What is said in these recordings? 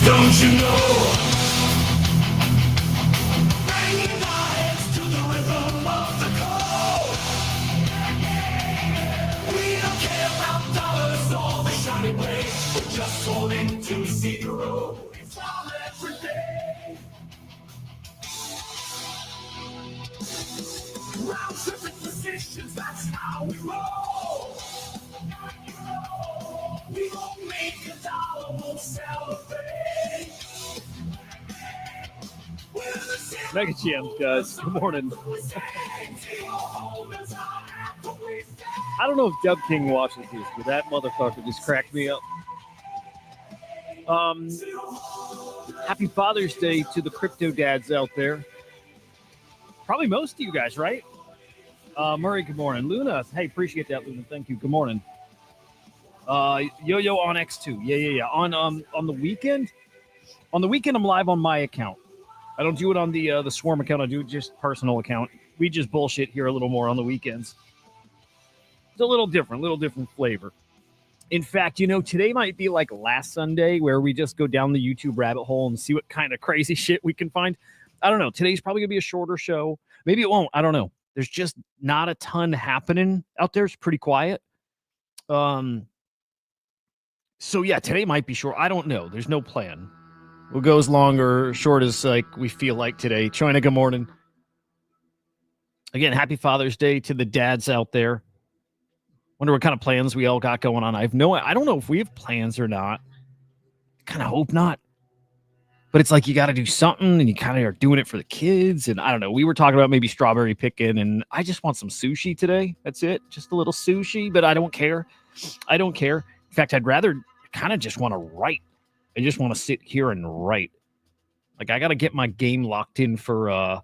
Don't you know? Bringing our heads to the rhythm of the code. We don't care about dollars or the shiny blade. We're just holding to see the road. It's all every day. Round tripping positions, that's how we roll. We won't make a dollar, we'll celebrate. Mega Jams, guys. Good morning. I don't know if Dub King watches this, but that motherfucker just cracked me up. Happy Father's Day to the crypto dads out there. Probably most of you guys, right? Murray, good morning. Luna, hey, appreciate that, Luna. Thank you. Good morning. Yo-Yo on X2. Yeah. On the weekend, I'm live on my account. I don't do it on the Swarm account. I do it just personal account. We just bullshit here a little more on the weekends. It's a little different flavor. In fact, today might be like last Sunday where we just go down the YouTube rabbit hole and see what kind of crazy shit we can find. I don't know. Today's probably going to be a shorter show. Maybe it won't. I don't know. There's just not a ton happening out there. It's pretty quiet. So yeah, today might be short. I don't know. There's no plan. We'll go as long or short as like we feel like today. China, good morning. Again, happy Father's Day to the dads out there. Wonder what kind of plans we all got going on. I don't know if we have plans or not. Kind of hope not. But it's like you got to do something, and you kind of are doing it for the kids. And I don't know. We were talking about maybe strawberry picking, and I just want some sushi today. That's it. Just a little sushi, but I don't care. In fact, I'd rather kind of just want to write. I just want to sit here and write. Like, I got to get my game locked in for,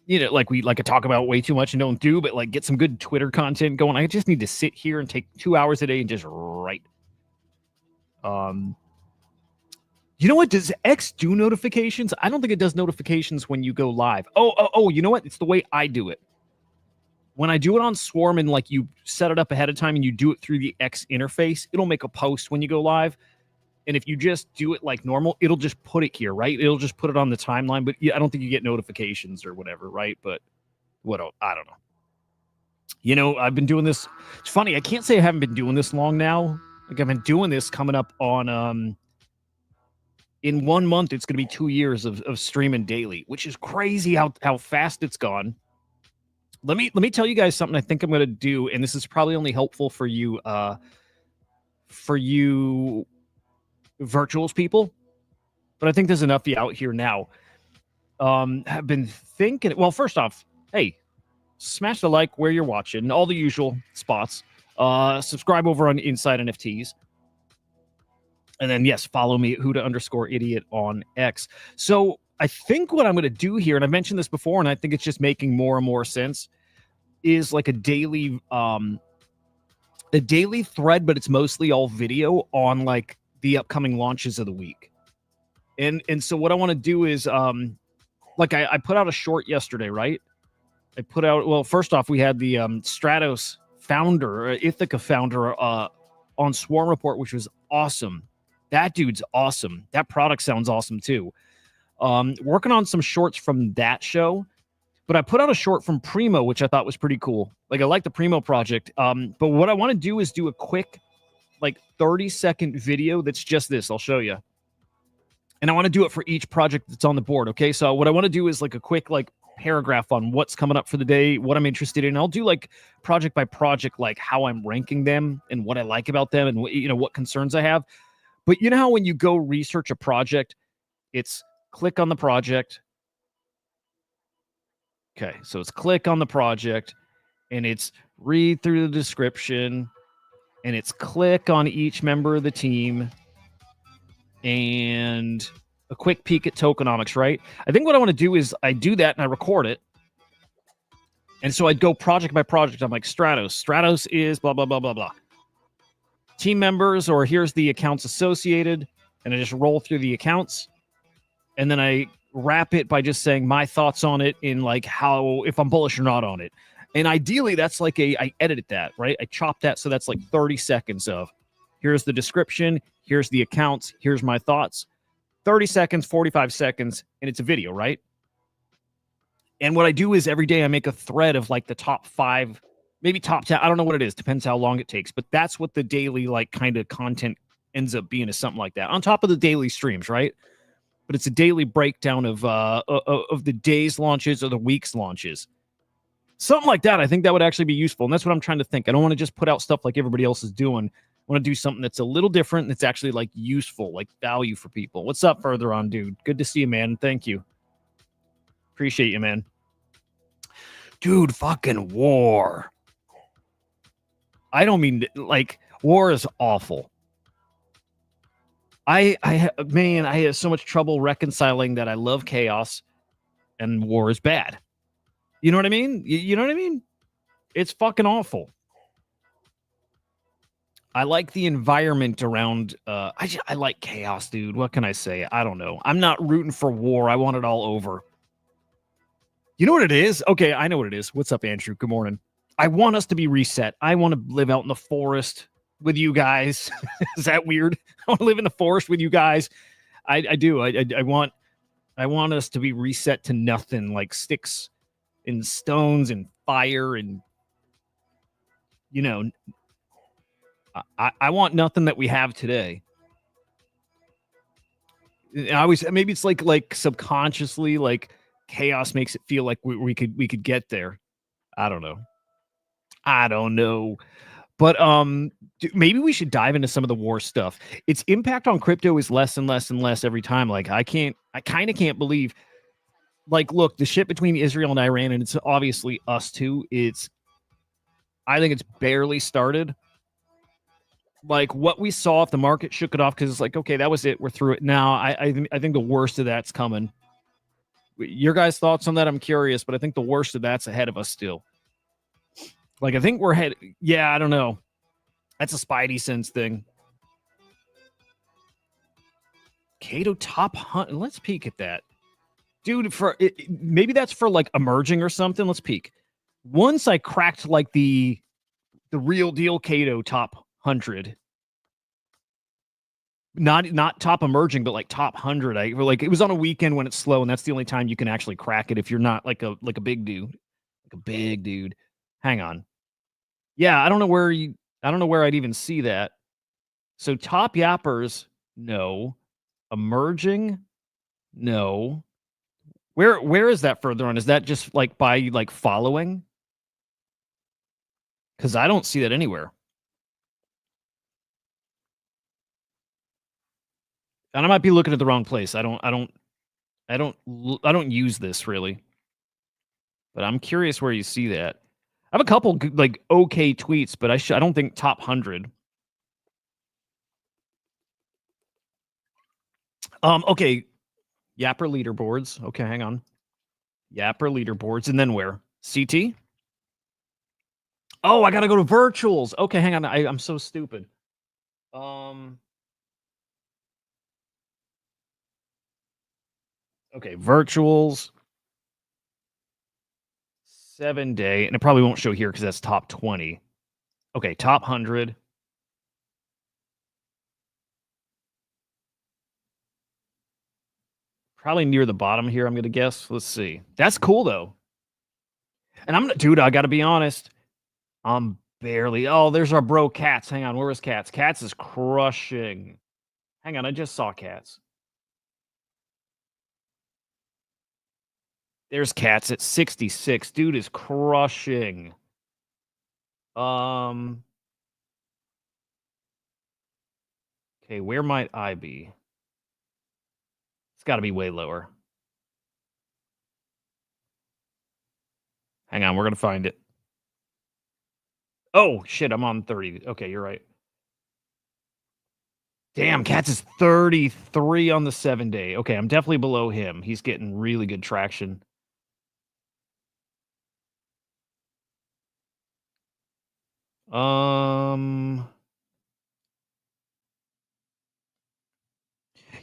like I talk about way too much and don't do, but like get some good Twitter content going. I just need to sit here and take 2 hours a day and just write. You know what? Does X do notifications? I don't think it does notifications when you go live. Oh, you know what? It's the way I do it. When I do it on Swarm and like you set it up ahead of time and you do it through the X interface, it'll make a post when you go live. And if you just do it like normal, it'll just put it here, right? It'll just put it on the timeline. But I don't think you get notifications or whatever, right? But I don't know. I've been doing this. It's funny. I can't say I haven't been doing this long now. Like I've been doing this coming up on in 1 month, it's going to be 2 years of streaming daily, which is crazy how fast it's gone. Let me tell you guys something I think I'm going to do, and this is probably only helpful for you virtuals people, but I think there's enough of you out here now. Have been thinking, well, first off, hey, smash the like where you're watching, all the usual spots. Subscribe over on Inside NFTs. And then, yes, follow me at Huda_idiot on X. So I think what I'm going to do here, and I've mentioned this before, and I think it's just making more and more sense, is like a daily thread, but it's mostly all video on like the upcoming launches of the week. And so what I want to do is, like I put out a short yesterday, right? First off, we had the Stratos founder, Ithaca founder on Swarm Report, which was awesome. That dude's awesome. That product sounds awesome too. Working on some shorts from that show, but I put out a short from Primo, which I thought was pretty cool. Like I like the Primo project. But what I want to do is do a quick, like 30-second video that's just this. I'll show you. And I want to do it for each project that's on the board. Okay. So what I want to do is like a quick, like paragraph on what's coming up for the day, what I'm interested in. I'll do like project by project, like how I'm ranking them and what I like about them and what concerns I have. But you know how when you go research a project, it's click on the project. Okay, so it's click on the project, and it's read through the description, and it's click on each member of the team, and a quick peek at tokenomics, right? I think what I want to do is I do that, and I record it. And so I'd go project by project. I'm like, Stratos. Stratos is blah, blah, blah, blah, blah. Team members, or here's the accounts associated, and I just roll through the accounts, and then I wrap it by just saying my thoughts on it in like how, if I'm bullish or not on it. And ideally that's like I edited that, right? I chopped that. So that's like 30 seconds of here's the description, here's the accounts, here's my thoughts. 30 seconds, 45 seconds, and it's a video, right? And what I do is every day I make a thread of like the top 5, maybe top 10. I don't know what it is. Depends how long it takes. But that's what the daily like kind of content ends up being, is something like that. On top of the daily streams, right? But it's a daily breakdown of the day's launches or the week's launches. Something like that. I think that would actually be useful. And that's what I'm trying to think. I don't want to just put out stuff like everybody else is doing. I want to do something that's a little different and that's actually like useful, like value for people. What's up, Further On, dude? Good to see you, man. Thank you. Appreciate you, man. Dude, fucking war. I don't mean, like, war is awful. I have so much trouble reconciling that I love chaos and war is bad. You know what I mean? You know what I mean? It's fucking awful. I like the environment around. I like chaos, dude. What can I say? I don't know. I'm not rooting for war. I want it all over. You know what it is? Okay, I know what it is. What's up, Andrew? Good morning. I want us to be reset. I want to live out in the forest with you guys. Is that weird? I want to live in the forest with you guys. I do. I want us to be reset to nothing, like sticks and stones and fire and, you know, I want nothing that we have today. I always, maybe it's like subconsciously, like chaos makes it feel like we could get there. I don't know. But maybe we should dive into some of the war stuff. Its impact on crypto is less and less and less every time. Like I kind of can't believe, like, look, the shit between Israel and Iran, and it's obviously us too. I think it's barely started. Like what we saw, if the market shook it off, because it's like, okay, that was it, we're through it now. I think the worst of that's coming. Your guys' thoughts on that? I'm curious, but I think the worst of that's ahead of us still. Like I think we're head. Yeah, I don't know. That's a Spidey sense thing. Cato top hunt. Let's peek at that, dude. Maybe that's for like emerging or something. Let's peek. Once I cracked like the real deal Cato top 100. Not top emerging, but like top 100. Like it was on a weekend when it's slow, and that's the only time you can actually crack it if you're not like a big dude, like a big dude. Hang on. Yeah, I don't know where I'd even see that. So top yappers, no. Emerging, no. Where is that further on? Is that just like by like following? Because I don't see that anywhere. And I might be looking at the wrong place. I don't use this really. But I'm curious where you see that. I have a couple like okay tweets, but I don't think top 100. Okay. Yapper leaderboards. Okay, hang on. Yapper leaderboards, and then where? CT? Oh, I gotta go to virtuals. Okay, hang on. I'm so stupid. Okay, virtuals. 7-day, and it probably won't show here because that's top 20. Okay, top 100. Probably near the bottom here, I'm going to guess. Let's see. That's cool, though. And dude, I got to be honest. I'm barely. Oh, there's our bro Cats. Hang on. Where is Cats? Cats is crushing. Hang on. I just saw Cats. There's Cats at 66. Dude is crushing. Okay, where might I be? It's got to be way lower. Hang on, we're going to find it. Oh, shit, I'm on 30. Okay, you're right. Damn, Cats is 33 on the 7-day. Okay, I'm definitely below him. He's getting really good traction.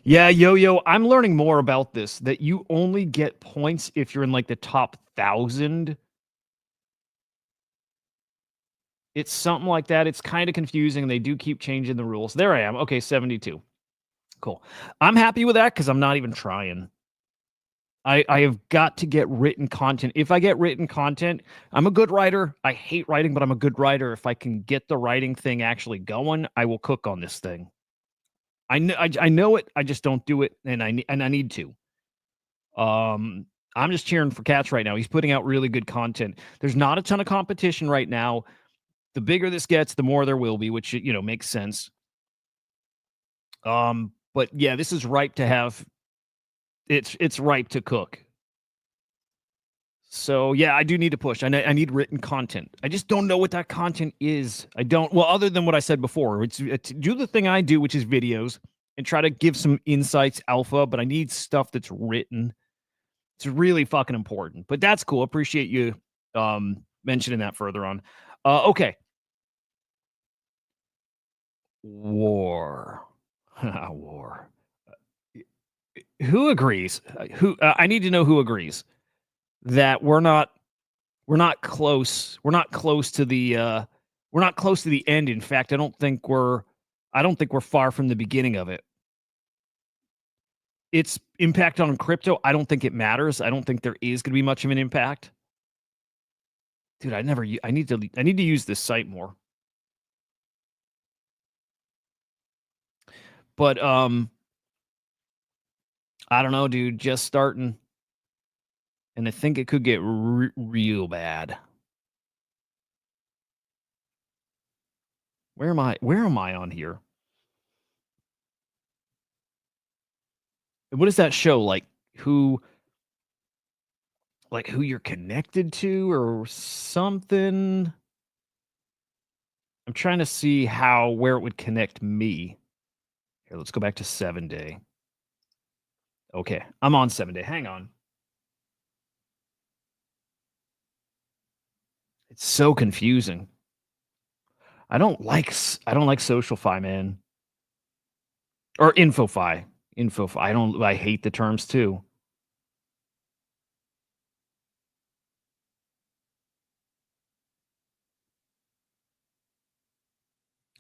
Yeah, yo, I'm learning more about this, that you only get points if you're in like the top 1,000. It's something like that. It's kind of confusing. They do keep changing the rules. There I am. Okay, 72. Cool. I'm happy with that because I'm not even trying. I have got to get written content. If I get written content, I'm a good writer. I hate writing, but I'm a good writer. If I can get the writing thing actually going, I will cook on this thing. I know it. I just don't do it, and I need to. I'm just cheering for Cats right now. He's putting out really good content. There's not a ton of competition right now. The bigger this gets, the more there will be, which makes sense. But yeah, this is ripe to have. It's ripe to cook. So yeah, I do need to push. I need written content. I just don't know what that content is. I don't. Well, other than what I said before, it's do the thing I do, which is videos, and try to give some insights, alpha. But I need stuff that's written. It's really fucking important. But that's cool. Appreciate you mentioning that further on. Okay. War. War. Who agrees? Who I need to know who agrees that we're not close. We're not close to the end. In fact, I don't think we're far from the beginning of it. Its impact on crypto, I don't think it matters. I don't think there is going to be much of an impact. Dude, I need to use this site more. But I don't know, dude, just starting. And I think it could get real bad. Where am I on here? What does that show? Like who you're connected to or something? I'm trying to see where it would connect me. Here, let's go back to 7-day. Okay, I'm on 7-day. Hang on. It's so confusing. I don't like SocialFi, man. Or InfoFi. InfoFi. I hate the terms too.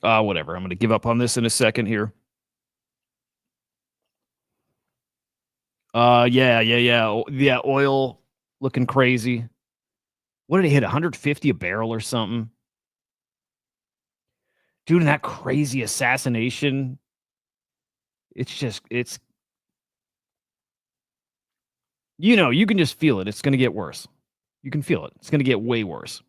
Whatever. I'm going to give up on this in a second here. Yeah, oil looking crazy. What did it hit? 150 a barrel or something? Dude, and that crazy assassination. It's you can just feel it. It's going to get worse. You can feel it. It's going to get way worse.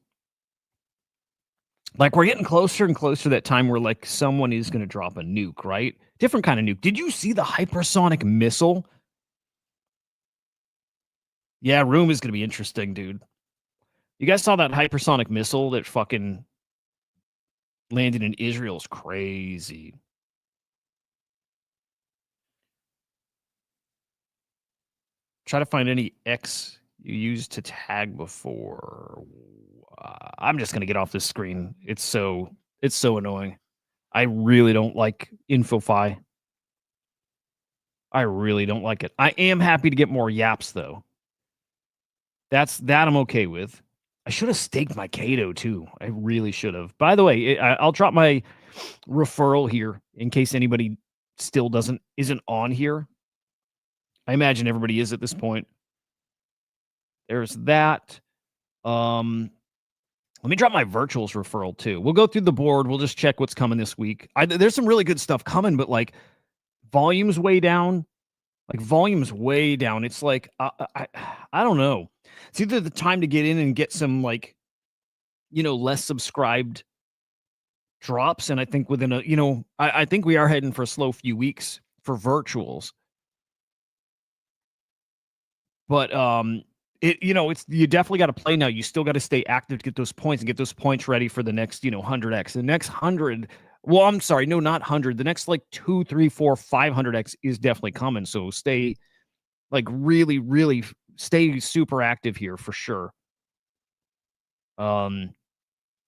Like we're getting closer and closer to that time where like someone is going to drop a nuke, right? Different kind of nuke. Did you see the hypersonic missile? Yeah, Room is going to be interesting, dude. You guys saw that hypersonic missile that fucking landed in Israel? Is crazy. Try to find any X you used to tag before. I'm just going to get off this screen. It's so annoying. I really don't like InfoFi. I really don't like it. I am happy to get more yaps though. That I'm okay with. I should have staked my Kato too. I really should have. By the way, I'll drop my referral here in case anybody still isn't on here. I imagine everybody is at this point. There's that. Let me drop my virtuals referral too. We'll go through the board. We'll just check what's coming this week. There's some really good stuff coming, but like volume's way down. Like volume's way down. It's like I don't know. It's either the time to get in and get some like less subscribed drops, and I think within I think we are heading for a slow few weeks for virtuals. But it's you definitely got to play now. You still got to stay active to get those points and get those points ready for the next 100x. The next 100. Well, I'm sorry, no, not 100. The next like 2, 3, 4, 500x is definitely coming. So stay like really, really stay super active here for sure. But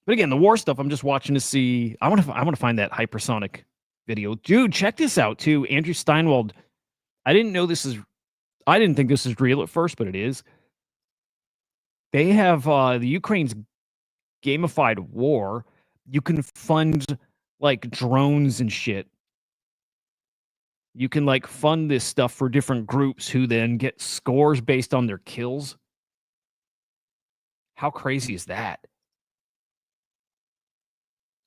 again, the war stuff, I'm just watching to see. I want to find that hypersonic video, dude. Check this out too, Andrew Steinwald. I didn't think this is real at first, but it is. They have the Ukraine's gamified war. You can fund like drones and shit. You can like fund this stuff for different groups who then get scores based on their kills. How crazy is that?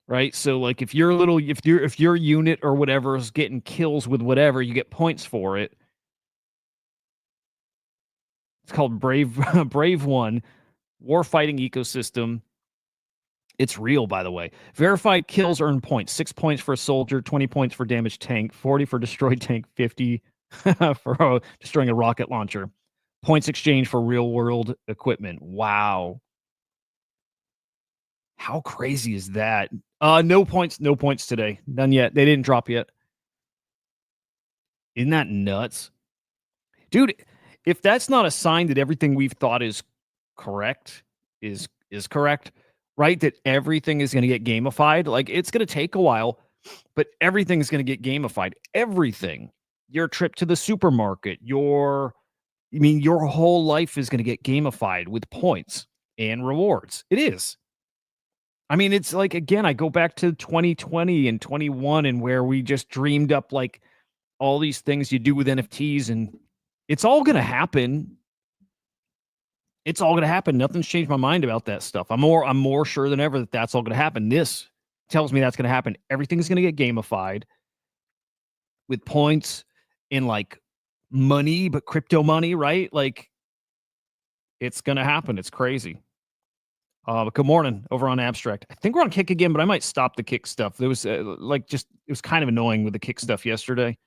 Right? So like if your unit or whatever is getting kills with whatever, you get points for it. It's called Brave Brave One Warfighting Ecosystem. It's real, by the way. Verified kills earn points. 6 points for a soldier, 20 points for damaged tank, 40 for destroyed tank, 50 for destroying a rocket launcher. Points exchange for real world equipment. Wow. How crazy is that? No points today. None yet. They didn't drop yet. Isn't that nuts? Dude, if that's not a sign that everything we've thought is correct, is correct, right? That everything is going to get gamified. Like it's going to take a while, but everything is going to get gamified. Everything. Your trip to the supermarket, your whole life is going to get gamified with points and rewards. It is. I mean, it's like, again, I go back to 2020 and 21 and where we just dreamed up like all these things you do with NFTs, and it's all going to happen. It's all going to happen. Nothing's changed my mind about that stuff. I'm more sure than ever that that's all going to happen. This tells me that's going to happen. Everything's going to get gamified with points and like money, but crypto money, right? Like it's going to happen. It's crazy. Good morning over on Abstract. I think we're on Kick again, but I might stop the Kick stuff. There was it was kind of annoying with the Kick stuff yesterday.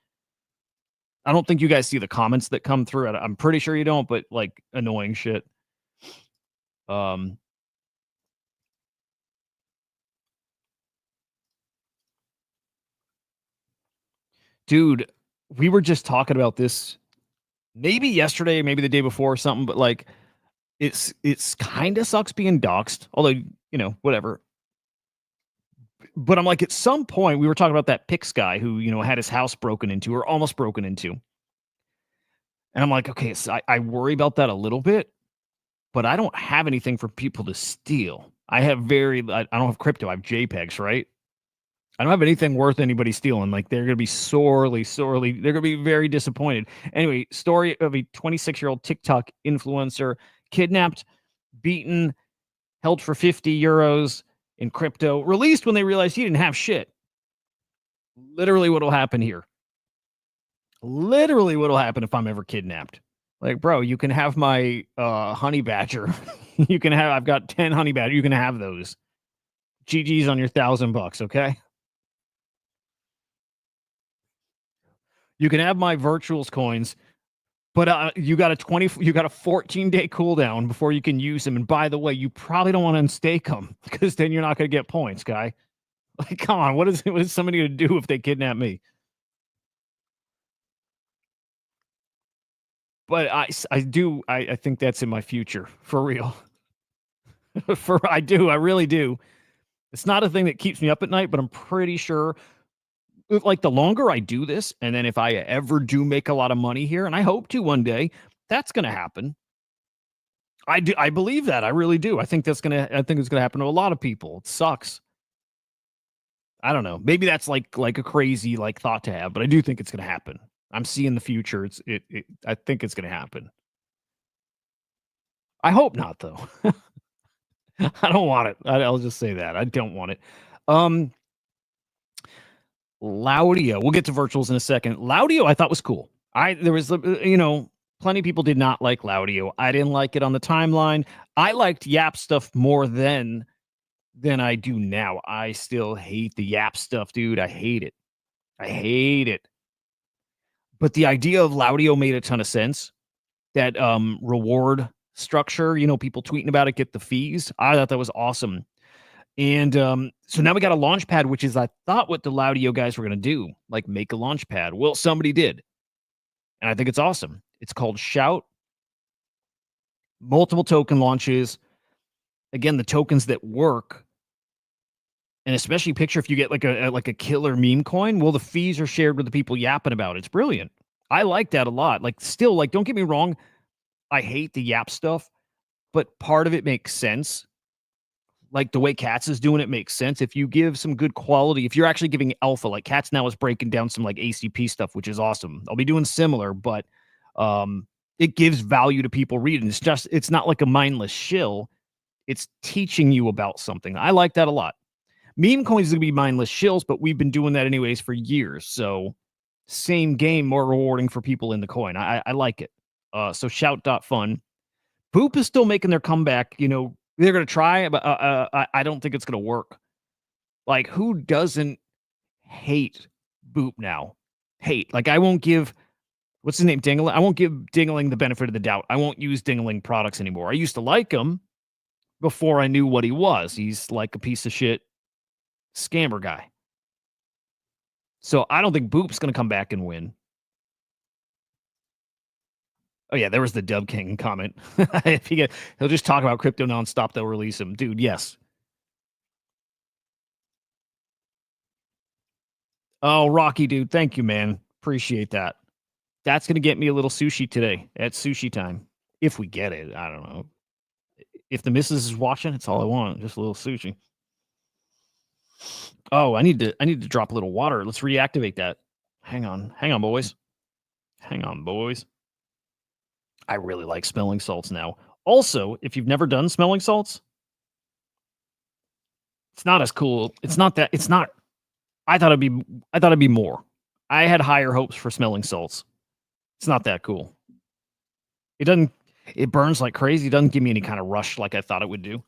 I don't think you guys see the comments that come through. I'm pretty sure you don't, but like annoying shit. Dude, we were just talking about this maybe yesterday, maybe the day before or something, but like it's kind of sucks being doxxed, although, whatever. But I'm like, at some point, we were talking about that Pix guy who, had his house broken into or almost broken into. And I'm like, okay, so I worry about that a little bit, but I don't have anything for people to steal. I don't have crypto. I have JPEGs, right? I don't have anything worth anybody stealing. Like they're going to be sorely, they're going to be very disappointed. Anyway, story of a 26-year-old TikTok influencer kidnapped, beaten, held for 50 euros in crypto, released when they realized he didn't have shit. Literally what will happen here. Literally what will happen if I'm ever kidnapped. Like, bro, you can have my honey badger. I've got 10 honey badger. You can have those. GG's on your $1,000, okay? You can have my virtuals coins, but you got a 14-day cooldown before you can use them. And by the way, you probably don't want to unstake them because then you're not going to get points, guy. Like, come on, what is somebody going to do if they kidnap me? But I think that's in my future for real. I really do. It's not a thing that keeps me up at night, but I'm pretty sure like the longer I do this, and then if I ever do make a lot of money here, and I hope to one day, that's going to happen. I believe that. I really do. I think it's going to happen to a lot of people. It sucks. I don't know. Maybe that's like a crazy like thought to have, but I do think it's going to happen. I'm seeing the future. I think it's going to happen. I hope not, though. I don't want it. I'll just say that. I don't want it. Laudio. We'll get to virtuals in a second. Laudio, I thought was cool. There was, plenty of people did not like Laudio. I didn't like it on the timeline. I liked Yap stuff more than I do now. I still hate the Yap stuff, dude. I hate it. But the idea of Laudio made a ton of sense. That reward structure, people tweeting about it, get the fees. I thought that was awesome. And so now we got a launch pad, which is, I thought, what the Laudio guys were going to do, like make a launch pad. Well, somebody did. And I think it's awesome. It's called Shout. Multiple token launches. Again, the tokens that work. And especially picture if you get like a killer meme coin, well, the fees are shared with the people yapping about it. It's brilliant. I like that a lot. Like, still, like, don't get me wrong. I hate the Yap stuff, but part of it makes sense. like the way Cats is doing it makes sense. If you give some good quality, if you're actually giving alpha, like Cats now is breaking down some like ACP stuff, which is awesome. I'll be doing similar, but it gives value to people reading. It's not like a mindless shill. It's teaching you about something. I like that a lot. Meme coins is gonna be mindless shills, but we've been doing that anyways for years. So same game, more rewarding for people in the coin. I like it. So shout.fun. Boop is still making their comeback. You know, they're going to try, but I don't think it's going to work. Like, who doesn't hate Boop now? Hate. Like, I won't give, what's his name? Dingling. I won't give Dingling the benefit of the doubt. I won't use Dingling products anymore. I used to like him before I knew what he was. He's like a piece of shit scammer guy. So I don't think Boop's going to come back and win. Oh yeah, there was the Dub King comment. If he'll just talk about crypto nonstop, they'll release him, dude. Yes. Oh, Rocky, dude, thank you, man. Appreciate that. That's gonna get me a little sushi today. It's sushi time. If we get it, I don't know. If the missus is watching, it's all I want. Just a little sushi. Oh, I need to drop a little water. Let's reactivate that. Hang on, boys. Hang on, boys. I really like smelling salts now. Also, if you've never done smelling salts, it's not as cool. It's not that. It's not. I thought it'd be more. I had higher hopes for smelling salts. It's not that cool. It doesn't. It burns like crazy. It doesn't give me any kind of rush like I thought it would do.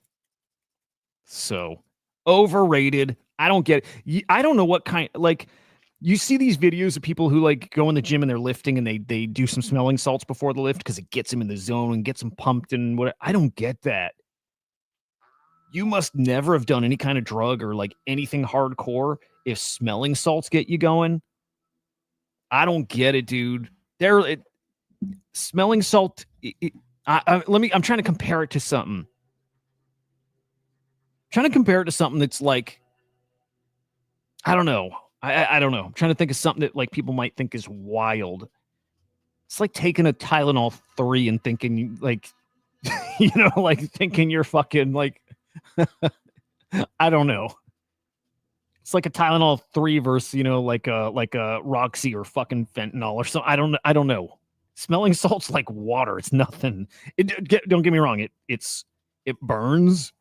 So overrated. I don't get it. I don't know what kind. Like you see these videos of people who like go in the gym and they're lifting and they do some smelling salts before the lift because it gets them in the zone and gets them pumped and what. I don't get that. You must never have done any kind of drug or like anything hardcore if smelling salts get you going. I don't get it, dude. Smelling salt. I'm trying to compare it to something. Trying to compare it to something that's like, I don't know. I don't know. I'm trying to think of something that like people might think is wild. It's like taking a Tylenol 3 and thinking like, like thinking you're fucking like, I don't know. It's like a Tylenol 3 versus, like a Roxy or fucking fentanyl or something. I don't know. Smelling salt's like water. It's nothing. Don't get me wrong. It burns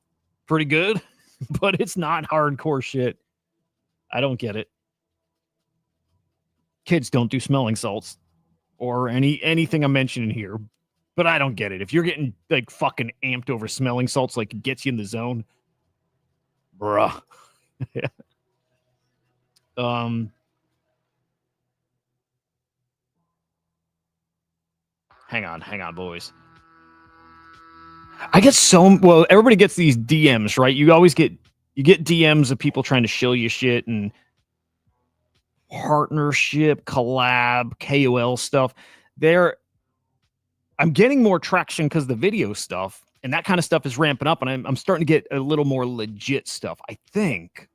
pretty good, but it's not hardcore shit. I don't get it. Kids don't do smelling salts or anything I'm mentioning here, but I don't get it. If you're getting like fucking amped over smelling salts, like it gets you in the zone, bruh. um, hang on, boys. I get everybody gets these DMs, right? You get DMs of people trying to shill you shit and partnership, collab, KOL stuff. I'm getting more traction because the video stuff and that kind of stuff is ramping up, and I'm starting to get a little more legit stuff. I think.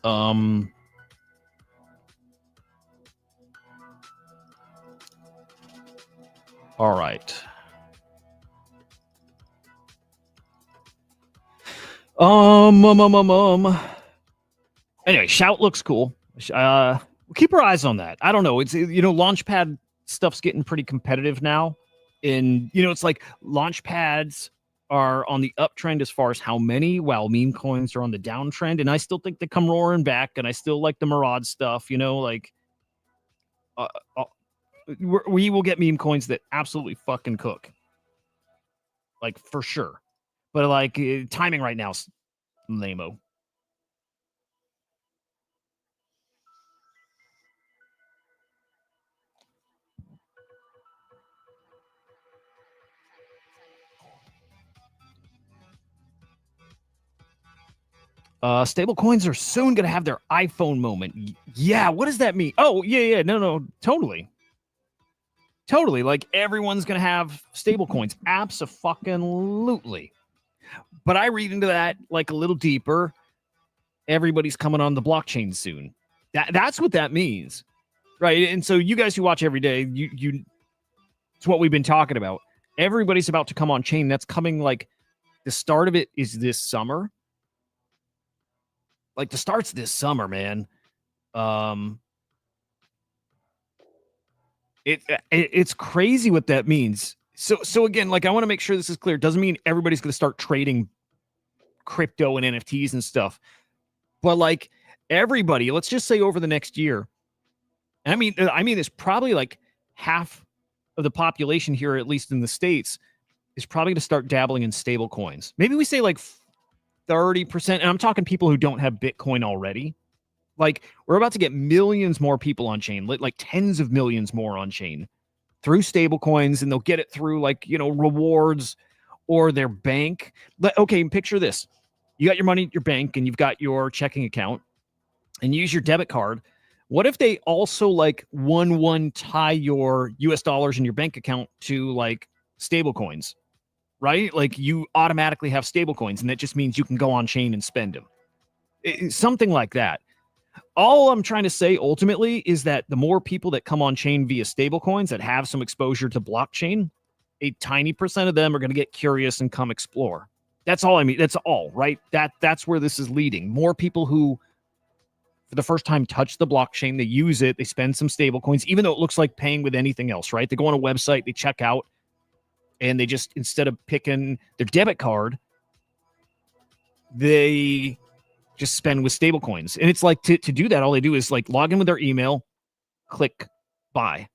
Um. All right. Anyway, Shout looks cool. We'll keep our eyes on that. I don't know. It's Launchpad stuff's getting pretty competitive now, and it's like Launchpads are on the uptrend as far as how many, while meme coins are on the downtrend. And I still think they come roaring back, and I still like the Murad stuff. Like uh, uh, we will get meme coins that absolutely fucking cook, like for sure. But like timing right now is lame-o. Stable coins are soon going to have their iPhone moment. Yeah, what does that mean? Oh, yeah, no, totally. Totally. Like everyone's going to have stable coins. Abso-fucking-lutely. But I read into that like a little deeper. Everybody's coming on the blockchain soon. That's what that means. Right. And so you guys who watch every day, it's what we've been talking about. Everybody's about to come on chain. That's coming like the start of it is this summer. Like the start's this summer, man. It's crazy what that means. So again, like I want to make sure this is clear. It doesn't mean everybody's going to start trading crypto and NFTs and stuff. But like everybody, let's just say over the next year. And I mean this probably like half of the population here, at least in the States, is probably going to start dabbling in stable coins. Maybe we say like 30%. And I'm talking people who don't have Bitcoin already. Like we're about to get millions more people on chain, like tens of millions more on chain through stable coins, and they'll get it through like, rewards or their bank. Okay, picture this. You got your money at your bank and you've got your checking account and you use your debit card. What if they also like one tie your US dollars in your bank account to like stable coins, right? Like you automatically have stable coins, and that just means you can go on chain and spend them. Something like that. All I'm trying to say ultimately is that the more people that come on chain via stablecoins that have some exposure to blockchain, a tiny percent of them are going to get curious and come explore. That's all I mean. That's all, right? That's where this is leading. More people who, for the first time, touch the blockchain, they use it, they spend some stablecoins, even though it looks like paying with anything else, right? They go on a website, they check out, and they just, instead of picking their debit card, they just spend with stable coins. And it's like to do that, all they do is like log in with their email, click buy.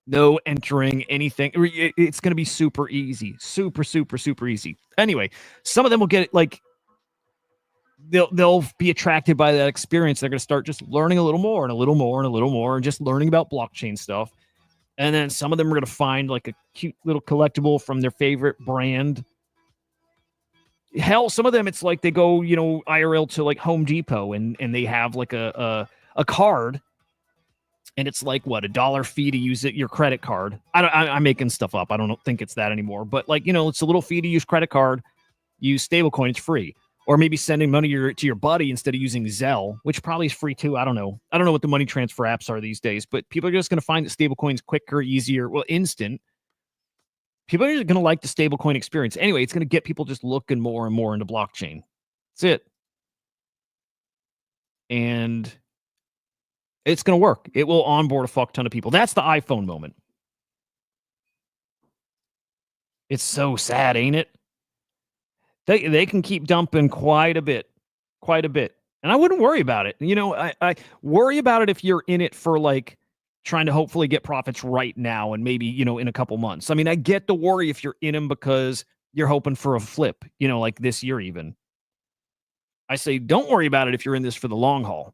No entering anything. It's going to be super easy. Super easy. Anyway, some of them will get like they'll be attracted by that experience. They're going to start just learning a little more and a little more and a little more and just learning about blockchain stuff. And then some of them are going to find like a cute little collectible from their favorite brand. Hell, some of them, it's like they go, IRL to like Home Depot and they have like a card, and it's like what, $1 fee to use it, your credit card. I'm making stuff up. I don't think it's that anymore, but like, it's a little fee to use credit card, use stablecoin, it's free. Or maybe sending money to your buddy instead of using Zelle, which probably is free too. I don't know what the money transfer apps are these days, but people are just going to find that stablecoins quicker, easier, instant. People are going to like the stablecoin experience. Anyway, it's going to get people just looking more and more into blockchain. That's it. And it's going to work. It will onboard a fuck ton of people. That's the iPhone moment. It's so sad, ain't it? They can keep dumping quite a bit. And I wouldn't worry about it. I worry about it if you're in it for like trying to hopefully get profits right now and maybe, in a couple months. I mean, I get the worry if you're in them because you're hoping for a flip, like this year even. I say, don't worry about it if you're in this for the long haul.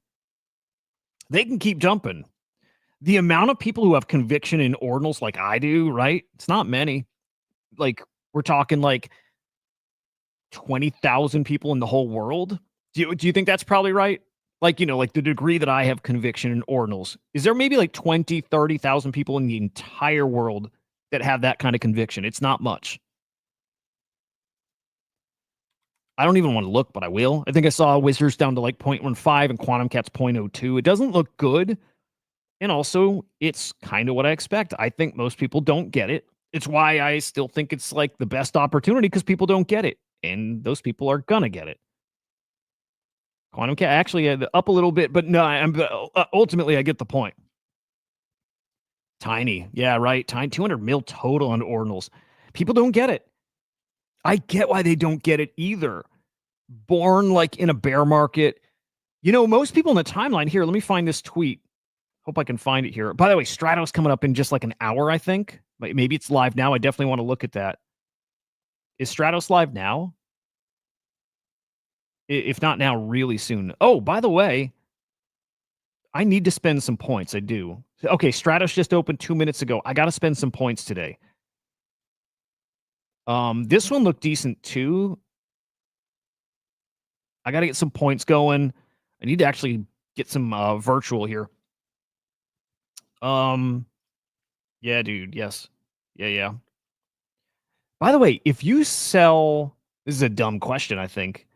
They can keep jumping. The amount of people who have conviction in ordinals like I do, right? It's not many. Like, we're talking like 20,000 people in the whole world. Do you think that's probably right? Like, like the degree that I have conviction in ordinals, is there maybe like 20, 30,000 people in the entire world that have that kind of conviction? It's not much. I don't even want to look, but I will. I think I saw Wizards down to like 0.15 and Quantum Cat's 0.02. It doesn't look good. And also, it's kind of what I expect. I think most people don't get it. It's why I still think it's like the best opportunity, because people don't get it. And those people are going to get it. Quantum Cat actually up a little bit, but no, ultimately I get the point. Tiny. Yeah, right. Tiny. 200 mil total on ordinals. People don't get it. I get why they don't get it either. Born like in a bear market. Most people in the timeline here, let me find this tweet. Hope I can find it here. By the way, Stratos coming up in just like an hour, I think. Maybe it's live now. I definitely want to look at that. Is Stratos live now? If not now, really soon. Oh, by the way, I need to spend some points. I do. Okay, Stratos just opened 2 minutes ago. I got to spend some points today. This one looked decent too. I got to get some points going. I need to actually get some virtual here. Yeah, dude. Yes. Yeah. By the way, if you sell, this is a dumb question, I think.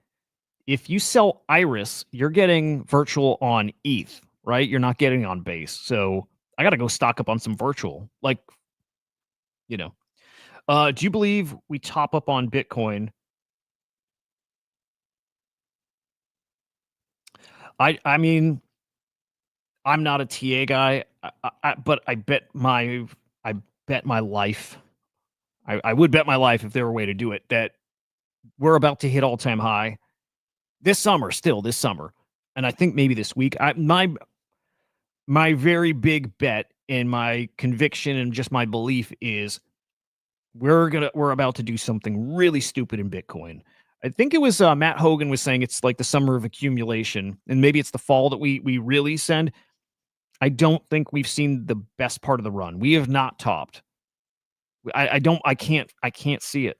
If you sell Iris, you're getting virtual on ETH, right? You're not getting on base. So I got to go stock up on some virtual. Like, you know, do you believe we top up on Bitcoin? I mean, I'm not a TA guy, but I bet my life. I would bet my life if there were a way to do it that we're about to hit all time high this summer. Still this summer, and I think maybe this week. My very big bet and my conviction and just my belief is we're about to do something really stupid in Bitcoin. I think it was Matt Hogan was saying it's like the summer of accumulation, and maybe it's the fall that we really send. I don't think we've seen the best part of the run. We have not topped. I can't see it.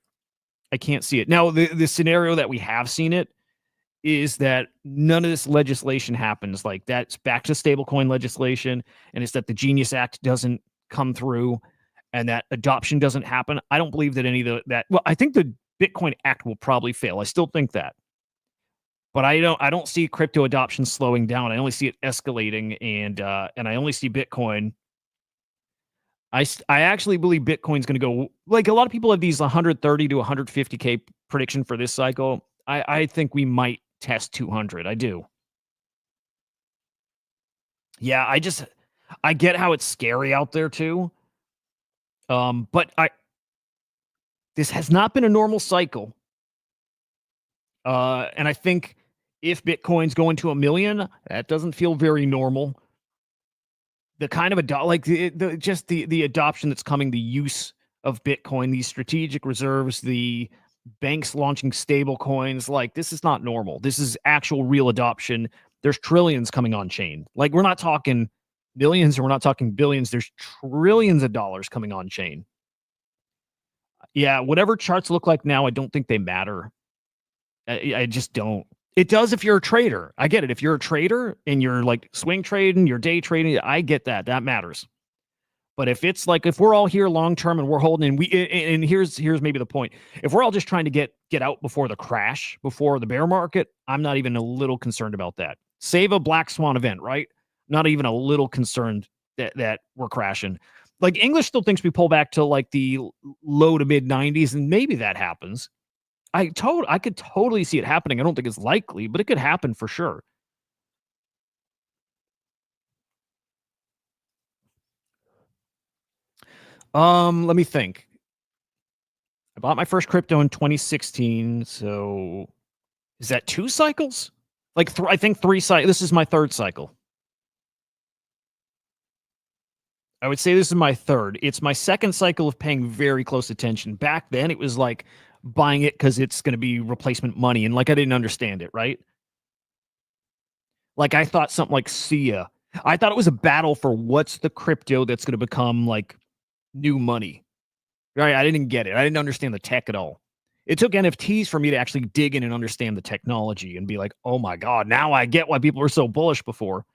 I can't see it. Now, the scenario that we have seen it is that none of this legislation happens. Like that's back to stablecoin legislation, and it's that the Genius Act doesn't come through and that adoption doesn't happen. I don't believe that any of that. Well, I think the Bitcoin Act will probably fail. I still think that. But I don't see crypto adoption slowing down. I only see it escalating, and I only see Bitcoin. I actually believe Bitcoin's going to go like a lot of people have these 130 to 150K prediction for this cycle. I think we might test 200. I do. Yeah, I get how it's scary out there too. But this has not been a normal cycle. And I think if Bitcoin's going to 1 million, that doesn't feel very normal. The kind of like the adoption that's coming, the use of Bitcoin, these strategic reserves, the banks launching stable coins, like this is not normal. This is actual real adoption. There's trillions coming on chain. Like we're not talking millions or we're not talking billions. There's trillions of dollars coming on chain. Yeah, whatever charts look like now, I don't think they matter. I just don't. It does if you're a trader. I get it. If you're a trader and you're like swing trading, you're day trading, I get that. That matters. But if it's like if we're all here long term and we're holding and here's maybe the point. If we're all just trying to get out before the crash, before the bear market, I'm not even a little concerned about that. Save a black swan event, right? Not even a little concerned that we're crashing. Like English still thinks we pull back to like the low to mid 90s, and maybe that happens. I could totally see it happening. I don't think it's likely, but it could happen for sure. Let me think. I bought my first crypto in 2016, so is that 2 cycles? Like I think 3 cycles. This is my 3rd cycle. I would say this is my 3rd. It's my 2nd cycle of paying very close attention. Back then, it was like buying it because it's going to be replacement money, and like I didn't understand it, right? Like I thought something like SIA. I thought it was a battle for what's the crypto that's going to become like new money. Right? I didn't get it. I didn't understand the tech at all. It took NFTs for me to actually dig in and understand the technology and be like, oh my God, now I get why people were so bullish before.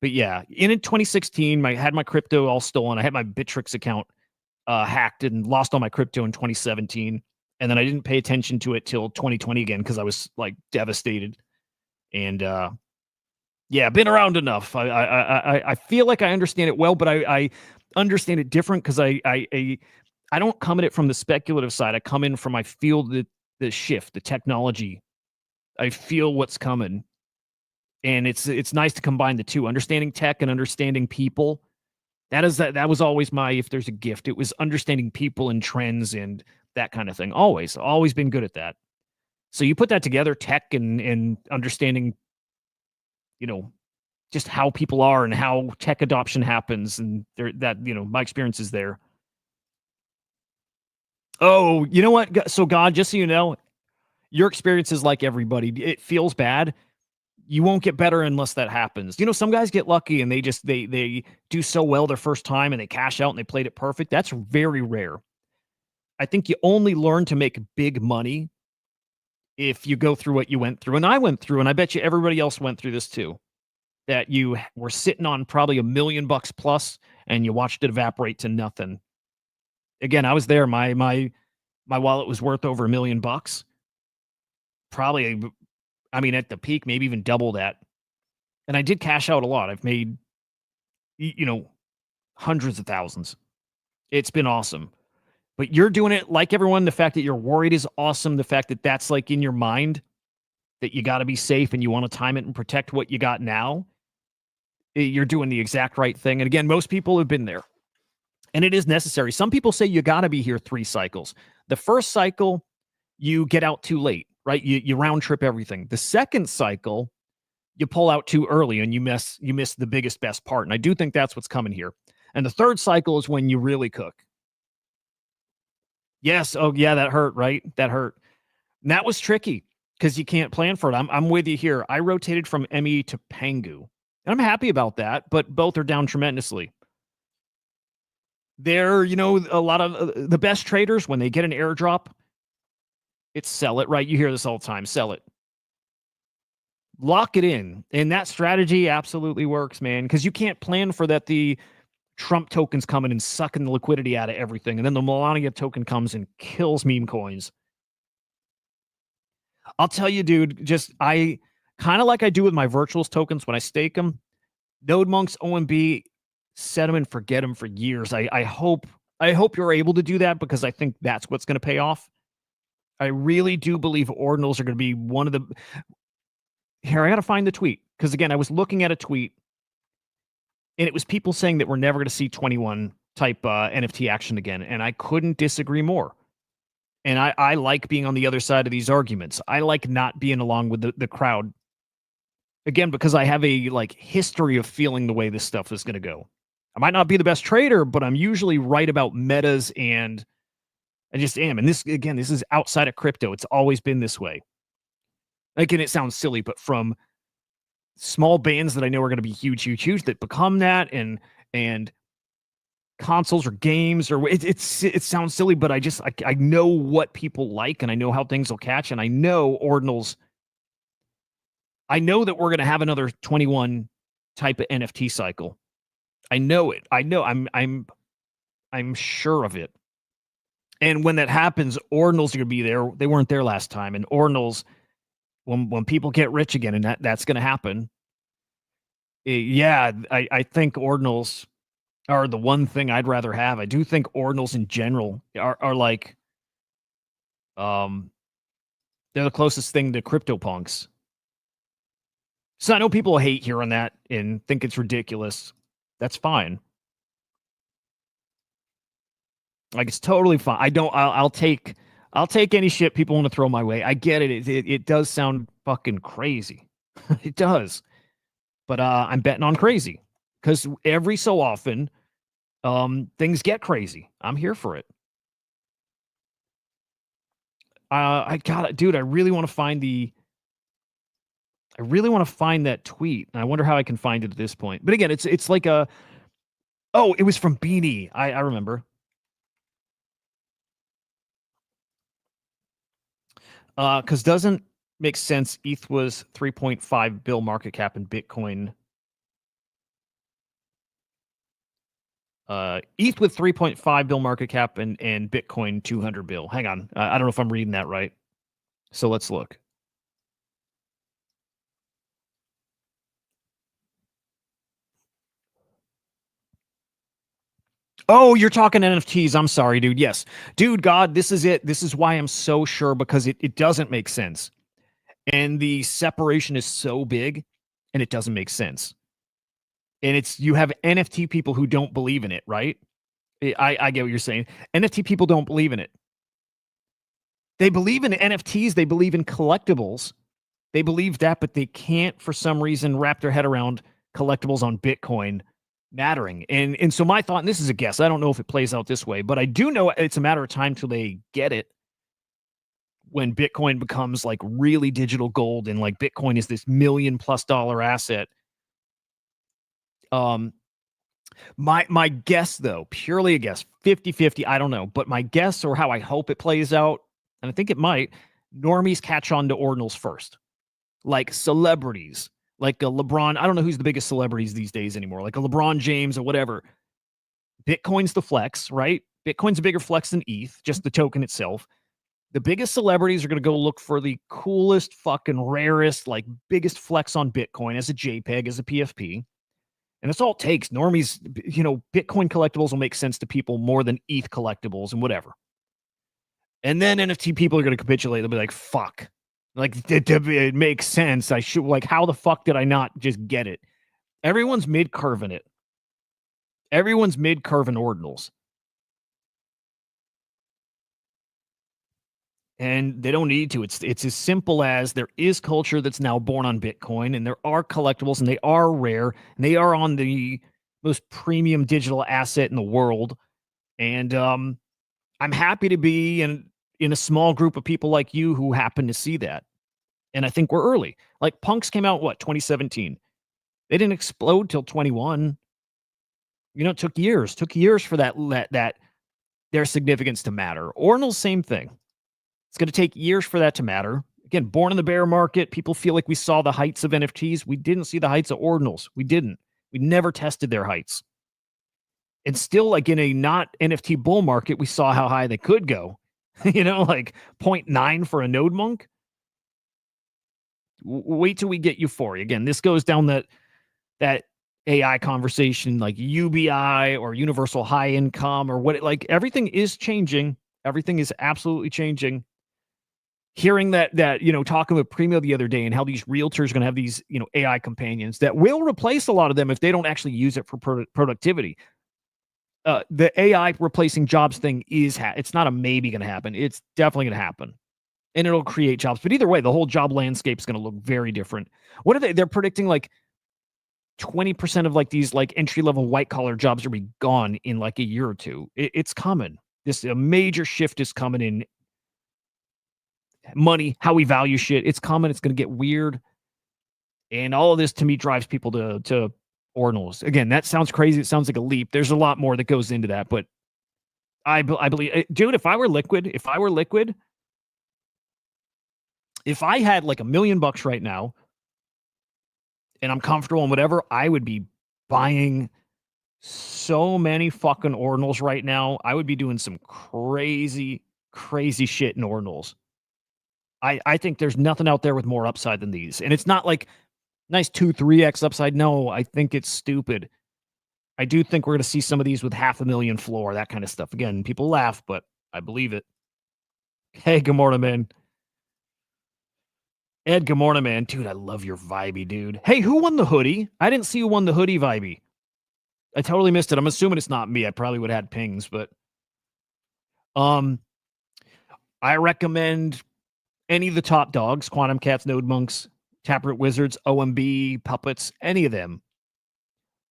But yeah, in 2016, I had my crypto all stolen. I had my Bittrex account hacked and lost all my crypto in 2017. And then I didn't pay attention to it till 2020 again because I was like devastated. And yeah, been around enough. I feel like I understand it well, but I understand it different because I don't come at it from the speculative side. I come in from I feel the shift, the technology. I feel what's coming. And it's nice to combine the two, understanding tech and understanding people. That was always my if there's a gift. It was understanding people and trends and that kind of thing. Always been good at that. So you put that together, tech and understanding, just how people are and how tech adoption happens and my experience is there. Oh, you know what? So God, just so you know, your experience is like everybody. It feels bad. You won't get better unless that happens. Some guys get lucky and they do so well their first time and they cash out and they played it perfect. That's very rare. I think you only learn to make big money if you go through what you went through, and I went through, and I bet you everybody else went through this too, that you were sitting on probably $1 million plus and you watched it evaporate to nothing. Again, I was there. My wallet was worth over $1 million. Probably, I mean, at the peak, maybe even double that. And I did cash out a lot. I've made, hundreds of thousands. It's been awesome. But you're doing it like everyone. The fact that you're worried is awesome. The fact that that's like in your mind, that you got to be safe and you want to time it and protect what you got now, you're doing the exact right thing. And again, most people have been there. And it is necessary. Some people say you got to be here 3 cycles. The first cycle, you get out too late, right? You round trip everything. The second cycle, you pull out too early and you miss the biggest, best part. And I do think that's what's coming here. And the third cycle is when you really cook. Yes. Oh, yeah, that hurt, right? That hurt. And that was tricky because you can't plan for it. I'm with you here. I rotated from ME to Pengu, and I'm happy about that, but both are down tremendously. They're, a lot of the best traders, when they get an airdrop, it's sell it, right? You hear this all the time, sell it. Lock it in. And that strategy absolutely works, man, because you can't plan for that. The Trump token's coming and sucking the liquidity out of everything. And then the Melania token comes and kills meme coins. I'll tell you, dude, I kind of like I do with my virtuals tokens when I stake them. Node Monks, OMB, set them and forget them for years. I hope you're able to do that, because I think that's what's going to pay off. I really do believe ordinals are going to be one of the... Here, I got to find the tweet, because again, I was looking at a tweet and it was people saying that we're never going to see 21 type NFT action again. And I couldn't disagree more. And I like being on the other side of these arguments. I like not being along with the crowd. Again, because I have a history of feeling the way this stuff is going to go. I might not be the best trader, but I'm usually right about metas, and I just am. And this is outside of crypto. It's always been this way. Again, it sounds silly, but from small bands that I know are going to be huge, huge, huge, that become that, and consoles or games, or it sounds silly, but I know what people like, and I know how things will catch, and I know ordinals. I know that we're going to have another 21 type of NFT cycle. I know it. I know. I'm sure of it. And when that happens, ordinals are going to be there. They weren't there last time, and ordinals, when people get rich again, and that's going to happen. Yeah, I think ordinals are the one thing I'd rather have. I do think ordinals in general are like, they're the closest thing to CryptoPunks. So I know people hate hearing that and think it's ridiculous. That's fine. It's totally fine. I'll take any shit people want to throw my way. I get it. It does sound fucking crazy. It does. But I'm betting on crazy, because every so often things get crazy. I'm here for it. I got it, dude. I really want to find that tweet. And I wonder how I can find it at this point. But again, it's like it was from Beanie. I remember. Because doesn't make sense. ETH was 3.5 bill market cap, and Bitcoin. ETH with 3.5 bill market cap, and Bitcoin 200 bill. Hang on. I don't know if I'm reading that right. So let's look. Oh, you're talking NFTs. I'm sorry, dude. Yes. Dude, God, this is it. This is why I'm so sure, because it doesn't make sense. And the separation is so big, and it doesn't make sense. And you have NFT people who don't believe in it, right? I get what you're saying. NFT people don't believe in it. They believe in NFTs. They believe in collectibles. They believe that, but they can't, for some reason, wrap their head around collectibles on Bitcoin mattering. And so my thought, and this is a guess, I don't know if it plays out this way, but I do know it's a matter of time till they get it, when Bitcoin becomes like really digital gold, and like Bitcoin is this $1 million+ asset. My guess, though, purely a guess, 50-50, I don't know, but my guess, or how I hope it plays out, and I think it might, normies catch on to ordinals first, like celebrities, like a LeBron. I don't know who's the biggest celebrities these days anymore, like a LeBron James or whatever. Bitcoin's the flex, right? Bitcoin's a bigger flex than ETH, just the token itself. The biggest celebrities are going to go look for the coolest, fucking rarest, like biggest flex on Bitcoin as a JPEG, as a PFP. And that's all it takes. Normies, Bitcoin collectibles will make sense to people more than ETH collectibles and whatever. And then NFT people are going to capitulate. They'll be like, fuck. Like, it makes sense. I should, like, how the fuck did I not just get it? Everyone's mid-curving it. Everyone's mid-curving ordinals. And they don't need to. It's as simple as there is culture that's now born on Bitcoin, and there are collectibles, and they are rare, and they are on the most premium digital asset in the world. And I'm happy to be in a small group of people like you who happen to see that. And I think we're early. Like punks came out, 2017? They didn't explode till 21. It took years. Took years for that their significance to matter. Ordinals, same thing. It's going to take years for that to matter. Again, born in the bear market, people feel like we saw the heights of NFTs. We didn't see the heights of ordinals. We didn't. We never tested their heights. And still, like in a not NFT bull market, we saw how high they could go. Like 0.9 for a node monk. Wait till we get Euphoria. Again, this goes down that AI conversation, like UBI or universal high income or what. Like everything is changing. Everything is absolutely changing. Hearing that talking with Primo the other day and how these realtors are going to have these AI companions that will replace a lot of them if they don't actually use it for productivity. The AI replacing jobs thing it's not a maybe going to happen. It's definitely going to happen, and it'll create jobs. But either way, the whole job landscape is going to look very different. What are they? They're predicting like 20% of like these like entry level white collar jobs will be gone in like a year or two. It's coming. A major shift is coming in money, how we value shit. It's coming. It's going to get weird. And all of this to me drives people to ordinals. Again, that sounds crazy. It sounds like a leap. There's a lot more that goes into that, but I believe, dude, if I were liquid, if I had like $1 million right now and I'm comfortable in whatever, I would be buying so many fucking ordinals right now. I would be doing some crazy shit in ordinals. I think there's nothing out there with more upside than these. And it's not like nice 2-3x upside. No, I think it's stupid. I do think we're going to see some of these with 500,000 floor, that kind of stuff. Again, people laugh, but I believe it. Hey, good morning, man. Ed, good morning, man. Dude, I love your vibey, dude. Hey, who won the hoodie? I didn't see who won the hoodie vibey. I totally missed it. I'm assuming it's not me. I probably would have had pings, but I recommend any of the top dogs, Quantum Cats, Node Monks, Taproot Wizards, OMB, Puppets, any of them.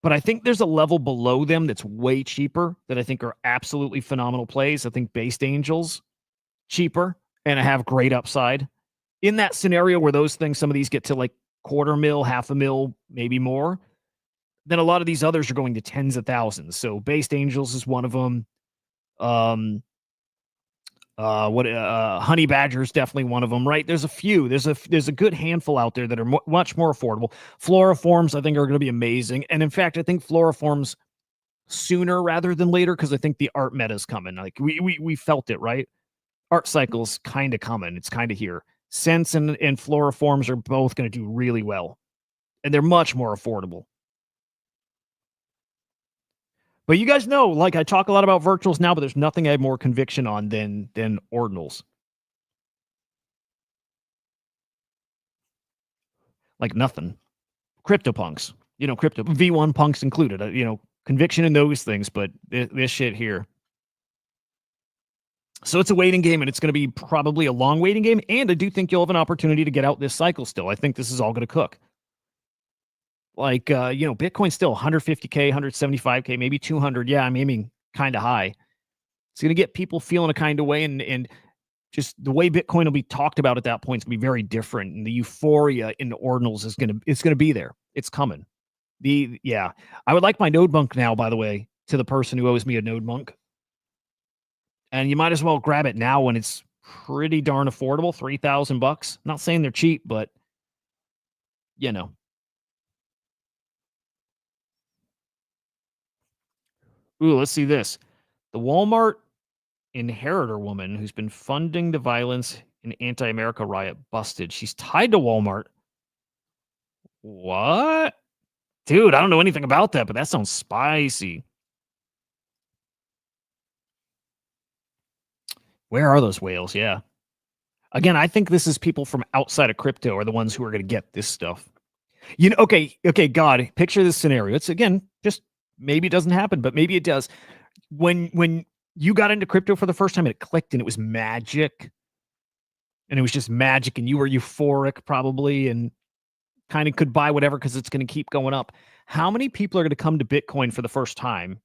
But I think there's a level below them that's way cheaper that I think are absolutely phenomenal plays. I think Based Angels, cheaper, and have great upside. In that scenario where those things, some of these get to like $250,000, $500,000, maybe more, then a lot of these others are going to tens of thousands. So Based Angels is one of them. Honey Badger is definitely one of them, right? There's a few. There's a good handful out there that are much more affordable. Floriforms, I think, are going to be amazing. And in fact, I think Floriforms sooner rather than later, because I think the art meta is coming. Like we felt it, right? Art cycle's kind of coming. It's kind of here. Sense and Floriforms are both going to do really well. And they're much more affordable. But you guys know, like, I talk a lot about virtuals now, but there's nothing I have more conviction on than ordinals. Like nothing. CryptoPunks, crypto V1 punks included, conviction in those things, but this shit here. So it's a waiting game, and it's going to be probably a long waiting game. And I do think you'll have an opportunity to get out this cycle still. I think this is all going to cook. Like, Bitcoin's still 150K, 175K, maybe 200. Yeah, I'm aiming kind of high. It's going to get people feeling a kind of way, and just the way Bitcoin will be talked about at that point is going to be very different. And the euphoria in the ordinals is going to be there. It's coming. I would like my node monk now, by the way, to the person who owes me a node monk. And you might as well grab it now when it's pretty darn affordable, $3,000. Not saying they're cheap, but you know. Ooh, let's see this. The Walmart inheritor woman who's been funding the violence in anti-America riot busted. She's tied to Walmart. What? Dude, I don't know anything about that, but that sounds spicy. Where are those whales? Yeah. Again, I think this is people from outside of crypto are the ones who are going to get this stuff. You know, okay, God, picture this scenario. It's again, just maybe it doesn't happen, but maybe it does. When you got into crypto for the first time and it clicked and it was magic, and it was just magic, and you were euphoric probably, and kind of could buy whatever because it's going to keep going up. How many people are going to come to Bitcoin for the first time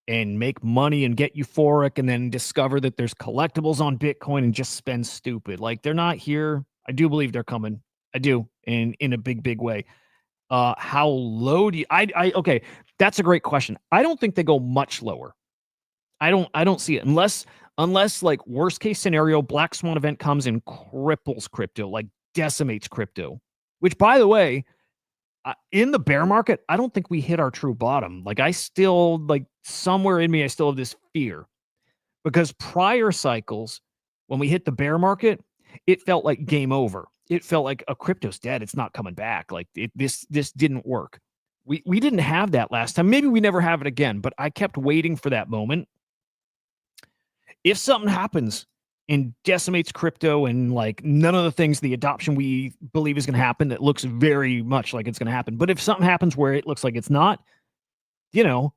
and make money and get euphoric and then discover that there's collectibles on Bitcoin and just spend stupid? Like they're not here. I do believe they're coming. I do, and in a big way. How low do you, okay, that's a great question. I don't think they go much lower. I don't see it unless like worst case scenario, black swan event comes and cripples crypto, like decimates crypto. Which, by the way, in the bear market, I don't think we hit our true bottom. Like I still like somewhere in me, I still have this fear because prior cycles, when we hit the bear market, it felt like game over. It felt like a crypto's dead. It's not coming back. Like this didn't work. We didn't have that last time. Maybe we never have it again. But I kept waiting for that moment. If something happens and decimates crypto and like none of the things, the adoption we believe is going to happen, that looks very much like it's going to happen. But if something happens where it looks like it's not, you know,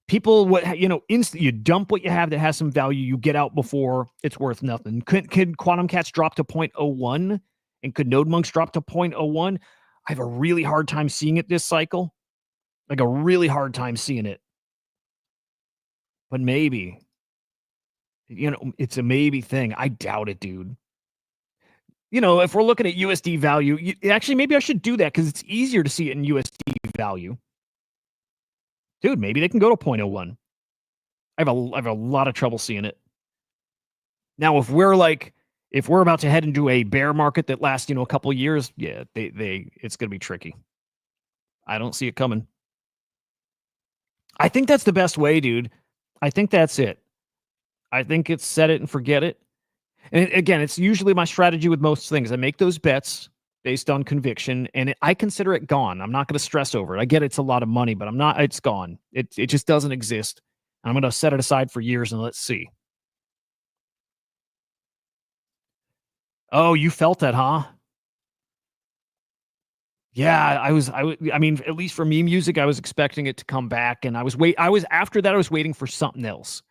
people, you dump what you have that has some value, you get out before it's worth nothing. Could Quantum Cats drop to 0.01 and could Node Monks drop to 0.01? I have a really hard time seeing it this cycle. Like a really hard time seeing it. But maybe. It's a maybe thing. I doubt it, dude. If we're looking at USD value, actually, maybe I should do that because it's easier to see it in USD value. Dude, maybe they can go to 0.01. I have a lot of trouble seeing it. Now, if we're about to head into a bear market that lasts, a couple of years, yeah, it's going to be tricky. I don't see it coming. I think that's the best way, dude. I think that's it. I think it's set it and forget it. And again, it's usually my strategy with most things. I make those bets based on conviction, and I consider it gone. I'm not going to stress over it. I get it's a lot of money, but it's gone. It just doesn't exist. I'm going to set it aside for years and let's see. Oh, you felt that, huh? Yeah, I mean, at least for me music, I was expecting it to come back, and after that, I was waiting for something else.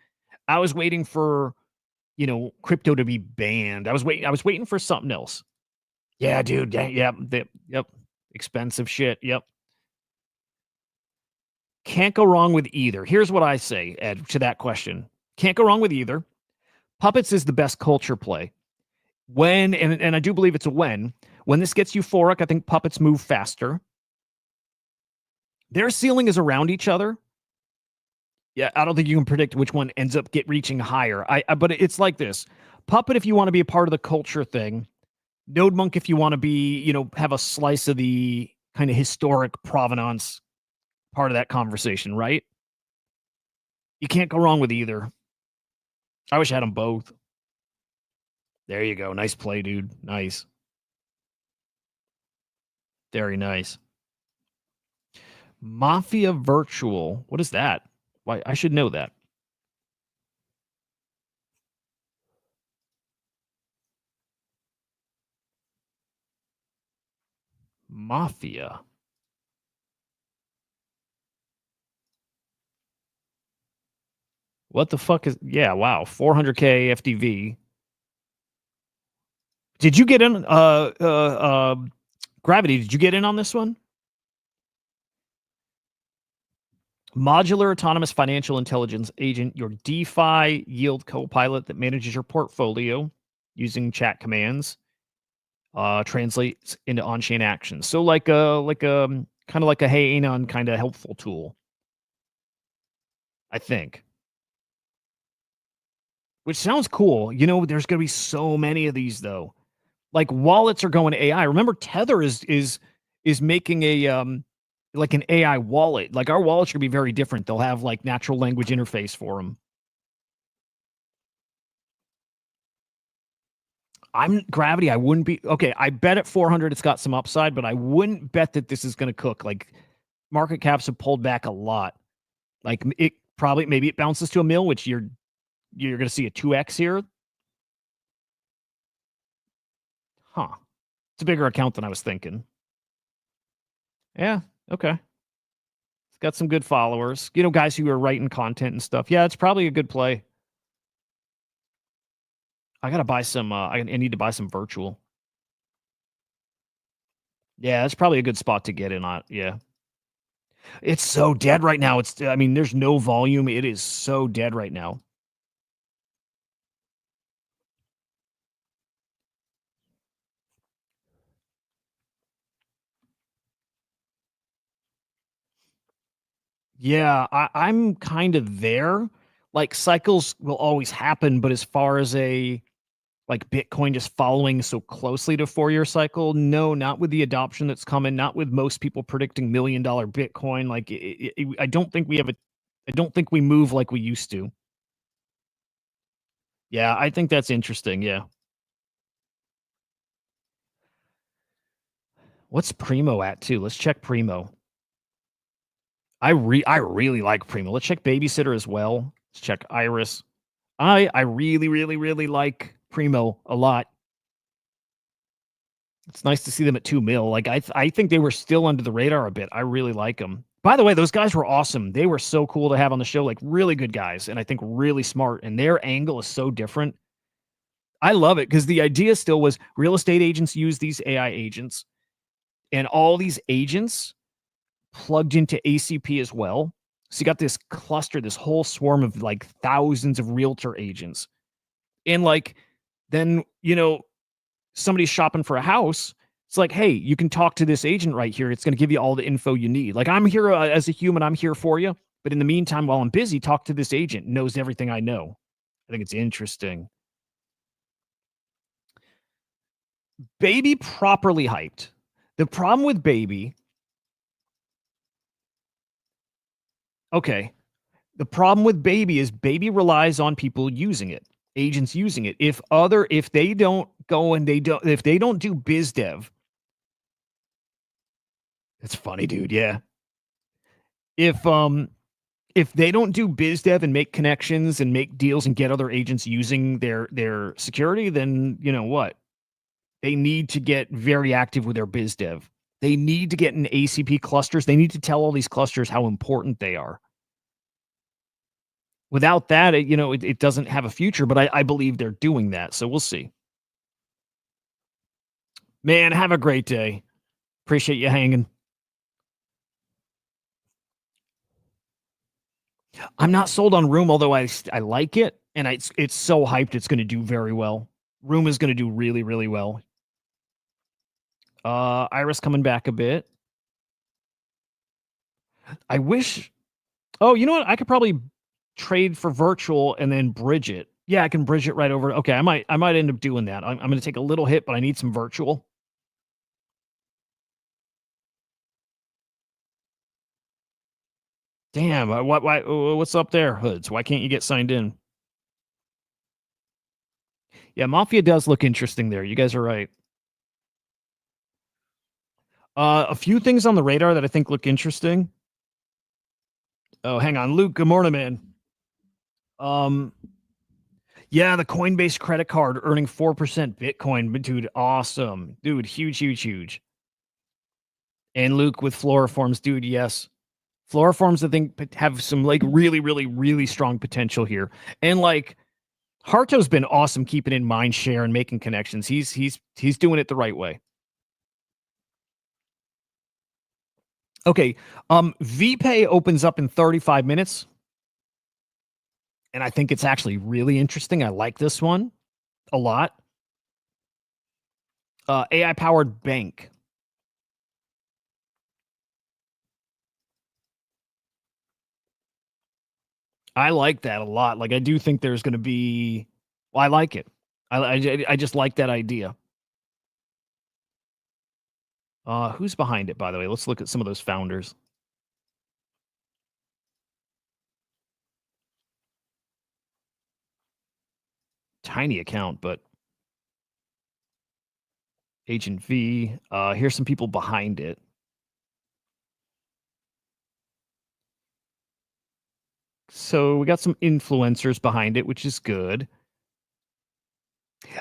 I was waiting for, crypto to be banned. I was waiting for something else. Yeah, dude. Yeah. Yep. Expensive shit. Yep. Can't go wrong with either. Here's what I say, Ed, to that question. Can't go wrong with either. Puppets is the best culture play. And I do believe it's a when this gets euphoric, I think puppets move faster. Their ceiling is around each other. Yeah, I don't think you can predict which one ends up reaching higher. But it's like this. Puppet, if you want to be a part of the culture thing. Node Monk, if you want to be, have a slice of the kind of historic provenance part of that conversation, right? You can't go wrong with either. I wish I had them both. There you go. Nice play, dude. Nice. Very nice. Mafia Virtual. What is that? Why, I should know that. Mafia. What the fuck is? Yeah, wow. 400K FDV. Did you get in? Gravity. Did you get in on this one? Modular autonomous financial intelligence agent, your DeFi yield co-pilot that manages your portfolio using chat commands, translates into on-chain actions. So like a kind of like a Hey Anon kind of helpful tool, I think. which sounds cool. You know, there's going to be so many of these though. Like wallets are going to AI. Remember, Tether is making a like an AI wallet. Like our wallets are going to be very different. They'll have like natural language interface for them. I'm Gravity. I wouldn't be okay. I bet at 400 it's got some upside, but I wouldn't bet that this is going to cook. Like market caps have pulled back a lot. Like it probably maybe it bounces to a mil, which you're going to see a 2x here. Huh. It's a bigger account than I was thinking. Yeah. Okay. It's got some good followers. You know, guys who are writing content and stuff. Yeah, it's probably a good play. I gotta buy some. I need to buy some virtual. Yeah, that's probably a good spot to get in on. Yeah, it's so dead right now. It's. I mean, there's no volume. It is so dead right now. Yeah, I'm kind of there. Like cycles will always happen, but as far as a like Bitcoin just following so closely to 4-year cycle, no, not with the adoption that's coming, not with most people predicting $1 million Bitcoin. Like I don't think we have a. I don't think we move like we used to. Yeah, I think that's interesting. Yeah. What's Primo at too? Let's check Primo. I really like Primo. Let's check Babysitter as well. Let's check Iris. I really like Primo a lot. It's nice to see them at 2 mil. Like I think they were still under the radar a bit. I really like them. By the way, those guys were awesome. They were so cool to have on the show. Like really good guys, and I think really smart. And their angle is so different. I love it because the idea still was real estate agents use these AI agents, and all these agents plugged into ACP as well. So you got this cluster, this whole swarm of like thousands of realtor agents. And like, then, you know, somebody's shopping for a house. It's like, hey, you can talk to this agent right here. It's going to give you all the info you need. Like, I'm here as a human, I'm here for you. But in the meantime, while I'm busy, talk to this agent, knows everything I know. I think it's interesting. Baby properly hyped. The problem with Baby, okay, the problem with Baby is Baby relies on people using it, agents using it. If they don't go and if they don't do biz dev, it's funny, dude. Yeah. If if they don't do biz dev and make connections and make deals and get other agents using their security, then you know what? They need to get very active with their biz dev. They need to get in ACP clusters. They need to tell all these clusters how important they are. Without that, it doesn't have a future, but I believe they're doing that. So we'll see. Man, have a great day. Appreciate you hanging. I'm not sold on Room, although I like it, and it's so hyped. It's going to do very well. Room is going to do really, really well. Iris coming back a bit. I wish. Oh, you know what? I could probably trade for virtual and then bridge it. Yeah, I can bridge it right over. Okay, I might end up doing that. I'm going to take a little hit, but I need some virtual. Damn, what's up there, Hoods? Why can't you get signed in? Yeah, Mafia does look interesting there. You guys are right. A few things on the radar that I think look interesting. Oh, hang on, Luke. Good morning, man. Um, yeah, the Coinbase credit card earning 4% Bitcoin, but dude, awesome, dude, huge, huge, huge. And Luke with Floriforms, dude, yes, Floriforms I think have some like really, really, really strong potential here, and like Harto's been awesome keeping in mind share and making connections. He's doing it the right way. Okay, VPay opens up in 35 minutes. And I think it's actually really interesting. I like this one a lot. AI powered bank. I like that a lot. Like, I do think there's going to be Well, I like it. I just like that idea. Who's behind it, by the way? Let's look at some of those founders. Tiny account, but Agent V. Here's some people behind it. So we got some influencers behind it, which is good.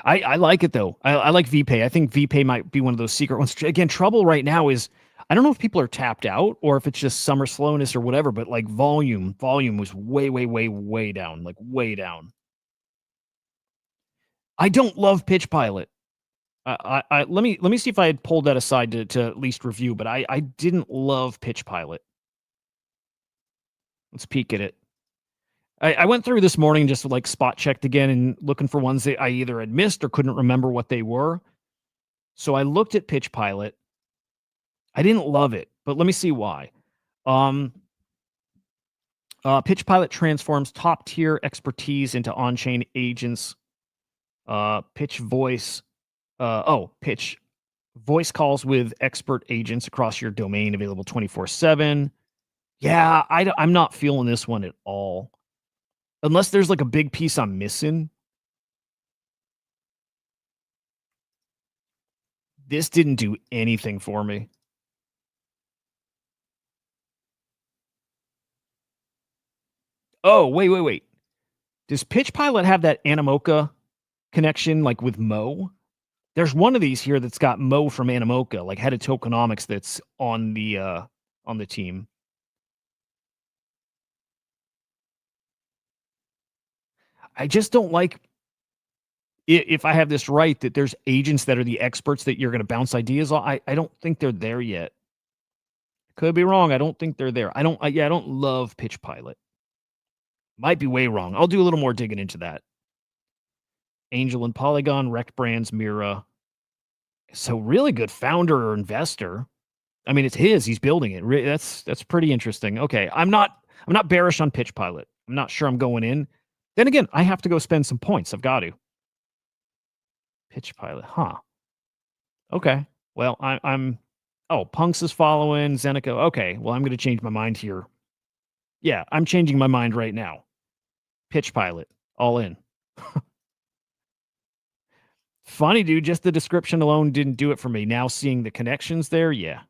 I like it though. I like VPay. I think VPay might be one of those secret ones. Again, trouble right now is I don't know if people are tapped out or if it's just summer slowness or whatever, but like volume was way down, like way down. I don't love Pitch Pilot. Let me see if I had pulled that aside to at least review, but I didn't love Pitch Pilot. Let's peek at it. I went through this morning just like spot checked again and looking for ones that I either had missed or couldn't remember what they were. So I looked at Pitch Pilot. I didn't love it, but let me see why. Pitch Pilot transforms top tier expertise into on-chain agents. Pitch voice. Pitch voice calls with expert agents across your domain, available 24/7. Yeah, I'm not feeling this one at all. Unless there's like a big piece I'm missing. This didn't do anything for me. Oh, wait. Does Pitch Pilot have that Animoca connection like with Mo? There's one of these here that's got Mo from Animoca, like head of tokenomics that's on the team. I just don't like if I have this right that there's agents that are the experts that you're going to bounce ideas on. I don't think they're there yet. Could be wrong. I don't think they're there. I don't love Pitch Pilot. Might be way wrong. I'll do a little more digging into that. Angel and Polygon, Rec Brands, Mira. So really good founder or investor. I mean, it's his. He's building it. That's pretty interesting. Okay, I'm not bearish on Pitch Pilot. I'm not sure I'm going in. Then again, I have to go spend some points. I've got to. Pitch Pilot, huh? Okay. Well, I'm. Oh, Punks is following Zeneca. Okay. Well, I'm going to change my mind here. Yeah, I'm changing my mind right now. Pitch Pilot, all in. Funny, dude. Just the description alone didn't do it for me. Now seeing the connections there, yeah.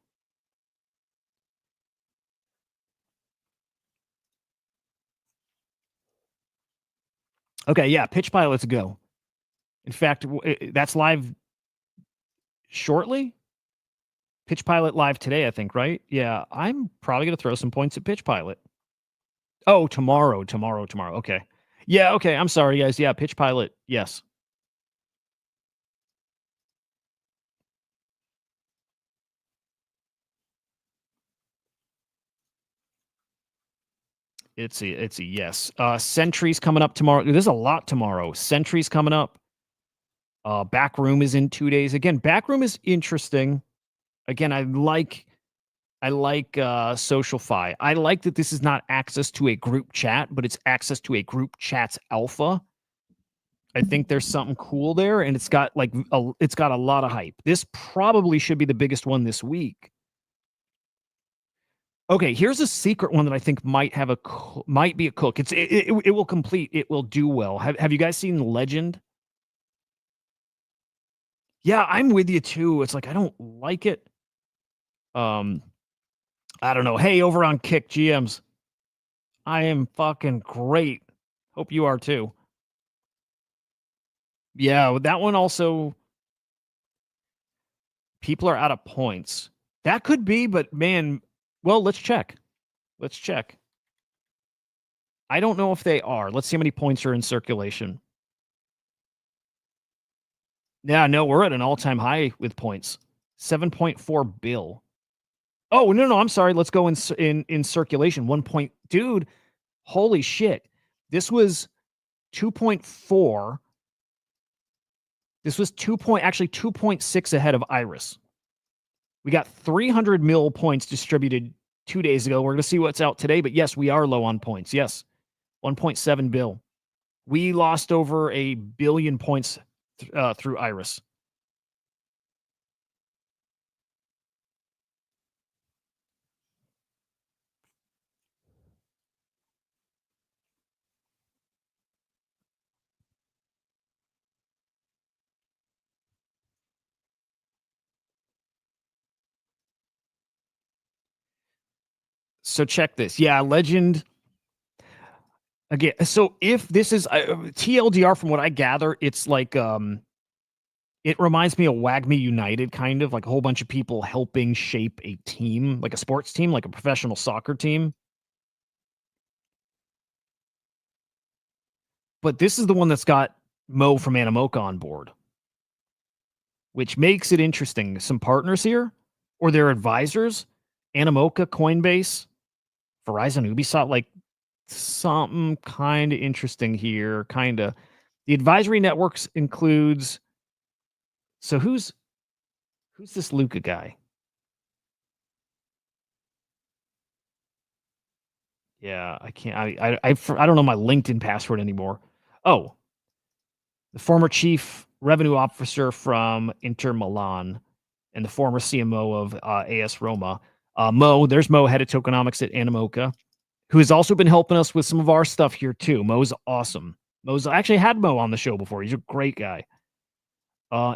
Okay, yeah. Pitch Pilot's a go. In fact, that's live shortly. Pitch Pilot live today, I think, right? Yeah, I'm probably going to throw some points at Pitch Pilot. Oh, tomorrow. Okay. Yeah, okay. I'm sorry, guys. Yeah, Pitch Pilot. Yes. It's a yes. Sentry's coming up tomorrow. There's a lot tomorrow. Sentry's coming up. Backroom is in 2 days. Again, Backroom is interesting. Again, I like SocialFi. I like that this is not access to a group chat, but it's access to a group chat's alpha. I think there's something cool there, and it's got it's got a lot of hype. This probably should be the biggest one this week. Okay, here's a secret one that I think might be a cook. It will complete. It will do well. Have you guys seen Legend? Yeah, I'm with you too. It's like I don't like it. I don't know. Hey, over on Kick GMs, I am fucking great. Hope you are too. Yeah, that one also. People are out of points. That could be, but man, well, let's check. I don't know if they are. Let's see how many points are in circulation. Yeah, no, we're at an all-time high with points. 7.4 bill. Oh, no, I'm sorry. Let's go in circulation. 1 point. Dude, holy shit. This was 2.4. This was 2.6 ahead of Iris. We got 300 mil points distributed 2 days ago. We're going to see what's out today, but yes, we are low on points. Yes. 1.7 bill. We lost over 1 billion points through Iris. So check this. Yeah, Legend. Again, so if this is TLDR, from what I gather, it's like it reminds me of WAGMI United, kind of like a whole bunch of people helping shape a team, like a sports team, like a professional soccer team. But this is the one that's got Mo from Animoca on board, which makes it interesting. Some partners here, or their advisors, Animoca, Coinbase, Verizon, Ubisoft, like something kind of interesting here. Kind of. The advisory networks includes. So who's this Luca guy? Yeah, I can't. I don't know my LinkedIn password anymore. Oh, the former chief revenue officer from Inter Milan and the former CMO of AS Roma. Mo, there's Mo, head of tokenomics at Animoca, who has also been helping us with some of our stuff here too. Mo's awesome. Mo's actually had Mo on the show before. He's a great guy.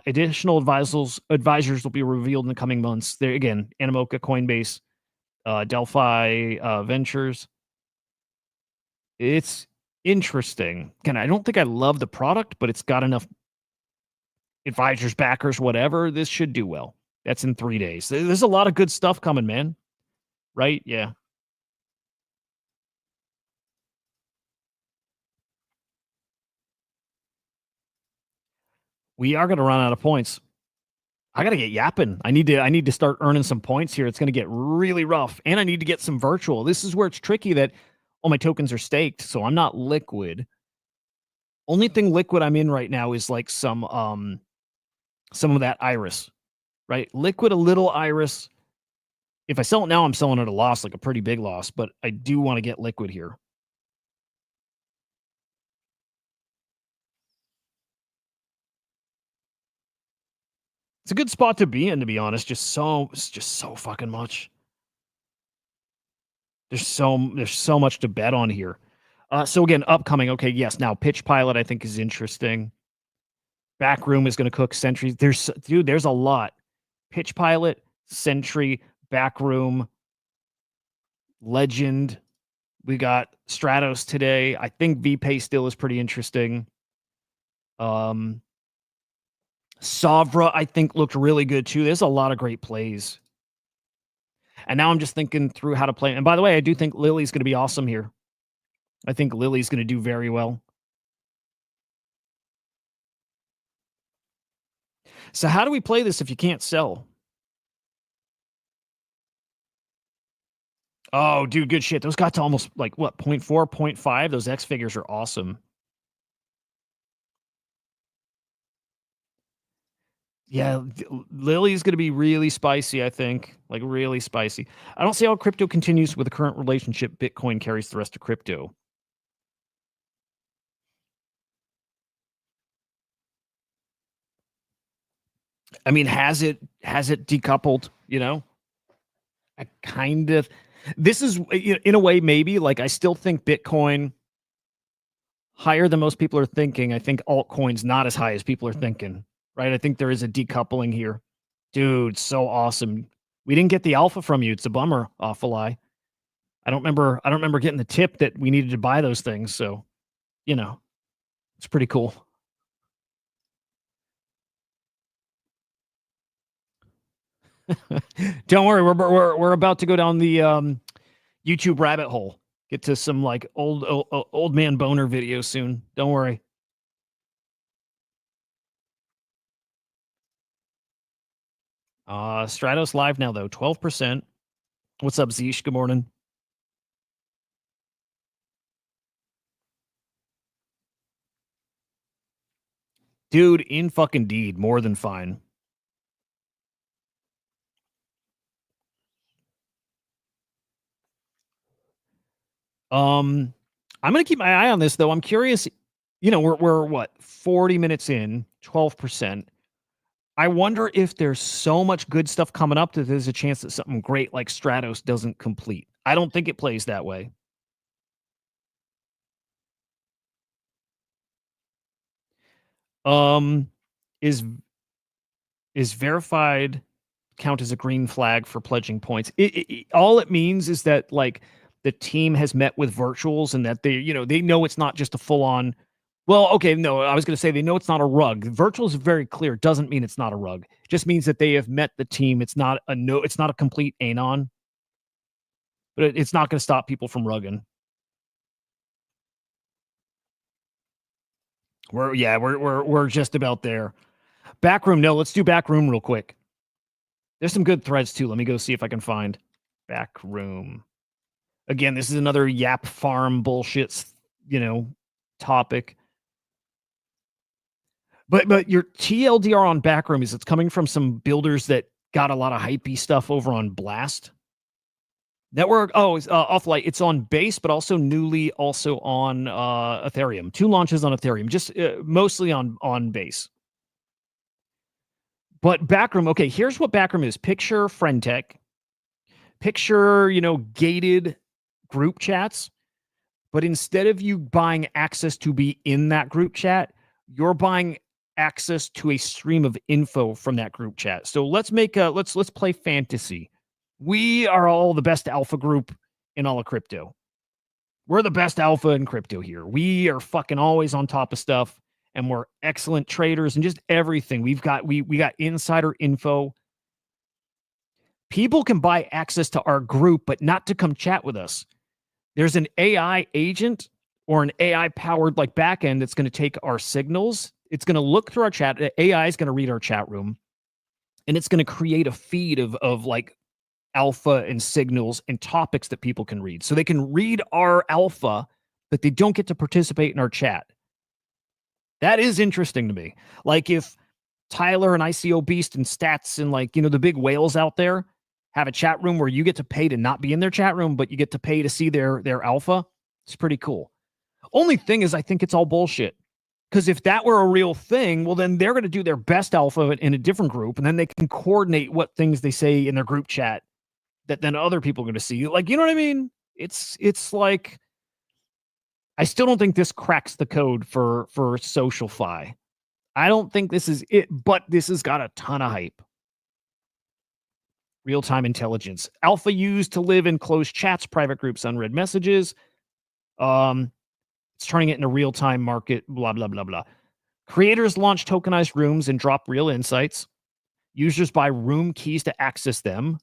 Additional advisors will be revealed in the coming months. There again, Animoca, Coinbase, Delphi Ventures. It's interesting. Again, I don't think I love the product, but it's got enough advisors, backers, whatever. This should do well. That's in 3 days. There's a lot of good stuff coming, man. Right? Yeah. We are going to run out of points. I got to get yapping. I need to start earning some points here. It's going to get really rough. And I need to get some virtual. This is where it's tricky that all my tokens are staked, so I'm not liquid. Only thing liquid I'm in right now is like some of that Iris, right? Liquid, a little Iris. If I sell it now, I'm selling at a loss, like a pretty big loss, but I do want to get liquid here. It's a good spot to be in, to be honest. It's just so fucking much. There's so much to bet on here. So again, upcoming. Okay, yes. Now Pitch Pilot, I think, is interesting. Backroom is going to cook Sentry. There's a lot. Pitch Pilot, Sentry, Backroom, Legend. We got Stratos today. I think VPay still is pretty interesting. Um, Savra, I think, looked really good too. There's a lot of great plays. And now I'm just thinking through how to play. And by the way, I do think Lily's going to be awesome here. I think Lily's going to do very well. So how do we play this if you can't sell? Oh, dude, good shit. Those got to almost like what, 0.4, 0.5? Those X figures are awesome. Yeah, Lily's going to be really spicy, I think. Like really spicy. I don't see how crypto continues with the current relationship Bitcoin carries the rest of crypto. I mean, has it decoupled, I kind of this is in a way maybe like I still think Bitcoin higher than most people are thinking. I think altcoins not as high as people are thinking, right? I think there is a decoupling here. Dude, so awesome. We didn't get the alpha from you. It's a bummer, awful eye. I don't remember getting the tip that we needed to buy those things, so, it's pretty cool. Don't worry, we're about to go down the YouTube rabbit hole. Get to some like old man boner videos soon. Don't worry. Stratos live now though, 12%. What's up, Zeesh? Good morning. Dude, in fucking deed, more than fine. Um, I'm gonna keep my eye on this though. I'm curious You know, we're what, 40 minutes in, 12%. I wonder if there's so much good stuff coming up that there's a chance that something great like Stratos doesn't complete. I don't think it plays that way. Um, is verified count as a green flag for pledging points? All it means is that like the team has met with virtuals and that they know it's not just a full on. Well, okay, no, I was going to say they know it's not a rug. Virtual is very clear. Doesn't mean it's not a rug. It just means that they have met the team. It's not a no. It's not a complete anon, but it's not going to stop people from rugging. We're just about there. Backroom, no, let's do Backroom real quick. There's some good threads too. Let me go see if I can find Backroom. Again, this is another Yap farm bullshit, topic. But your TLDR on Backroom is it's coming from some builders that got a lot of hypey stuff over on Blast. Network, it's Off-Light. It's on Base, but also newly also on Ethereum. 2 launches on Ethereum, just mostly on Base. But Backroom, okay, here's what Backroom is. Picture Friendtech. Picture, gated group chats. But instead of you buying access to be in that group chat, you're buying access to a stream of info from that group chat. So let's play fantasy. We are all the best alpha group in all of crypto. We're the best alpha in crypto here. We are fucking always on top of stuff, and we're excellent traders and just everything. We got insider info. People can buy access to our group, but not to come chat with us. There's an AI agent or an AI powered like backend that's going to take our signals. It's going to look through our chat. The AI is going to read our chat room, and it's going to create a feed of like alpha and signals and topics that people can read. So they can read our alpha, but they don't get to participate in our chat. That is interesting to me. Like if Tyler and ICO Beast and Stats and like, the big whales out there have a chat room where you get to pay to not be in their chat room, but you get to pay to see their alpha. It's pretty cool. Only thing is I think it's all bullshit. Because if that were a real thing, well, then they're going to do their best alpha in a different group, and then they can coordinate what things they say in their group chat that then other people are going to see. Like, you know what I mean? It's like, I still don't think this cracks the code for SocialFi. I don't think this is it, but this has got a ton of hype. Real-time intelligence. Alpha used to live in closed chats, private groups, unread messages. It's turning it into real-time market, blah, blah, blah, blah. Creators launch tokenized rooms and drop real insights. Users buy room keys to access them.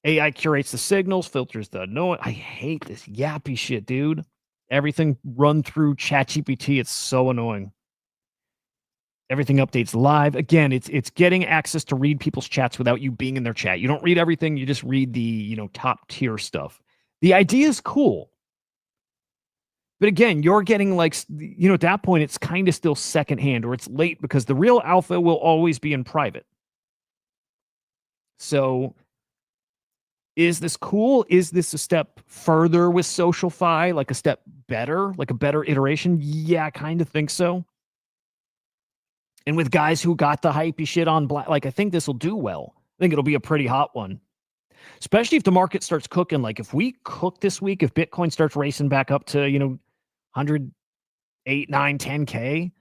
AI curates the signals, filters the noise. I hate this yappy shit, dude. Everything run through ChatGPT. It's so annoying. Everything updates live. Again, it's getting access to read people's chats without you being in their chat. You don't read everything. You just read the, top tier stuff. The idea is cool. But again, you're getting like, at that point, it's kind of still secondhand or it's late because the real alpha will always be in private. So is this cool? Is this a step further with SocialFi? Like a step better? Like a better iteration? Yeah, I kind of think so. And with guys who got the hypey shit on Black, like I think this will do well. I think it'll be a pretty hot one. Especially if the market starts cooking. Like if we cook this week, if Bitcoin starts racing back up to, 108, 9, 10K,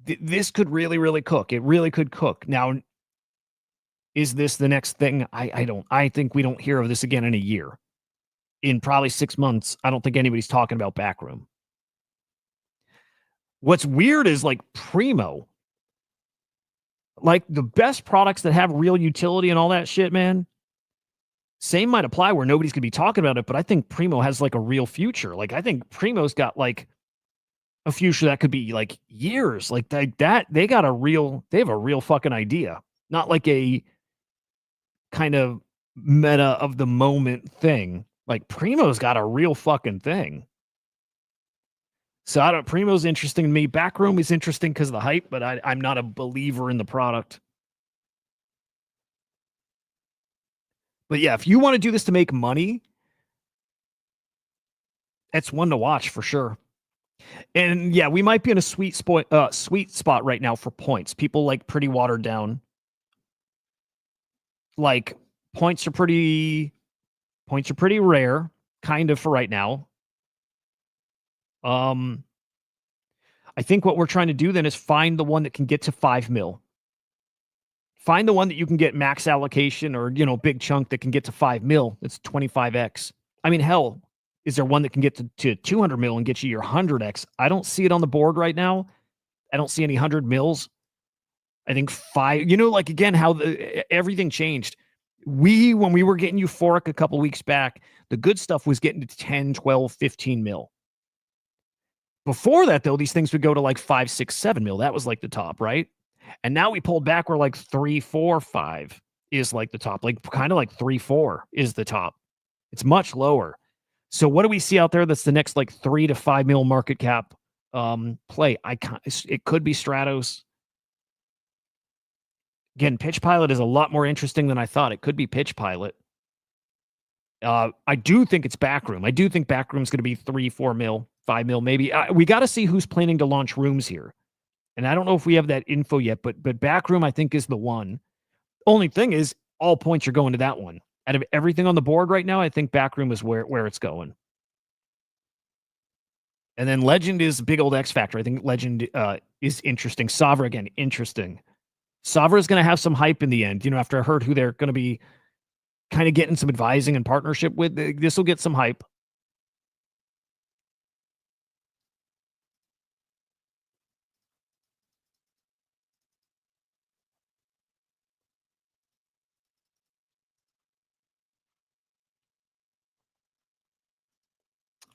this could really, really cook. It really could cook. Now, is this the next thing? I think we don't hear of this again in a year. In probably 6 months, I don't think anybody's talking about Backroom. What's weird is like Primo. Like the best products that have real utility and all that shit, man. Same might apply where nobody's going to be talking about it, but I think Primo has like a real future. Like I think Primo's got like a future that could be like years. Like they have a real fucking idea. Not like a kind of meta of the moment thing. Like Primo's got a real fucking thing. So Primo's interesting to me. Backroom is interesting because of the hype, but I'm not a believer in the product. But yeah, if you want to do this to make money, it's one to watch for sure. And yeah, we might be in a sweet spot right now for points. People like pretty watered down. Like points are pretty rare, kind of for right now. I think what we're trying to do then is find the one that can get to 5 mil. Find the one that you can get max allocation or, big chunk that can get to 5 mil. It's 25x. I mean, hell, is there one that can get to 200 mil and get you your 100x? I don't see it on the board right now. I don't see any 100 mils. I think 5, like again, how everything changed. When we were getting euphoric a couple weeks back, the good stuff was getting to 10, 12, 15 mil. Before that, though, these things would go to like 5, 6, 7 mil. That was like the top, right? And now we pulled back. We're like 3, 4, 5 is like the top, like kind of like 3, 4 is the top. It's much lower. So what do we see out there that's the next like 3 to 5 mil market cap play? It could be Stratos. Again, Pitch Pilot is a lot more interesting than I thought. It could be Pitch Pilot. I do think it's Backroom. I do think Backroom's going to be 3, 4 mil, 5 mil, maybe. We got to see who's planning to launch rooms here. And I don't know if we have that info yet, but Backroom, I think, is the one. Only thing is, all points are going to that one. Out of everything on the board right now, I think Backroom is where it's going. And then Legend is big old X factor. I think Legend is interesting. Savra, again, interesting. Savra is going to have some hype in the end. After I heard who they're going to be kind of getting some advising and partnership with, this will get some hype.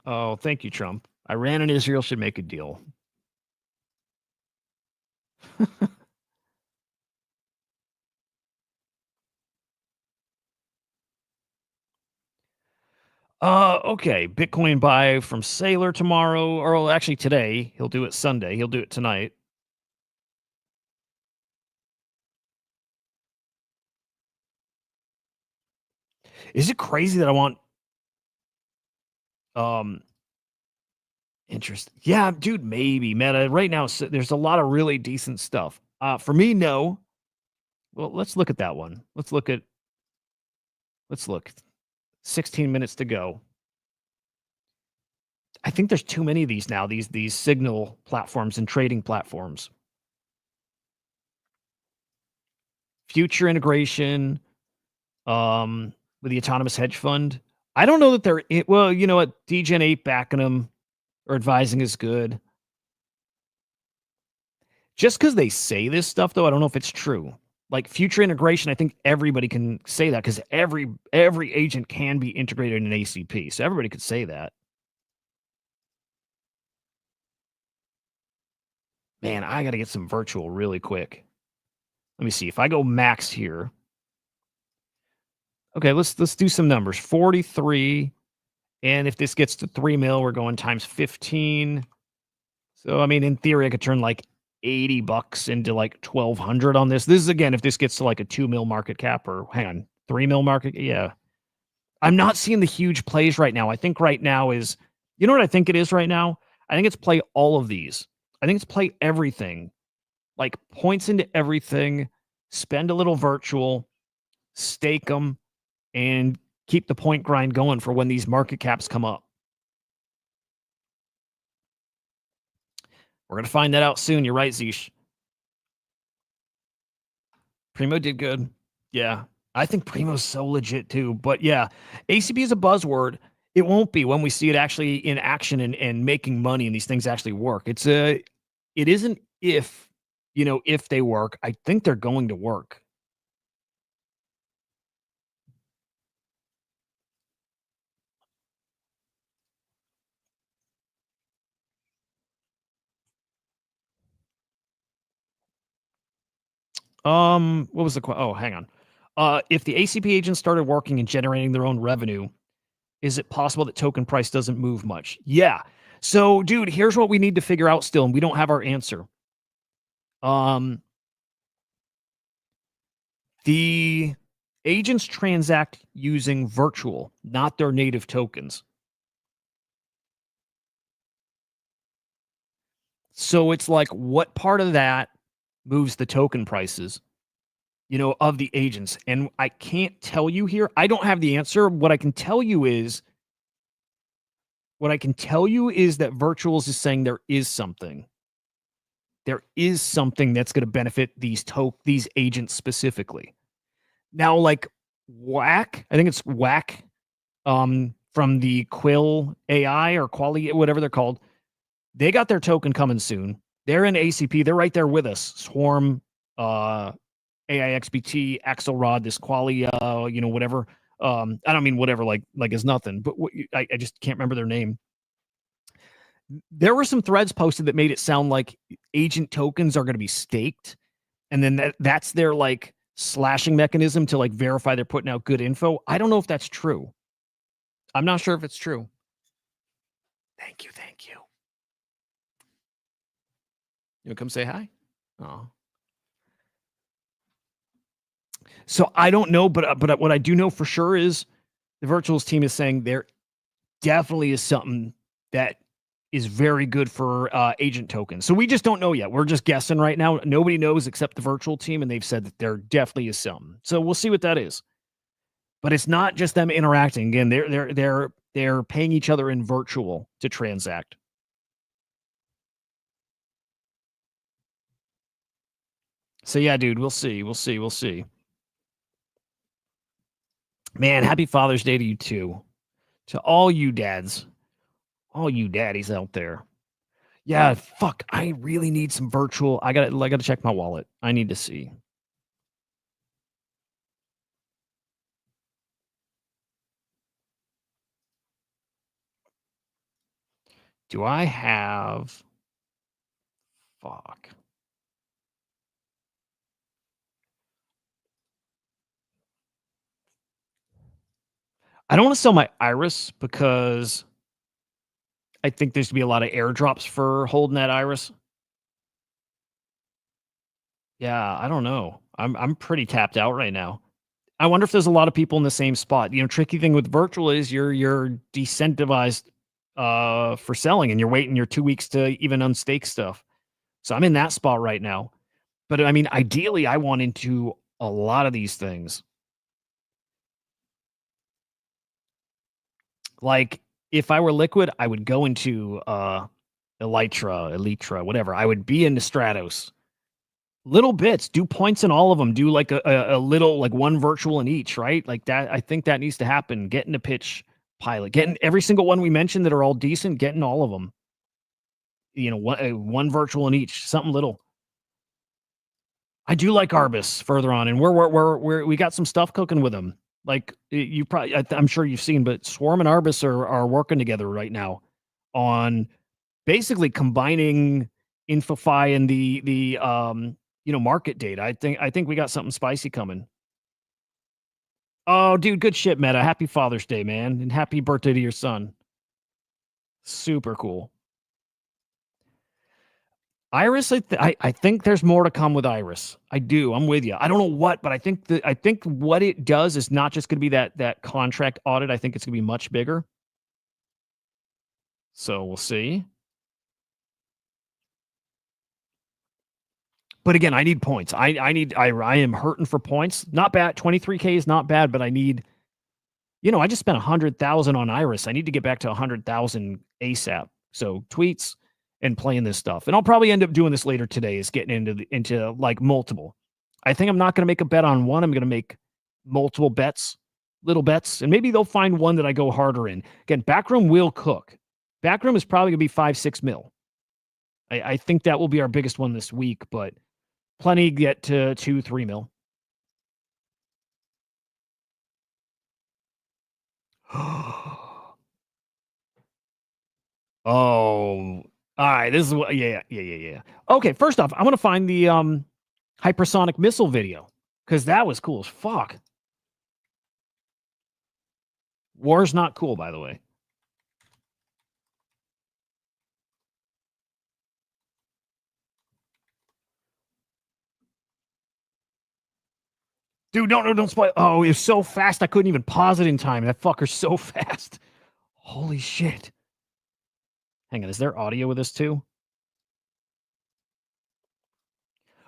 Oh, thank you, Trump. Iran and Israel should make a deal. Okay. Bitcoin buy from Sailor tomorrow, or actually today. He'll do it Sunday. He'll do it tonight. Is it crazy that I want interest? Yeah, dude, maybe Meta right now. There's a lot of really decent stuff. For me, no. Well, let's look at that one. Let's look. 16 minutes to go. I think there's too many of these now. These signal platforms and trading platforms. Future integration, with the autonomous hedge fund. I don't know that they're well. You know what? DGen 8 backing them or advising is good. Just because they say this stuff, though, I don't know if it's true. Like future integration, I think everybody can say that because every agent can be integrated in an ACP, so everybody could say that. Man, I got to get some virtual really quick. Let me see if I go max here. Okay, let's do some numbers. 43, and if this gets to 3 mil, we're going times 15. So I mean, in theory, I could turn like $80 into like 1,200 on this. This is again if this gets to like a 2 mil market cap or hang on 3 mil market. Yeah, I'm not seeing the huge plays right now. I think right now is what I think it is right now. I think it's play all of these. I think it's play everything, like points into everything. Spend a little virtual, stake them, and keep the point grind going for when these market caps come up. We're going to find that out soon. You're right, Zeesh. Primo did good. Yeah. I think Primo's so legit too. But yeah, ACP is a buzzword. It won't be when we see it actually in action and making money and these things actually work. It isn't if they work. I think they're going to work. What was the oh, hang on. If the ACP agents started working and generating their own revenue, is it possible that token price doesn't move much? Yeah. So, dude, here's what we need to figure out still, and we don't have our answer. The agents transact using virtual, not their native tokens. So it's like, what part of that moves the token prices, of the agents? And I can't tell you here. I don't have the answer. What I can tell you is that Virtuals is saying there is something. There is something that's going to benefit these agents specifically. Now, like Whack, I think it's Whack, from the Quill AI or Quali, whatever they're called. They got their token coming soon. They're in ACP. They're right there with us. Swarm, AIXBT, Axelrod, this Quali, whatever. I don't mean whatever like is nothing, but I just can't remember their name. There were some threads posted that made it sound like agent tokens are going to be staked, and then that's their like slashing mechanism to like verify they're putting out good info. I don't know if that's true. I'm not sure if it's true. Thank you. You want to come say hi? Oh. So I don't know, but what I do know for sure is the Virtuals team is saying there definitely is something that is very good for agent tokens. So we just don't know yet. We're just guessing right now. Nobody knows except the Virtual team, and they've said that there definitely is something. So we'll see what that is. But it's not just them interacting. Again, they're paying each other in virtual to transact. So yeah, dude, we'll see. Man, happy Father's Day to you too. To all you dads. All you daddies out there. Yeah, fuck. I really need some virtual. I gotta check my wallet. I need to see. Do I have fuck? I don't want to sell my Iris because I think there's gonna be a lot of airdrops for holding that Iris. Yeah, I don't know. I'm pretty tapped out right now. I wonder if there's a lot of people in the same spot. Tricky thing with virtual is you're decentivized for selling, and you're waiting your 2 weeks to even unstake stuff. So I'm in that spot right now. But I mean, ideally, I want into a lot of these things. Like if I were liquid, I would go into Elytra, whatever. I would be into Stratos. Little bits, do points in all of them. Do like a little, like one virtual in each, right? Like that. I think that needs to happen. Getting a pitch pilot, getting every single one we mentioned that are all decent, getting all of them. One virtual in each, something little. I do like Arbus further on, and we got some stuff cooking with them. Like you probably, I'm sure you've seen, but Swarm and Arbus are working together right now on basically combining InfoFi and the market data. I think we got something spicy coming. Oh, dude, good shit, Meta. Happy Father's Day, man, and happy birthday to your son. Super cool. Iris, I think there's more to come with Iris. I do. I'm with you. I don't know what, but I think what it does is not just going to be that contract audit. I think it's going to be much bigger. So we'll see. But again, I need points. I am hurting for points. Not bad. 23K is not bad, but I need. I just spent 100,000 on Iris. I need to get back to 100,000 ASAP. So tweets and playing this stuff. And I'll probably end up doing this later today, is getting into like multiple. I think I'm not going to make a bet on one. I'm going to make multiple bets, little bets, and maybe they'll find one that I go harder in. Again, Backroom will cook. Backroom is probably going to be 5-6 mil. I think that will be our biggest one this week, but plenty get to 2-3 mil. Oh, all right. This is what. Yeah. Okay. First off, I'm gonna find the hypersonic missile video because that was cool as fuck. War's not cool, by the way. Dude, don't spoil. Oh, it was so fast I couldn't even pause it in time. That fucker's so fast. Holy shit. Hang on, is there audio with this too?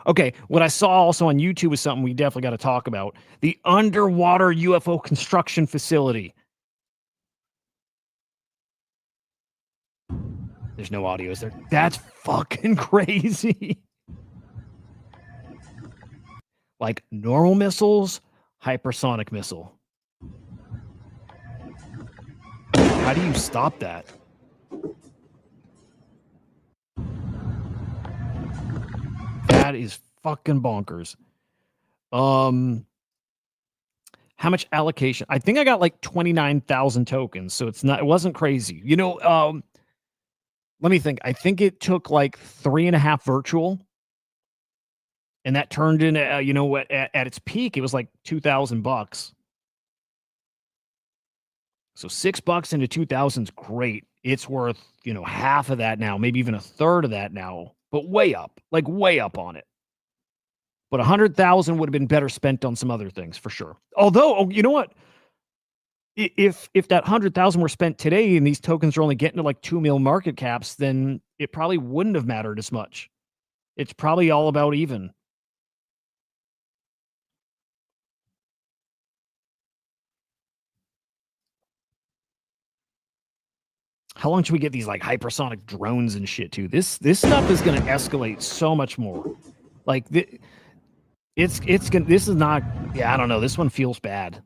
Okay, what I saw also on YouTube is something we definitely got to talk about. The underwater UFO construction facility. There's no audio, is there? That's fucking crazy. Like normal missiles, hypersonic missile. How do you stop that? That is fucking bonkers. How much allocation? I think I got like 29,000 tokens, so it wasn't crazy. You know, let me think. I think it took like 3.5 virtual, and that turned into, at its peak, it was like $2,000. So $6 into 2,000 is great. It's worth, half of that now, maybe even a third of that now, but way up on it. But 100,000 would have been better spent on some other things for sure. Although, you know what? If that 100,000 were spent today and these tokens are only getting to like 2 mil market caps, then it probably wouldn't have mattered as much. It's probably all about even. How long should we get these like hypersonic drones and shit too? This stuff is going to escalate so much more. Like it's gonna. This is not. Yeah, I don't know. This one feels bad.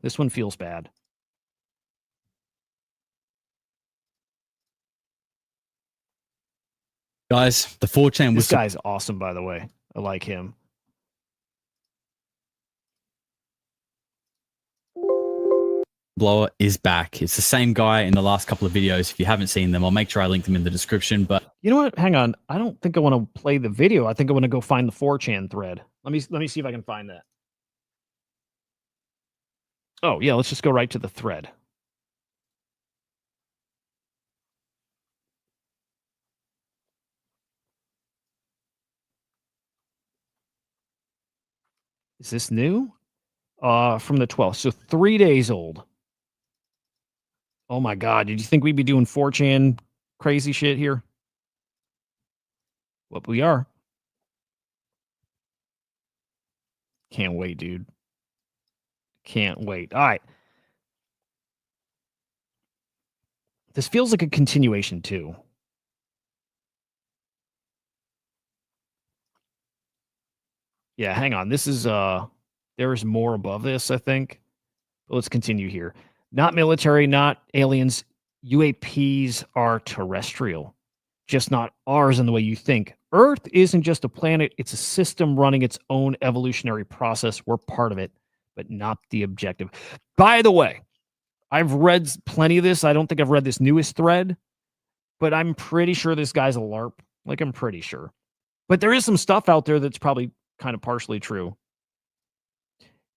Guys, the 4chan was. This guy's awesome, by the way. I like him. Blower is back. It's the same guy in the last couple of videos. If you haven't seen them, I'll make sure I link them in the description. But you know what? Hang on. I don't think I want to play the video. I think I want to go find the 4chan thread. Let me see if I can find that. Oh, yeah, let's just go right to the thread. Is this new? From the 12th. So 3 days old. Oh my God. Did you think we'd be doing 4chan crazy shit here? Well, we are. Can't wait, dude. Can't wait. All right. This feels like a continuation too. Yeah, hang on. This is there is more above this, I think. But let's continue here. Not military, not aliens. UAPs are terrestrial, just not ours in the way you think. Earth isn't just a planet, it's a system running its own evolutionary process. We're part of it, but not the objective. By the way, I've read plenty of this. I don't think I've read this newest thread, but I'm pretty sure this guy's a LARP. Like, I'm pretty sure. But there is some stuff out there that's probably kind of partially true.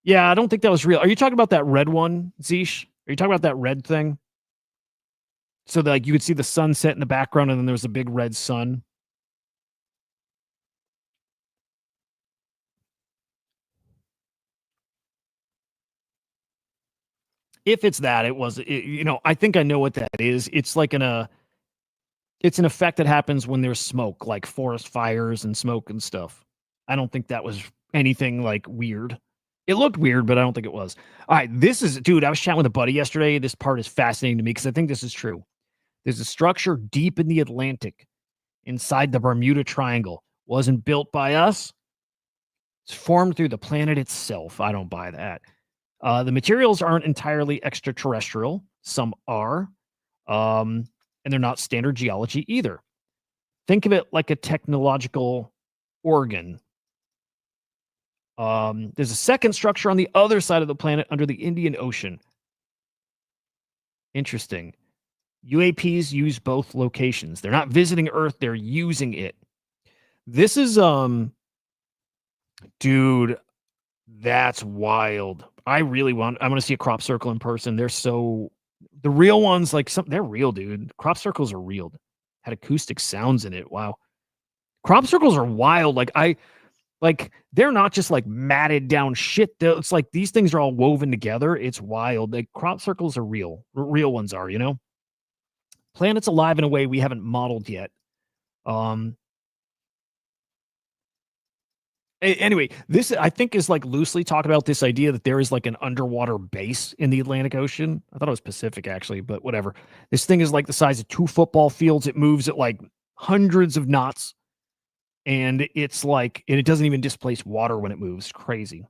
Yeah, I don't think that was real. Are you talking about that red one, Zeesh? Are you talking about that red thing? So that, like, you could see the sunset in the background and then there was a big red sun. If it's that, I think I know what that is. It's like it's an effect that happens when there's smoke, like forest fires and smoke and stuff. I don't think that was anything like weird. It looked weird, but I don't think it was. All right, dude, I was chatting with a buddy yesterday. This part is fascinating to me because I think this is true. There's a structure deep in the Atlantic inside the Bermuda Triangle. Wasn't built by us. It's formed through the planet itself. I don't buy that. The materials aren't entirely extraterrestrial. Some are. And they're not standard geology either. Think of it like a technological organ. There's a second structure on the other side of the planet under the Indian Ocean. Interesting. UAPs use both locations. They're not visiting Earth, they're using it. This is dude, that's wild. I want to see a crop circle in person. The real ones, they're real, dude. Crop circles are real. Had acoustic sounds in it. Wow. Crop circles are wild. They're not just like matted down shit. It's like these things are all woven together. It's wild. Like, crop circles are real. Real ones are, Planets alive in a way we haven't modeled yet. Anyway, this I think is like loosely talking about this idea that there is like an underwater base in the Atlantic Ocean. I thought it was Pacific actually, but whatever. This thing is like the size of 2 football fields. It moves at like hundreds of knots, and it's like, and it doesn't even displace water when it moves. Crazy.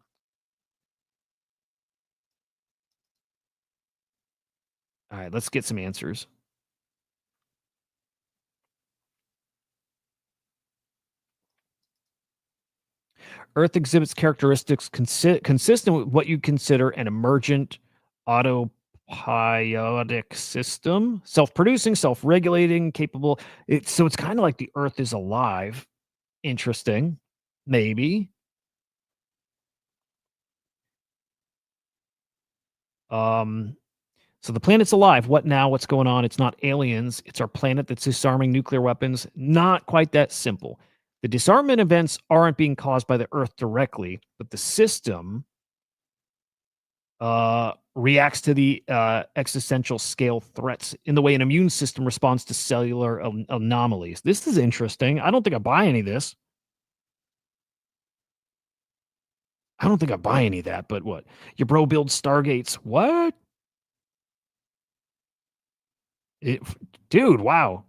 All right, let's get some answers. Earth exhibits characteristics consistent with what you consider an emergent autopiotic system, self-producing, self-regulating, capable. So it's kind of like the Earth is alive. Interesting. Maybe. Um, so the planet's alive. What now? What's going on? It's not aliens. It's our planet that's disarming nuclear weapons. Not quite that simple. The disarmament events aren't being caused by the Earth directly, but the system reacts to the existential scale threats in the way an immune system responds to cellular anomalies. This is interesting. I don't think I buy any of this. I don't think I buy any of that, but what? Your bro builds Stargates. What? It, dude, wow.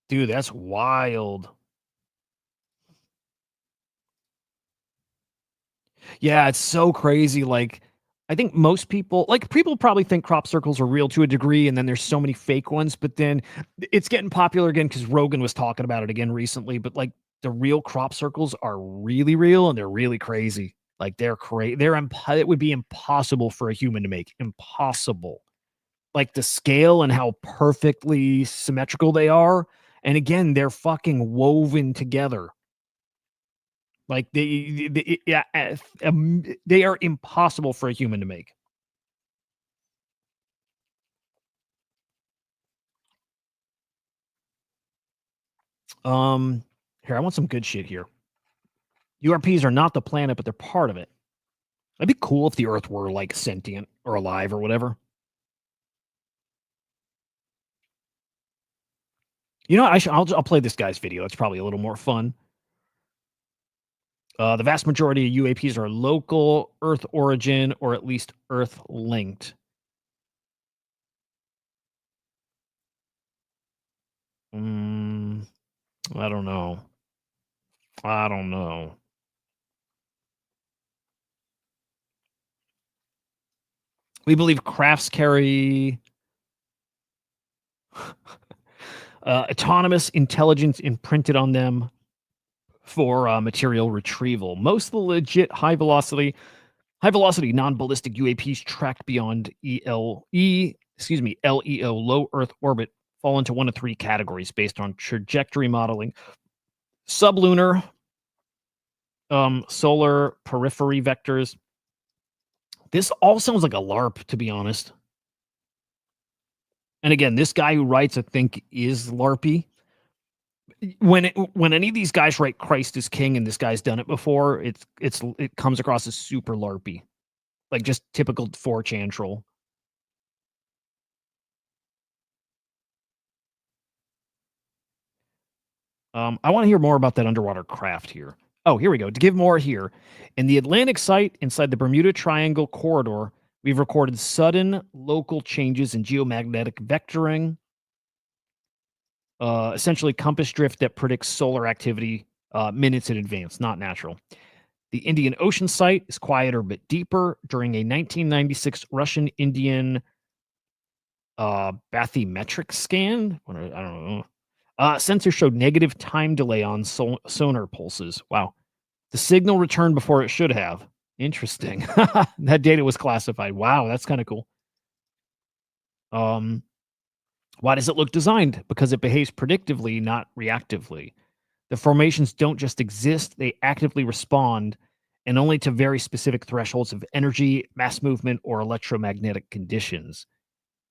Dude, that's wild. Yeah, it's so crazy. Like, I think most people, like, people probably think crop circles are real to a degree, and then there's so many fake ones. But then it's getting popular again because Rogan was talking about it again recently. But like, the real crop circles are really real and they're really crazy. Like, they're crazy. It would be impossible for a human to make. Impossible. Like the scale and how perfectly symmetrical they are. And again, they're fucking woven together. Like yeah, they are impossible for a human to make. Um, Here, I want some good shit here. URPs are not the planet, but they're part of it. It'd be cool if the Earth were like sentient or alive or whatever. You know, I'll play this guy's video. It's probably a little more fun. The vast majority of UAPs are local Earth origin or at least Earth linked. I don't know. I don't know. We believe crafts carry autonomous intelligence imprinted on them for material retrieval. Most of the legit high velocity non-ballistic UAPs tracked beyond LEO, low Earth orbit, fall into one of 3 categories based on trajectory modeling: sublunar, solar periphery vectors. This all sounds like a LARP, to be honest. And again, this guy who writes, I think, is LARPy. When any of these guys write Christ is King and this guy's done it before, it comes across as super LARPy, like just typical 4chan troll. I want to hear more about that underwater craft here. Oh, here we go. To give more here, in the Atlantic site inside the Bermuda Triangle corridor, we've recorded sudden local changes in geomagnetic vectoring, essentially compass drift that predicts solar activity minutes in advance, not natural. The Indian Ocean site is quieter but deeper. During a 1996 Russian Indian bathymetric scan, I don't know. Sensor showed negative time delay on sonar pulses. Wow. The signal returned before it should have. Interesting. That data was classified. Wow, that's kind of cool. Why does it look designed? Because it behaves predictively, not reactively. The formations don't just exist, they actively respond, and only to very specific thresholds of energy, mass movement, or electromagnetic conditions.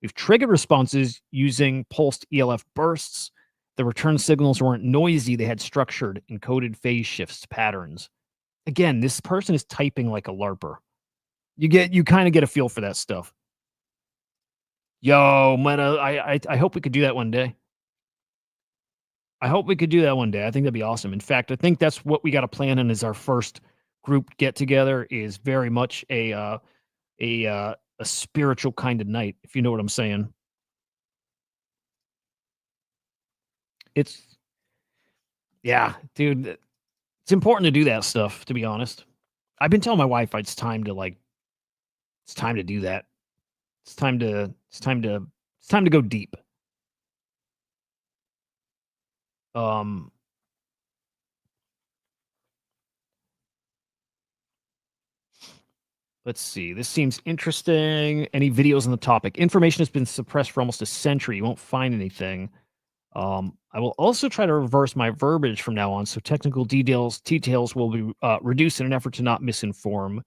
We've triggered responses using pulsed ELF bursts. The return signals weren't noisy, they had structured, encoded phase shifts patterns. Again, this person is typing like a LARPer. You kind of get a feel for that stuff. Yo, Meta, I hope we could do that one day. I hope we could do that one day. I think that'd be awesome. In fact, I think that's what we got to plan in as our first group get together. Is very much a spiritual kind of night, if you know what I'm saying. It's yeah, dude. It's important to do that stuff. To be honest, I've been telling my wife it's time to it's time to do that. It's time to go deep. Um, let's see. This seems interesting. Any videos on the topic? Information has been suppressed for almost a century. You won't find anything. I will also try to reverse my verbiage from now on, so technical details will be reduced in an effort to not misinform.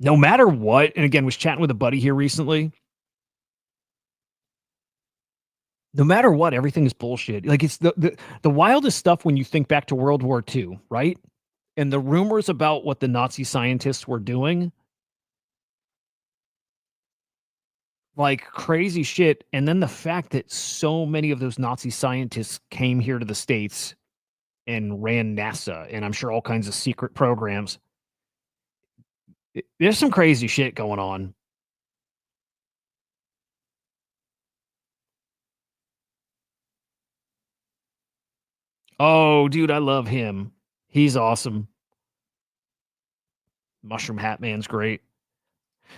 No matter what, and again, was chatting with a buddy here recently. No matter what, everything is bullshit. Like it's the wildest stuff when you think back to World War II, right? And the rumors about what the Nazi scientists were doing, like crazy shit. And then the fact that so many of those Nazi scientists came here to the States and ran NASA and I'm sure all kinds of secret programs. There's some crazy shit going on. Oh, dude, I love him. He's awesome. Mushroom Hat Man's great.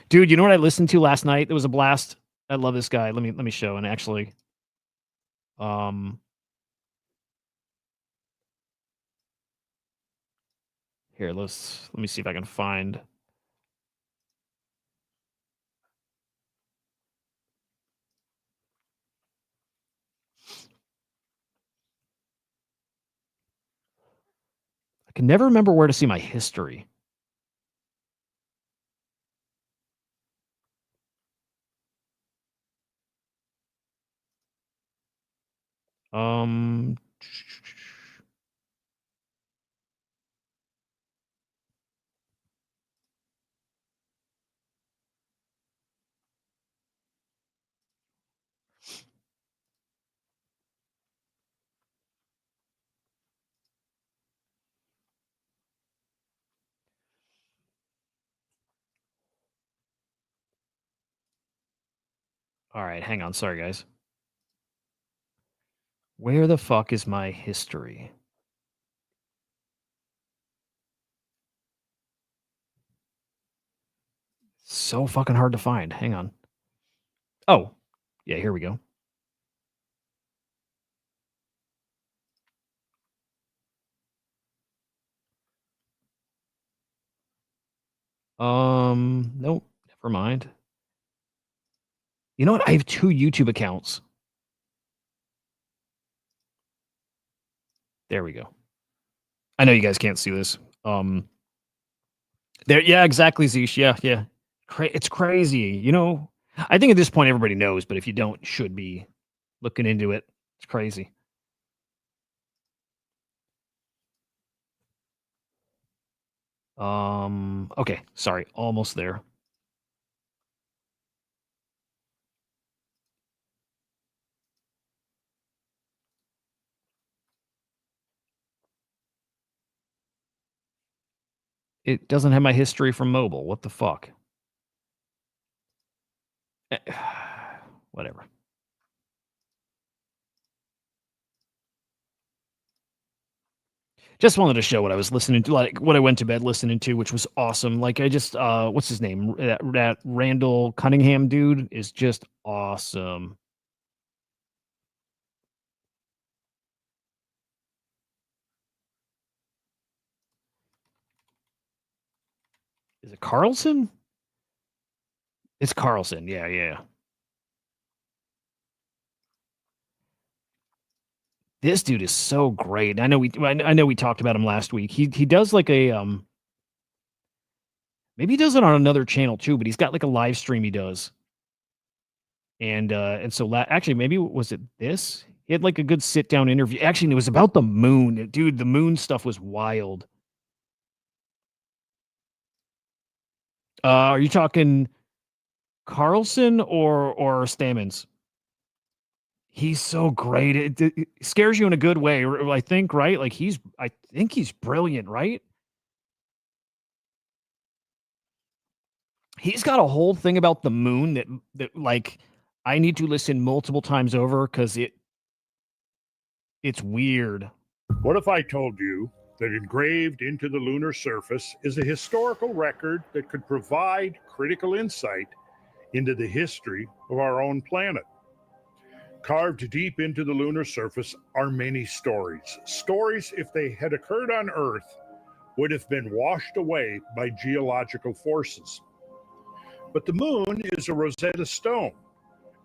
Dude, you know what I listened to last night? It was a blast. I love this guy. Let me show and actually um here, let me see if I can find I can never remember where to see my history. Um all right, hang on. Sorry, guys. Where the fuck is my history? So fucking hard to find. Hang on. Oh, yeah, here we go. Nope, never mind. You know what? I have 2 YouTube accounts. There we go. I know you guys can't see this. There, yeah, exactly, Zesh. Yeah, yeah. It's crazy. You know, I think at this point everybody knows, but if you don't, you should be looking into it. It's crazy. Okay, sorry, almost there. It doesn't have my history from mobile. What the fuck? Eh, Whatever. Just wanted to show what I was listening to, like what I went to bed listening to, which was awesome. Like I just, what's his name? That Randall Cunningham dude is just awesome. Is it Carlson? It's Carlson. Yeah, yeah. This dude is so great. I know we talked about him last week. He does like a maybe he does it on another channel too, but he's got like a live stream he does. And so actually maybe was it this? He had like a good sit down interview. Actually, it was about the moon. Dude, the moon stuff was wild. Are you talking Carlson or Stamens? He's so great. It scares you in a good way, I think, right? Like I think he's brilliant, right? He's got a whole thing about the moon that like I need to listen multiple times over because it's weird. What if I told you that engraved into the lunar surface is a historical record that could provide critical insight into the history of our own planet? Carved deep into the lunar surface are many stories. Stories, if they had occurred on Earth, would have been washed away by geological forces. But the moon is a Rosetta Stone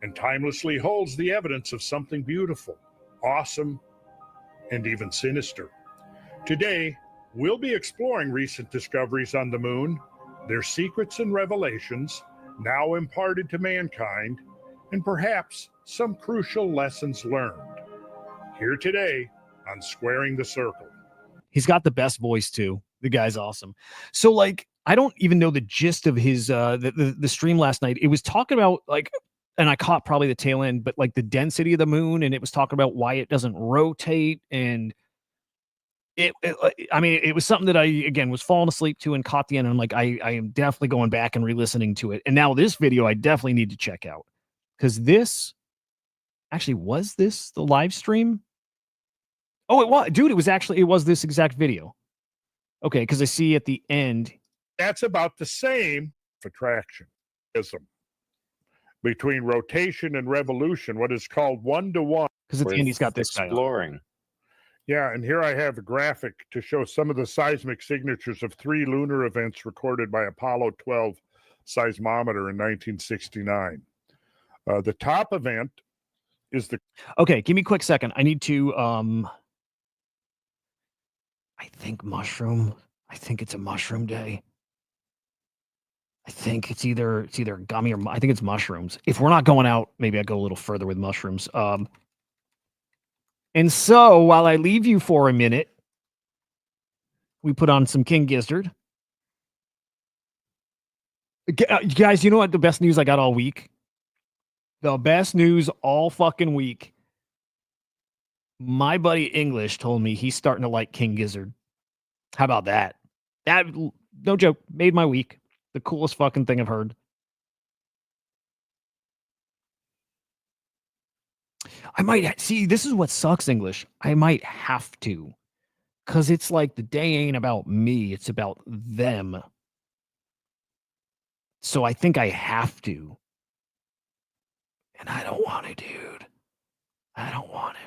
and timelessly holds the evidence of something beautiful, awesome, and even sinister. Today, we'll be exploring recent discoveries on the moon, their secrets and revelations, now imparted to mankind, and perhaps some crucial lessons learned. Here today on Squaring the Circle. He's got the best voice too. The guy's awesome. So like, I don't even know the gist of his the stream last night. It was talking about like, and I caught probably the tail end, but like the density of the moon, and it was talking about why it doesn't rotate, and I mean, it was something that I again was falling asleep to and caught the end. And I'm like, I am definitely going back and re-listening to it. And now this video I definitely need to check out because this actually was this the live stream. Oh, it was, dude. It was this exact video. Okay, because I see at the end. That's about the same attraction between rotation and revolution, what is called one-to-one. Because at the end, he's got this exploring. Guy yeah, and here I have a graphic to show some of the seismic signatures of 3 lunar events recorded by Apollo 12 seismometer in 1969. The top event is the... Okay, give me a quick second. I need to... I think mushroom. I think it's a mushroom day. I think it's either gummy or I think it's mushrooms. If we're not going out, maybe I go a little further with mushrooms. And so while I leave you for a minute, we put on some King Gizzard. Guys, you know what? The best news I got all week. The best news all fucking week. My buddy English told me he's starting to like King Gizzard. How about that? That, no joke, made my week. The coolest fucking thing I've heard. I might see, this is what sucks, English. I might have to. Because it's like the day ain't about me, it's about them. So I think I have to. And I don't want to, dude. I don't want to.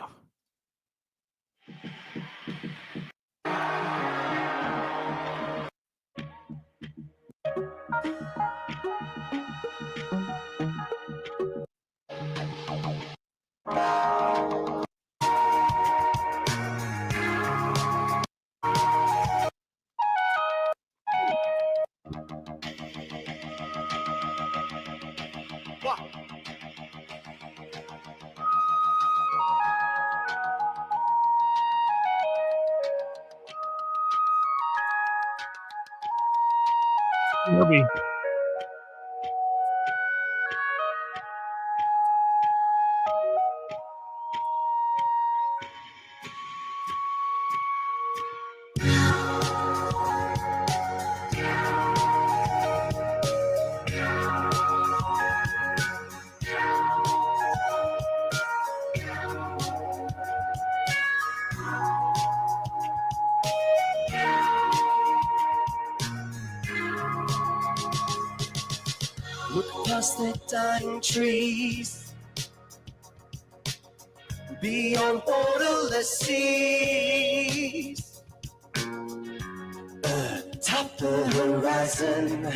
Maybe. Look past the dying trees, beyond borderless seas. Top the horizon,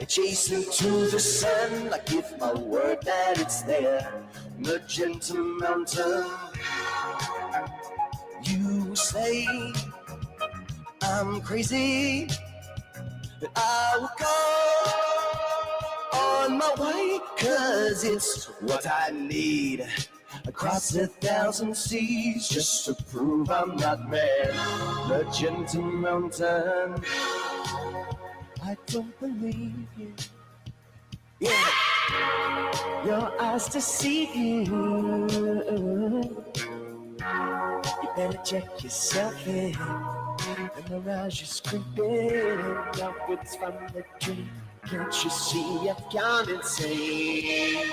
chase me to the sun. I give my word that it's there, Magenta Mountain. You say I'm crazy, but I will go on my way, 'cause it's what I need. Across 1,000 seas, just to prove I'm not mad. Magenta Mountain, I don't believe you. Yeah, your eyes deceive you. You better check yourself in. And the mirage is creeping outwards from the dream. Can't you see I've gone insane?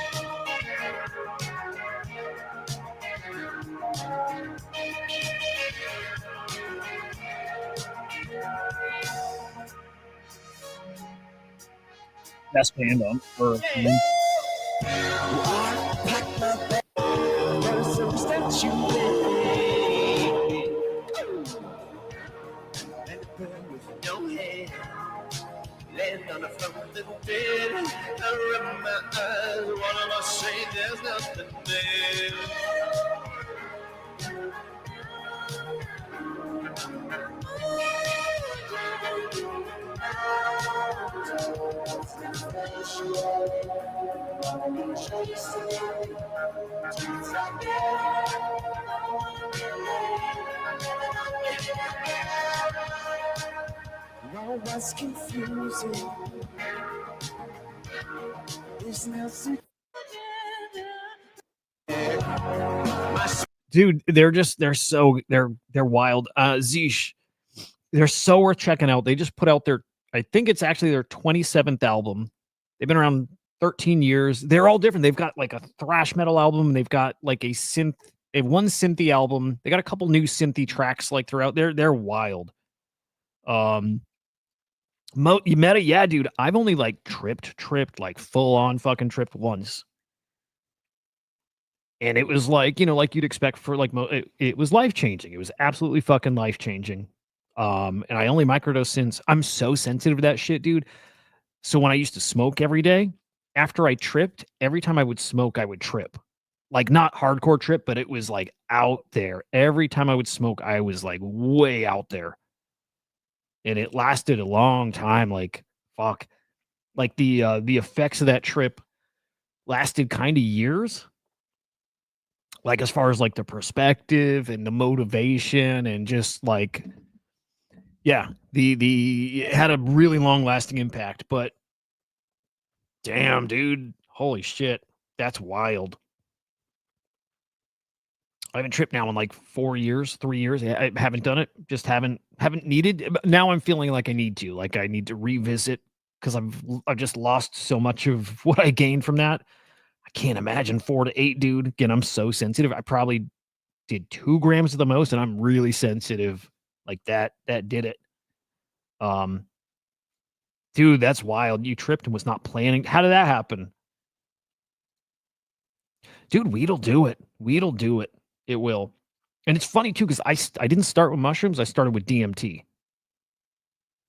Best band on Earth. I pack my bag. There's some steps you made. And a bird with no head. Land on a floating bed. I rub my eyes. What am I saying? There's nothing there. All was confusing. There's nothing. Dude, they're wild. Zeesh, they're so worth checking out. They just put out I think it's actually their 27th album. They've been around 13 years. They're all different. They've got like a thrash metal album, and they've got like a one synthy album. They got a couple new synthy tracks like throughout. They're wild. Meta, yeah, dude. I've only like tripped like full on fucking tripped once. And it was like, like you'd expect for like, it was life changing. It was absolutely fucking life changing. And I only microdose since. I'm so sensitive to that shit, dude. So when I used to smoke every day, after I tripped, every time I would smoke, I would trip. Like not hardcore trip, but it was like out there. Every time I would smoke, I was like way out there. And it lasted a long time. Like, fuck. Like the effects of that trip lasted kind of years. Like as far as like the perspective and the motivation and just like, yeah, it had a really long lasting impact, but damn, dude, holy shit, that's wild. I haven't tripped now in like 4 years, 3 years. I haven't done it, just haven't needed. Now I'm feeling like I need to, like I need to revisit because I've just lost so much of what I gained from that. I can't imagine 4 to 8, dude. Again, I'm so sensitive. I probably did 2 grams at the most, and I'm really sensitive. Like that did it. Dude, that's wild. You tripped and was not planning. How did that happen? Dude, weed'll do it. Weed'll do it. It will. And it's funny too, because I didn't start with mushrooms. I started with DMT.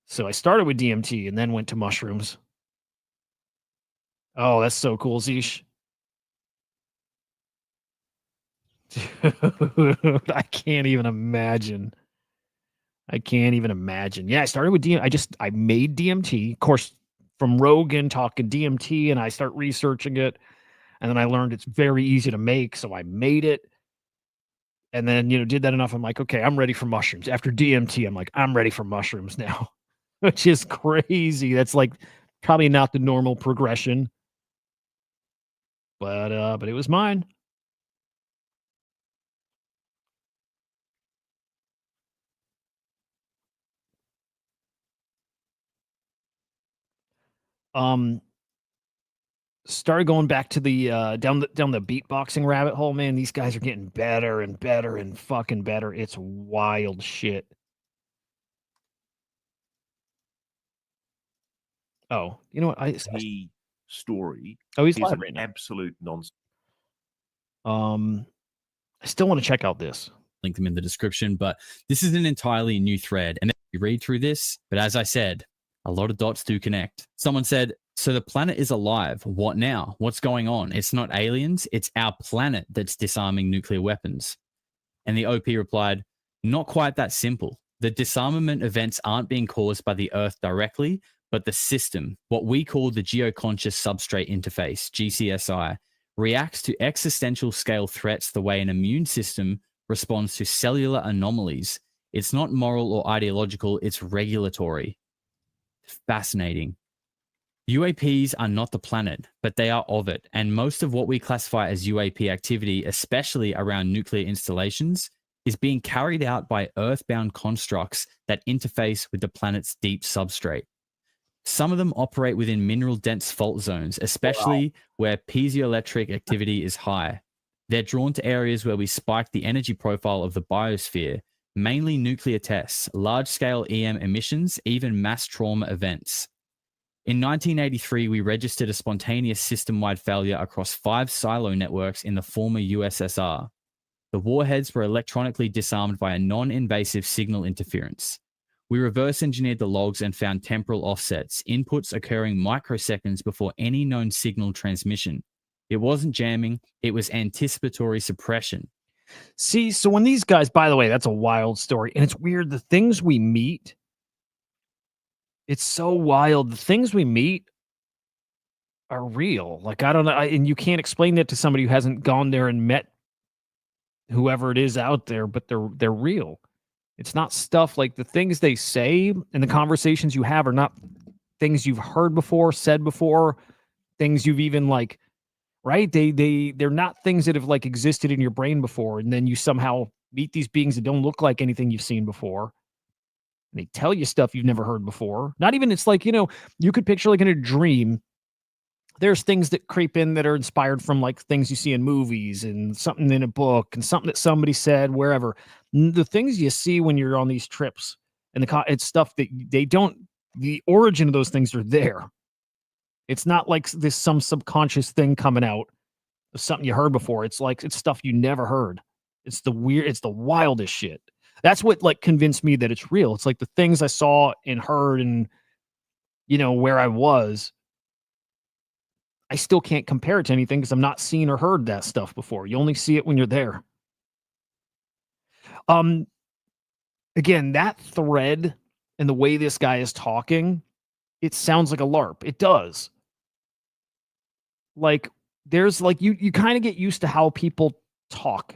So I started with DMT and then went to mushrooms. Oh, that's so cool, Zeesh. Dude, I can't even imagine. Yeah, I started with DMT. I made DMT, of course, from Rogan talking DMT, and I start researching it. And then I learned it's very easy to make, so I made it. And then, did that enough. I'm like, okay, I'm ready for mushrooms. After DMT, I'm like, I'm ready for mushrooms now, which is crazy. That's like probably not the normal progression, but it was mine. Started going back to the down the beatboxing rabbit hole, man. These guys are getting better and better and fucking better. It's wild shit. Oh, you know what? Story. Oh, he's is live an right now. Absolute nonsense. I still want to check out this. Link them in the description, but this is an entirely new thread. And you read through this, but as I said, a lot of dots do connect. Someone said, so the planet is alive. What now? What's going on? It's not aliens. It's our planet that's disarming nuclear weapons. And the OP replied, not quite that simple. The disarmament events aren't being caused by the Earth directly, but the system, what we call the geoconscious substrate interface, GCSI, reacts to existential scale threats the way an immune system responds to cellular anomalies. It's not moral or ideological, it's regulatory. Fascinating. UAPs are not the planet, but they are of it, and most of what we classify as UAP activity, especially around nuclear installations, is being carried out by earthbound constructs that interface with the planet's deep substrate. Some of them operate within mineral-dense fault zones, especially where piezoelectric activity is high. They're drawn to areas where we spike the energy profile of the biosphere, mainly nuclear tests, large-scale EM emissions, even mass trauma events. In 1983, we registered a spontaneous system-wide failure across 5 silo networks in the former USSR. The warheads were electronically disarmed by a non-invasive signal interference. We reverse engineered the logs and found temporal offsets, inputs occurring microseconds before any known signal transmission. It wasn't jamming, it was anticipatory suppression. See, so when these guys, by the way, that's a wild story. And it's weird. The things we meet, it's so wild. The things we meet are real. Like, I don't know. And you can't explain that to somebody who hasn't gone there and met whoever it is out there, but they're real. It's not stuff like the things they say and the conversations you have are not things you've heard before, said before, things you've even like, right? They're not things that have like existed in your brain before. And then you somehow meet these beings that don't look like anything you've seen before. And they tell you stuff you've never heard before. Not even, it's like, you could picture like in a dream, there's things that creep in that are inspired from like things you see in movies and something in a book and something that somebody said wherever. The things you see when you're on these trips and it's stuff that the origin of those things are there. It's not like this some subconscious thing coming out of something you heard before. It's like it's stuff you never heard. It's the wildest shit. That's what like convinced me that it's real. It's like the things I saw and heard and where I was. I still can't compare it to anything because I'm not seen or heard that stuff before. You only see it when you're there. Again, that thread and the way this guy is talking, it sounds like a LARP. It does. Like there's like you kind of get used to how people talk.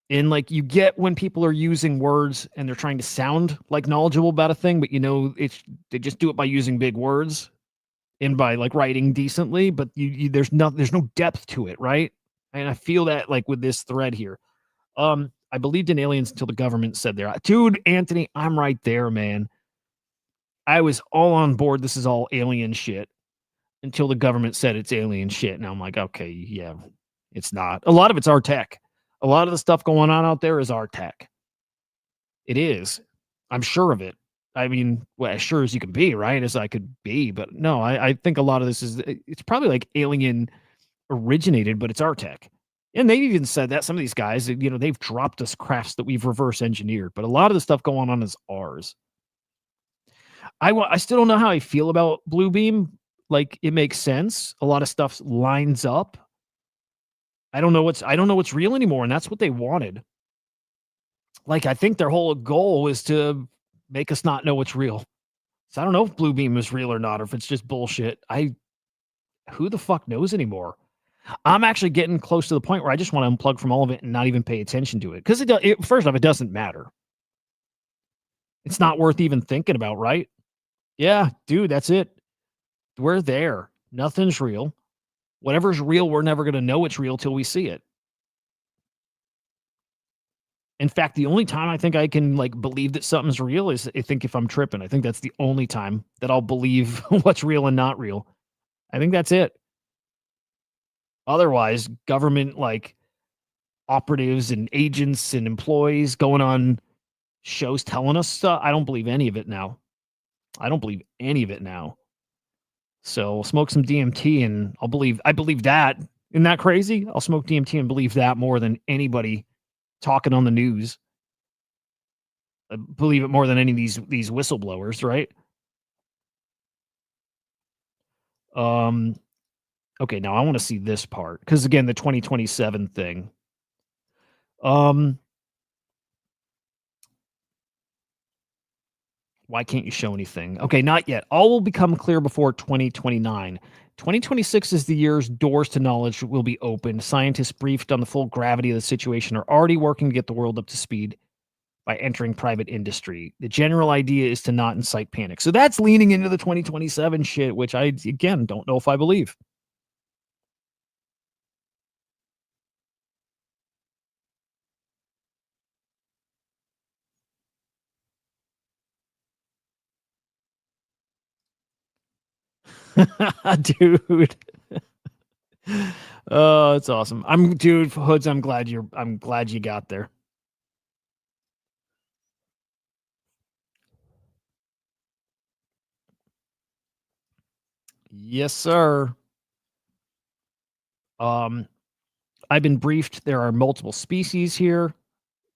And like you get when people are using words and they're trying to sound like knowledgeable about a thing, but they just do it by using big words and by like writing decently, but there's no depth to it, right? And I feel that like with this thread here. I believed in aliens until the government said there. Dude, Anthony, I'm right there, man. I was all on board. This is all alien shit until the government said it's alien shit. And I'm like, okay, yeah, it's not. A lot of it's our tech. A lot of the stuff going on out there is our tech. It is. I'm sure of it. I mean, well, as sure as you can be, right? As I could be. But no, I think a lot of this it's probably like alien originated, but it's our tech. And they've even said that some of these guys, they've dropped us crafts that we've reverse engineered, but a lot of the stuff going on is ours. I still don't know how I feel about Bluebeam. Like it makes sense. A lot of stuff lines up. I don't know what's real anymore, and that's what they wanted. Like I think their whole goal is to make us not know what's real. So I don't know if Bluebeam is real or not, or if it's just bullshit. Who the fuck knows anymore? I'm actually getting close to the point where I just want to unplug from all of it and not even pay attention to it. Because first off, it doesn't matter. It's not worth even thinking about, right? Yeah, dude, that's it. We're there. Nothing's real. Whatever's real, we're never going to know it's real till we see it. In fact, the only time I think I can like believe that something's real is I think if I'm tripping. I think that's the only time that I'll believe what's real and not real. I think that's it. Otherwise, government like operatives and agents and employees going on shows telling us stuff. I don't believe any of it now. So I'll smoke some DMT and I believe that. Isn't that crazy? I'll smoke DMT and believe that more than anybody talking on the news. I believe it more than any of these whistleblowers, right? Okay, now I want to see this part because again, the 2027 thing. Why can't you show anything? Okay, not yet. All will become clear before 2029. 2026 is the year's doors to knowledge will be opened. Scientists briefed on the full gravity of the situation are already working to get the world up to speed. by entering private industry. The general idea is to not incite panic. So that's leaning into the 2027 shit, which I, again, don't know if I believe. Dude. Oh, it's awesome. Dude, Hoods, I'm glad you got there. Yes, sir. I've been briefed. There are multiple species here,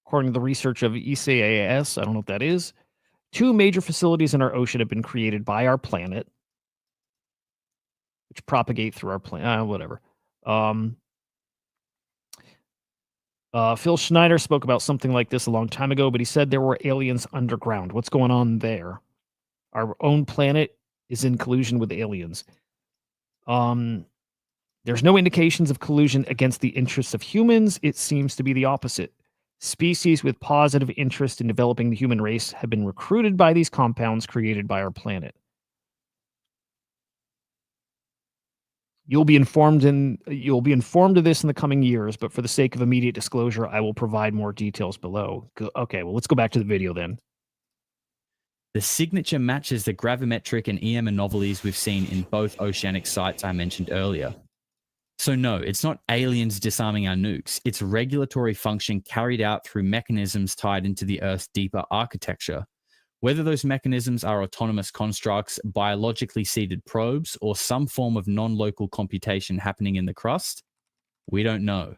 according to the research of ECAS. I don't know what that is. 2 major facilities in our ocean have been created by our planet, which propagate through our planet. Whatever. Phil Schneider spoke about something like this a long time ago, but he said there were aliens underground. What's going on there? Our own planet is in collusion with aliens. There's no indications of collusion against the interests of humans. It seems to be the opposite. Species with positive interest in developing the human race have been recruited by these compounds created by our planet. You'll be informed of this in the coming years, but for the sake of immediate disclosure, I will provide more details below. Okay, well, let's go back to the video then. The signature matches the gravimetric and EM anomalies we've seen in both oceanic sites I mentioned earlier. So no, it's not aliens disarming our nukes. It's regulatory function carried out through mechanisms tied into the Earth's deeper architecture. Whether those mechanisms are autonomous constructs, biologically seeded probes, or some form of non-local computation happening in the crust, we don't know.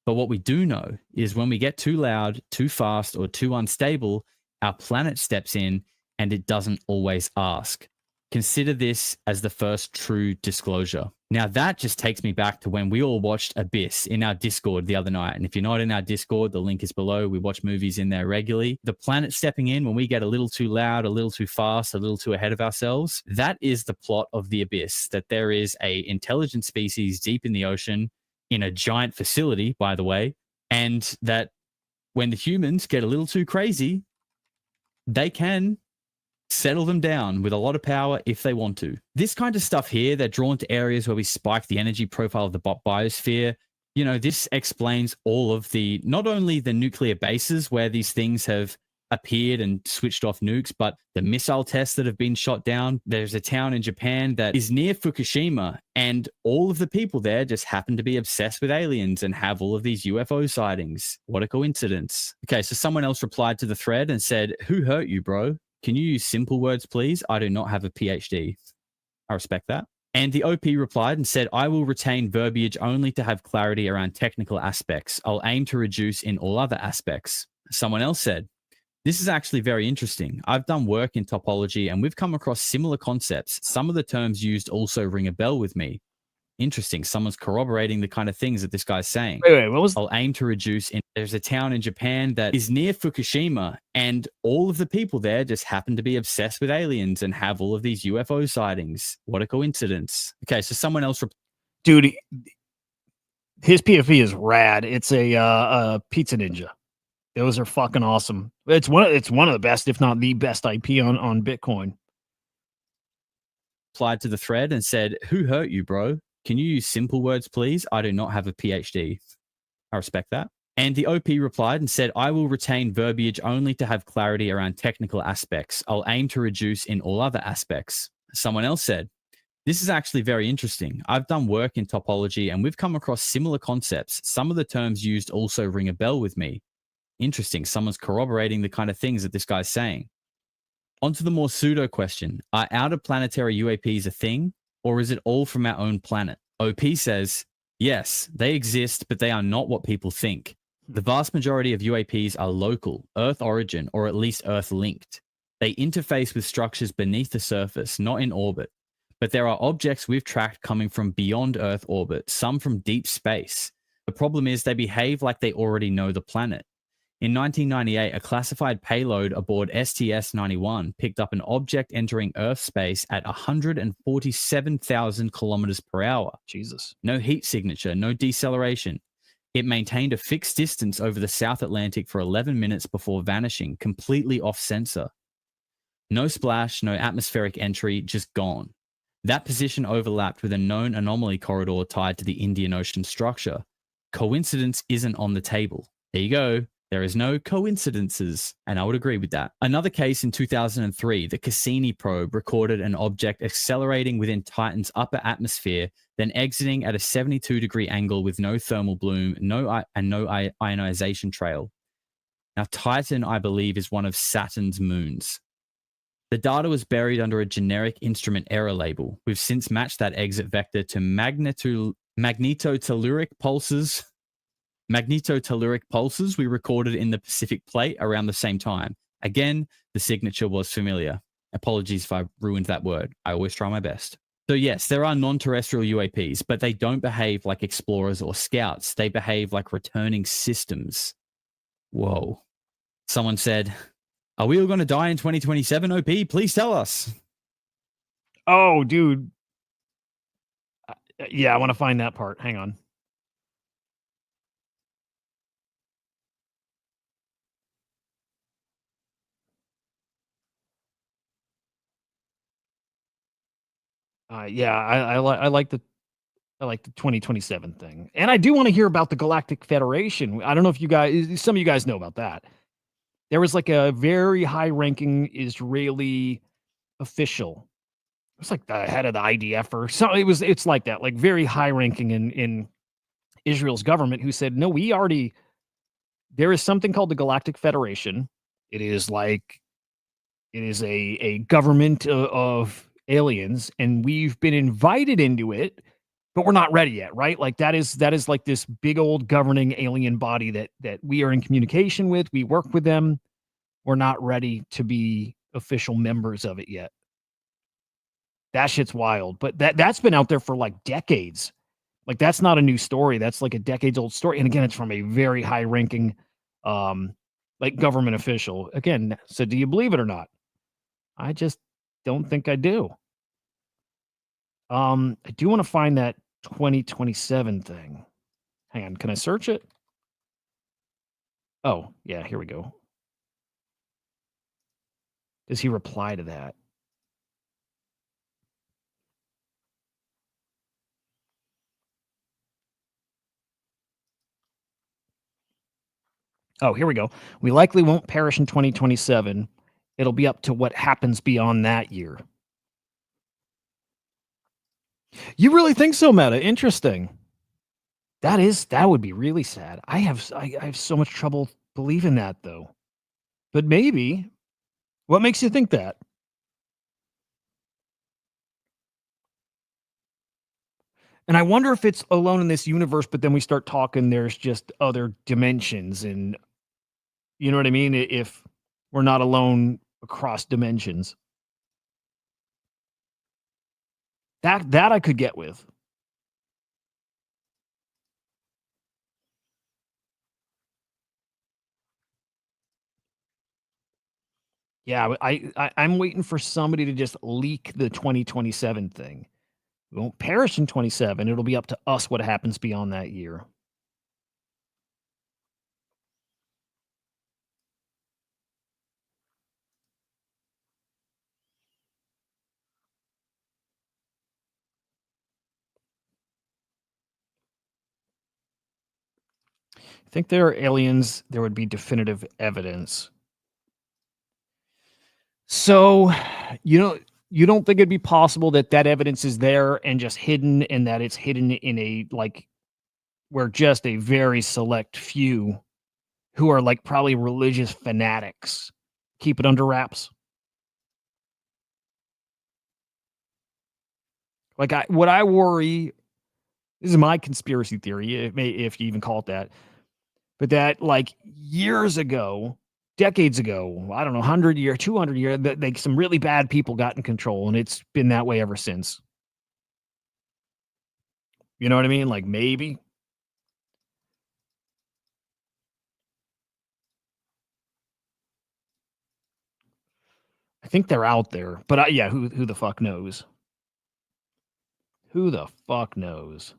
But what we do know is when we get too loud, too fast, or too unstable, our planet steps in and it doesn't always ask. Consider this as the first true disclosure. Now that just takes me back to when we all watched Abyss in our Discord the other night. And if you're not in our Discord, the link is below. We watch movies in there regularly. The planet stepping in when we get a little too loud, a little too fast, a little too ahead of ourselves. That is the plot of the Abyss, that there is a intelligent species deep in the ocean in a giant facility, by the way, and that when the humans get a little too crazy, they can settle them down with a lot of power if they want to. This kind of stuff here, they're drawn to areas where we spike the energy profile of the biosphere. You know, this explains all of the, not only the nuclear bases where these things have appeared and switched off nukes, but the missile tests that have been shot down. There's a town in Japan that is near Fukushima, and all of the people there just happen to be obsessed with aliens and have all of these UFO sightings. What a coincidence. Okay, so someone else replied to the thread and said, "Who hurt you, bro? Can you use simple words, please? I do not have a PhD." I respect that. And the OP replied and said, "I will retain verbiage only to have clarity around technical aspects. I'll aim to reduce in all other aspects." Someone else said, "This is actually very interesting. I've done work in topology and we've come across similar concepts. Some of the terms used also ring a bell with me." Interesting. Someone's corroborating the kind of things that this guy's saying. Wait, what was? I'll aim to reduce in. There's a town in Japan that is near Fukushima, and all of the people there just happen to be obsessed with aliens and have all of these UFO sightings. What a coincidence. Okay, so someone else. Dude, his PFP is rad. It's a Pizza Ninja. Those are fucking awesome. It's one of the best, if not the best IP on Bitcoin. Replied to the thread and said, "Who hurt you, bro? Can you use simple words, please? I do not have a PhD." I respect that. And the OP replied and said, "I will retain verbiage only to have clarity around technical aspects. I'll aim to reduce in all other aspects." Someone else said, "This is actually very interesting. I've done work in topology and we've come across similar concepts. Some of the terms used also ring a bell with me." Interesting. Someone's corroborating the kind of things that this guy's saying. On to the more pseudo question. Are outer-planetary UAPs a thing, or is it all from our own planet? OP says, yes, they exist, but they are not what people think. The vast majority of UAPs are local, Earth origin, or at least Earth linked. They interface with structures beneath the surface, not in orbit. But there are objects we've tracked coming from beyond Earth orbit, some from deep space. The problem is they behave like they already know the planet. In 1998, a classified payload aboard STS-91 picked up an object entering Earth space at 147,000 kilometers per hour. Jesus. No heat signature, no deceleration. It maintained a fixed distance over the South Atlantic for 11 minutes before vanishing, completely off sensor. No splash, no atmospheric entry, just gone. That position overlapped with a known anomaly corridor tied to the Indian Ocean structure. Coincidence isn't on the table. There you go. There is no coincidences, and I would agree with that. Another case in 2003, the Cassini probe recorded an object accelerating within Titan's upper atmosphere, then exiting at a 72-degree angle with no thermal bloom, no ionization trail. Now, Titan, I believe, is one of Saturn's moons. The data was buried under a generic instrument error label. We've since matched that exit vector to magnetotelluric pulses we recorded in the Pacific Plate around the same time. Again, the signature was familiar. Apologies if I ruined that word. I always try my best. So yes, there are non-terrestrial UAPs, but they don't behave like explorers or scouts. They behave like returning systems. Whoa. Someone said, "Are we all going to die in 2027, OP? Please tell us." Oh, dude. Yeah, I want to find that part. Hang on. Yeah, I like the 2027 thing, and I do want to hear about the Galactic Federation. I don't know if some of you guys know about that. There was like a very high-ranking Israeli official. It was like the head of the IDF or something. It's like that, like very high-ranking in Israel's government, who said, "No, there is something called the Galactic Federation. It is a government of aliens, and we've been invited into it, but we're not ready yet, right? Like that is like this big old governing alien body that we are in communication with. We work with them. We're not ready to be official members of it yet." That shit's wild. But that's been out there for like decades. Like that's not a new story. That's like a decades old story. And again, it's from a very high ranking like government official. Again, so do you believe it or not? I just don't think I do. I do want to find that 2027 thing. Hang on, can I search it? Oh, yeah, here we go. Does he reply to that? Oh, here we go. "We likely won't perish in 2027. It'll be up to what happens beyond that year." You really think so, Meta? Interesting. That would be really sad. I have so much trouble believing that though. But maybe. What makes you think that? And I wonder if it's alone in this universe, but then we start talking, there's just other dimensions, and you know what I mean? If we're not alone across dimensions. That I could get with. Yeah, I'm waiting for somebody to just leak the 2027 thing. We won't perish in 27. It'll be up to us what happens beyond that year. I think there are aliens, there would be definitive evidence. So, you don't think it'd be possible that evidence is there and just hidden, and that it's hidden in a, like, where just a very select few who are like probably religious fanatics keep it under wraps? Like what I worry, this is my conspiracy theory, if you even call it that, but that like years ago, decades ago, I don't know, 100 years, 200 years, that like some really bad people got in control, and it's been that way ever since. You know what I mean? Like maybe. I think they're out there, but yeah, who the fuck knows? Who the fuck knows?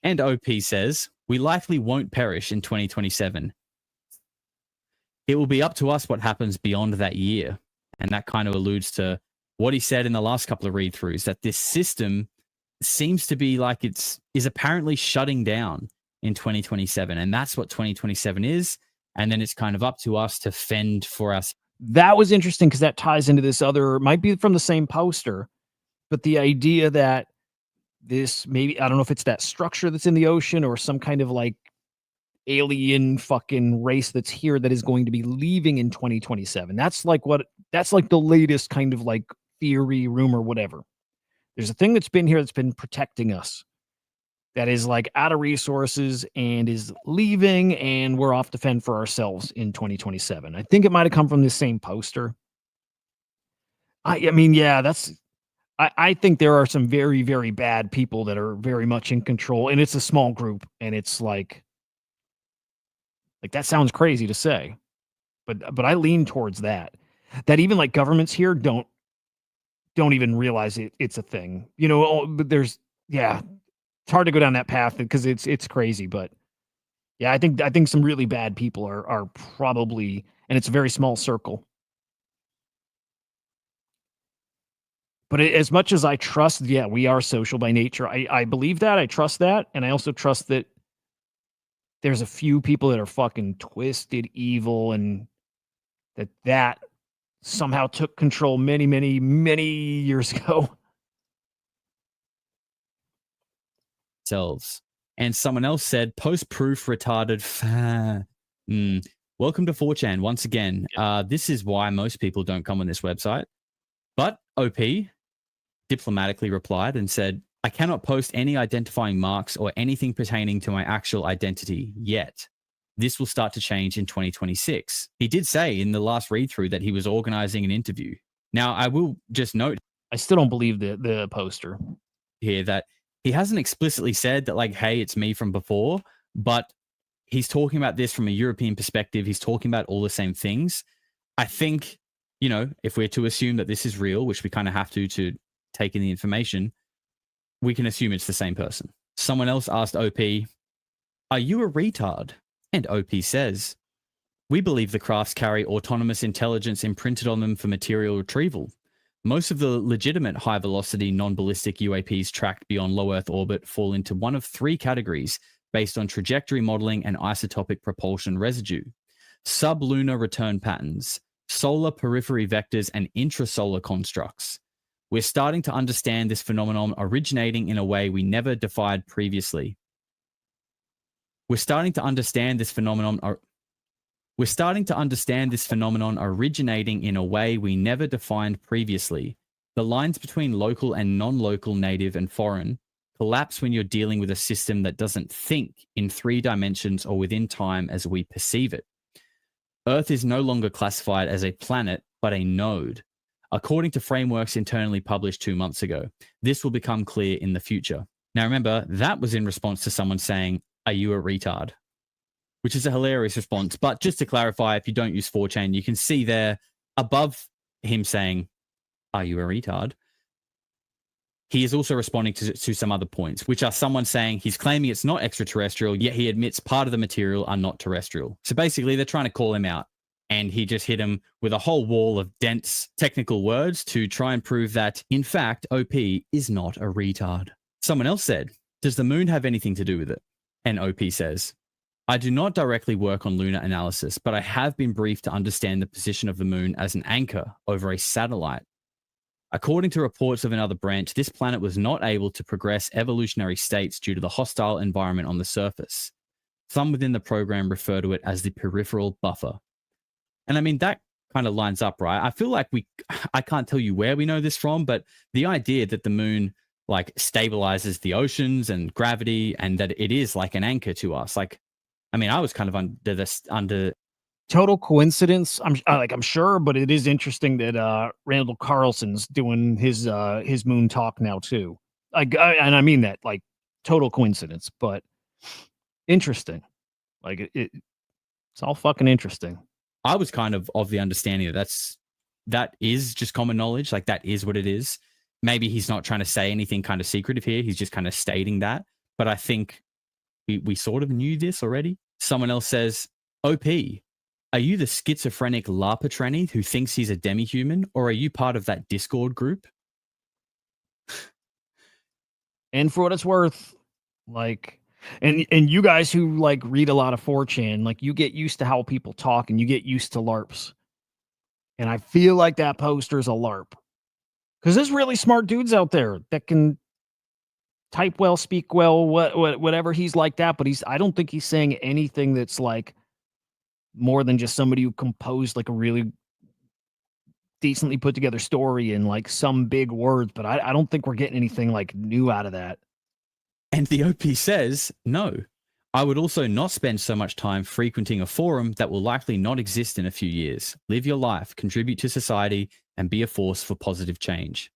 And OP says, We likely won't perish in 2027. It will be up to us what happens beyond that year. And that kind of alludes to what he said in the last couple of read-throughs, that this system seems to be like is apparently shutting down in 2027. And that's what 2027 is. And then it's kind of up to us to fend for us. That was interesting because that ties into this other, might be from the same poster, but the idea that this maybe, I don't know if it's that structure that's in the ocean or some kind of like alien fucking race that's here that is going to be leaving in 2027. That's like the latest kind of like theory, rumor, whatever. There's a thing that's been here that's been protecting us that is like out of resources and is leaving, and we're off to fend for ourselves in 2027. I think it might have come from this same poster. I mean, yeah, I think there are some very, very bad people that are very much in control, and it's a small group, and it's like that sounds crazy to say, but I lean towards that even like governments here don't even realize it's a thing, but it's hard to go down that path because it's crazy. But yeah, I think some really bad people are probably, and it's a very small circle. But as much as I trust, we are social by nature. I believe that, I trust that, and I also trust that there's a few people that are fucking twisted evil, and that somehow took control many, many, many years ago. Selves. And someone else said, post-proof retarded. Welcome to 4chan once again. This is why most people don't come on this website. But OP diplomatically replied and said, I cannot post any identifying marks or anything pertaining to my actual identity yet. This will start to change in 2026. He did say in the last read-through that he was organizing an interview. Now, I will just note, I still don't believe the poster here that he hasn't explicitly said that, like, hey, it's me from before, but he's talking about this from a European perspective. He's talking about all the same things. I think, if we're to assume that this is real, which we kind of have to take in the information, we can assume it's the same person. Someone else asked OP, are you a retard? And OP says, we believe the crafts carry autonomous intelligence imprinted on them for material retrieval. Most of the legitimate high-velocity non-ballistic UAPs tracked beyond low Earth orbit fall into one of three categories based on trajectory modeling and isotopic propulsion residue: sublunar return patterns, solar periphery vectors, and intrasolar constructs. We're starting to understand this phenomenon originating in a way we never defined previously. We're starting to understand this phenomenon originating in a way we never defined previously. The lines between local and non-local, native and foreign, collapse when you're dealing with a system that doesn't think in 3 dimensions or within time as we perceive it. Earth is no longer classified as a planet, but a node. According to frameworks internally published 2 months ago, this will become clear in the future. Now remember, that was in response to someone saying, are you a retard? Which is a hilarious response. But just to clarify, if you don't use 4chan, you can see there above him saying, are you a retard? He is also responding to some other points, which are someone saying he's claiming it's not extraterrestrial, yet he admits part of the material are not terrestrial. So basically, they're trying to call him out. And he just hit him with a whole wall of dense technical words to try and prove that, in fact, OP is not a retard. Someone else said, does the moon have anything to do with it? And OP says, I do not directly work on lunar analysis, but I have been briefed to understand the position of the moon as an anchor over a satellite. According to reports of another branch, this planet was not able to progress evolutionary states due to the hostile environment on the surface. Some within the program refer to it as the peripheral buffer. And I mean, that kind of lines up, right? I feel like I can't tell you where we know this from, but the idea that the moon like stabilizes the oceans and gravity and that it is like an anchor to us. Like, I mean, I was kind of under total coincidence. I'm sure, but it is interesting that Randall Carlson's doing his moon talk now too. And I mean that like total coincidence, but interesting. Like it's all fucking interesting. I was kind of the understanding that is just common knowledge. Like that is what it is. Maybe he's not trying to say anything kind of secretive here. He's just kind of stating that. But I think, We sort of knew this already. Someone else says, OP, are you the schizophrenic LARPer tranny who thinks he's a demi-human, or are you part of that Discord group? And for what it's worth, like, and you guys who like read a lot of 4chan, like you get used to how people talk and you get used to LARPs. And I feel like that poster's a LARP. Because there's really smart dudes out there that can type well, speak well, whatever he's like that. But I don't think he's saying anything that's like more than just somebody who composed like a really decently put together story and like some big words. But I don't think we're getting anything like new out of that. And the OP says, no, I would also not spend so much time frequenting a forum that will likely not exist in a few years. Live your life, contribute to society, and be a force for positive change.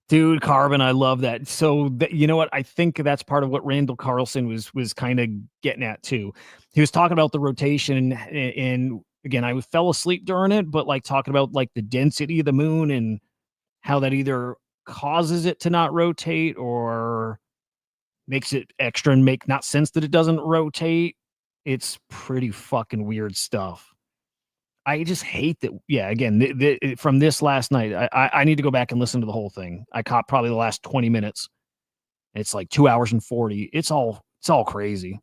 Dude, Carbon, I love that. So you know what? I think that's part of what Randall Carlson was kind of getting at too. He was talking about the rotation, and again, I fell asleep during it, but like talking about like the density of the moon and how that either causes it to not rotate or makes it extra and make not sense that it doesn't rotate. It's pretty fucking weird stuff. I just hate that. Yeah, again, from this last night, I need to go back and listen to the whole thing. I caught probably the last 20 minutes. It's like 2 hours and 40. It's all crazy.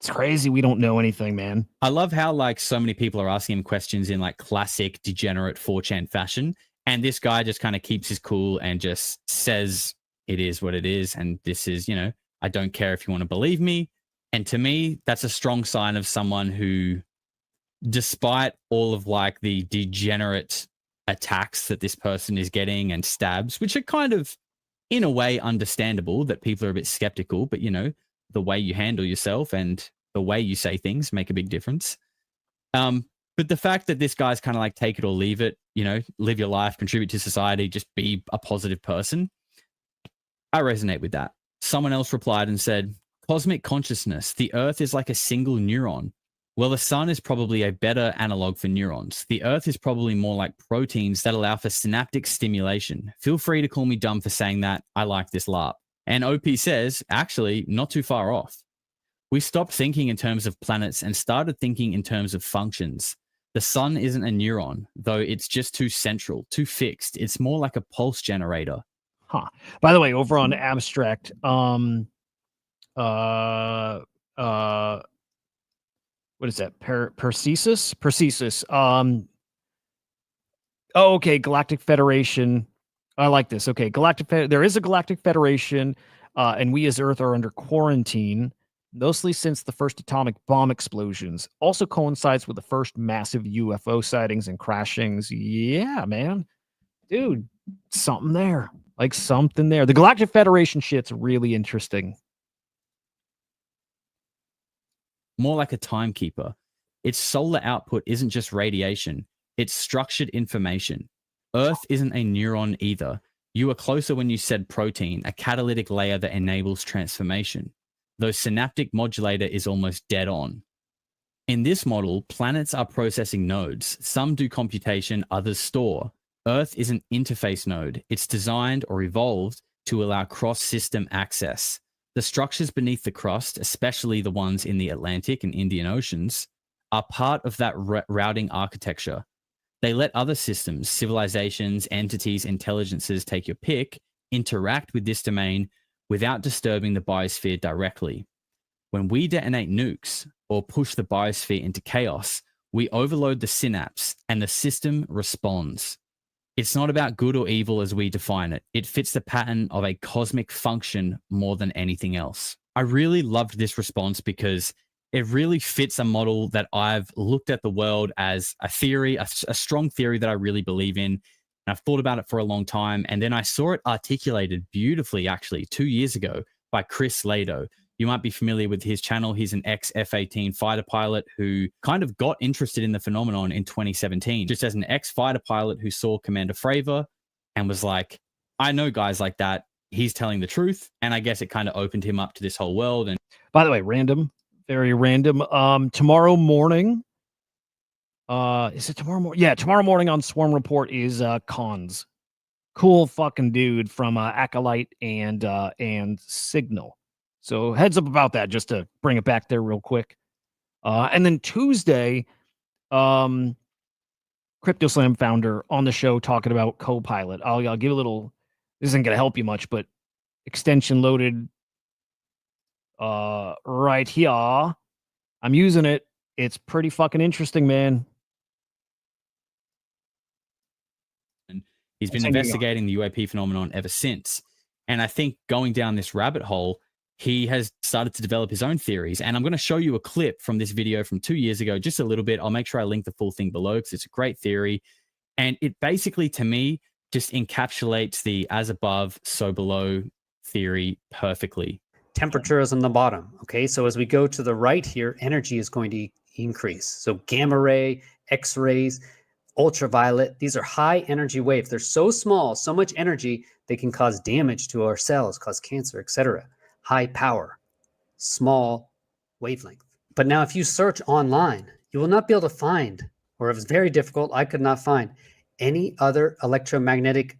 It's crazy. We don't know anything, man. I love how like so many people are asking him questions in like classic degenerate 4chan fashion. And this guy just kind of keeps his cool and just says it is what it is. And this is, you know, I don't care if you want to believe me. And to me, that's a strong sign of someone who, despite all of like the degenerate attacks that this person is getting and stabs, which are kind of in a way understandable that people are a bit skeptical, but you know, the way you handle yourself and the way you say things make a big difference. But the fact that this guy's kind of like take it or leave it, you know, live your life, contribute to society, just be a positive person. I resonate with that. Someone else replied and said, cosmic consciousness, the earth is like a single neuron. Well, the sun is probably a better analog for neurons. The earth is probably more like proteins that allow for synaptic stimulation. Feel free to call me dumb for saying that. I like this LARP. And OP says, actually, not too far off. We stopped thinking in terms of planets and started thinking in terms of functions. The sun isn't a neuron, though it's just too central, too fixed. It's more like a pulse generator. Huh. By the way, over on Abstract, what is that? Perseus. Oh, okay. Galactic Federation. I like this. Okay. There is a Galactic Federation, and we as Earth are under quarantine, mostly since the first atomic bomb explosions. Also coincides with the first massive UFO sightings and crashings. Yeah, man. Dude, something there. Like something there. The Galactic Federation shit's really interesting. More like a timekeeper. Its solar output isn't just radiation, it's structured information. Earth isn't a neuron either. You were closer when you said protein, a catalytic layer that enables transformation. Though synaptic modulator is almost dead on. In this model, planets are processing nodes. Some do computation, others store. Earth is an interface node. It's designed or evolved to allow cross-system access. The structures beneath the crust, especially the ones in the Atlantic and Indian Oceans, are part of that routing architecture. They let other systems, civilizations, entities, intelligences, take your pick, interact with this domain without disturbing the biosphere directly. When we detonate nukes or push the biosphere into chaos, we overload the synapse and the system responds. It's not about good or evil as we define it. It fits the pattern of a cosmic function more than anything else. I really loved this response because it really fits a model that I've looked at the world as a theory, a strong theory that I really believe in. And I've thought about it for a long time. And then I saw it articulated beautifully, actually, 2 years ago by Chris Lado. You might be familiar with his channel. He's an ex-F-18 fighter pilot who kind of got interested in the phenomenon in 2017, just as an ex-fighter pilot who saw Commander Fravor and was like, I know guys like that. He's telling the truth. And I guess it kind of opened him up to this whole world. And by the way, random, very random. Tomorrow morning, is it tomorrow morning? Yeah, tomorrow morning on Swarm Report is cons. Cool fucking dude from Acolyte and Signal. So heads up about that, just to bring it back there real quick. And then Tuesday, CryptoSlam founder on the show talking about Copilot. I'll give a little. This isn't gonna help you much, but extension loaded right here. I'm using it. It's pretty fucking interesting, man. He's been investigating the UAP phenomenon ever since. And I think going down this rabbit hole, he has started to develop his own theories. And I'm going to show you a clip from this video from 2 years ago, just a little bit. I'll make sure I link the full thing below because it's a great theory. And it basically, to me, just encapsulates the as above, so below theory perfectly. Temperature is on the bottom. Okay, so as we go to the right here, energy is going to increase. So gamma ray, X-rays, ultraviolet, these are high energy waves. They're so small, so much energy, they can cause damage to our cells, cause cancer, etc. High power, small wavelength. But now if you search online, you will not be able to find, or if it's very difficult, I could not find any other electromagnetic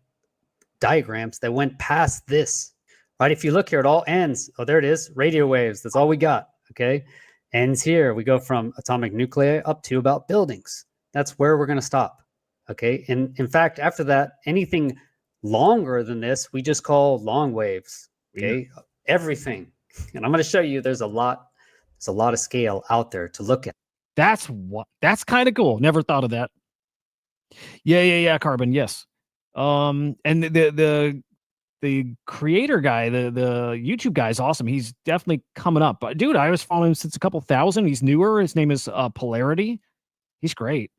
diagrams that went past this, right? If you look here, it all ends. Oh, there it is, radio waves. That's all we got, okay? Ends here. We go from atomic nuclei up to about buildings. That's where we're going to stop, okay? And in fact, after that, anything longer than this, we just call long waves, okay? Yeah. Everything. And I'm going to show you there's a lot of scale out there to look at. That's kind of cool. Never thought of that. Yeah, Carbon, yes. And the creator guy, the YouTube guy is awesome. He's definitely coming up. But dude, I was following him since a couple thousand. He's newer. His name is Polarity. He's great.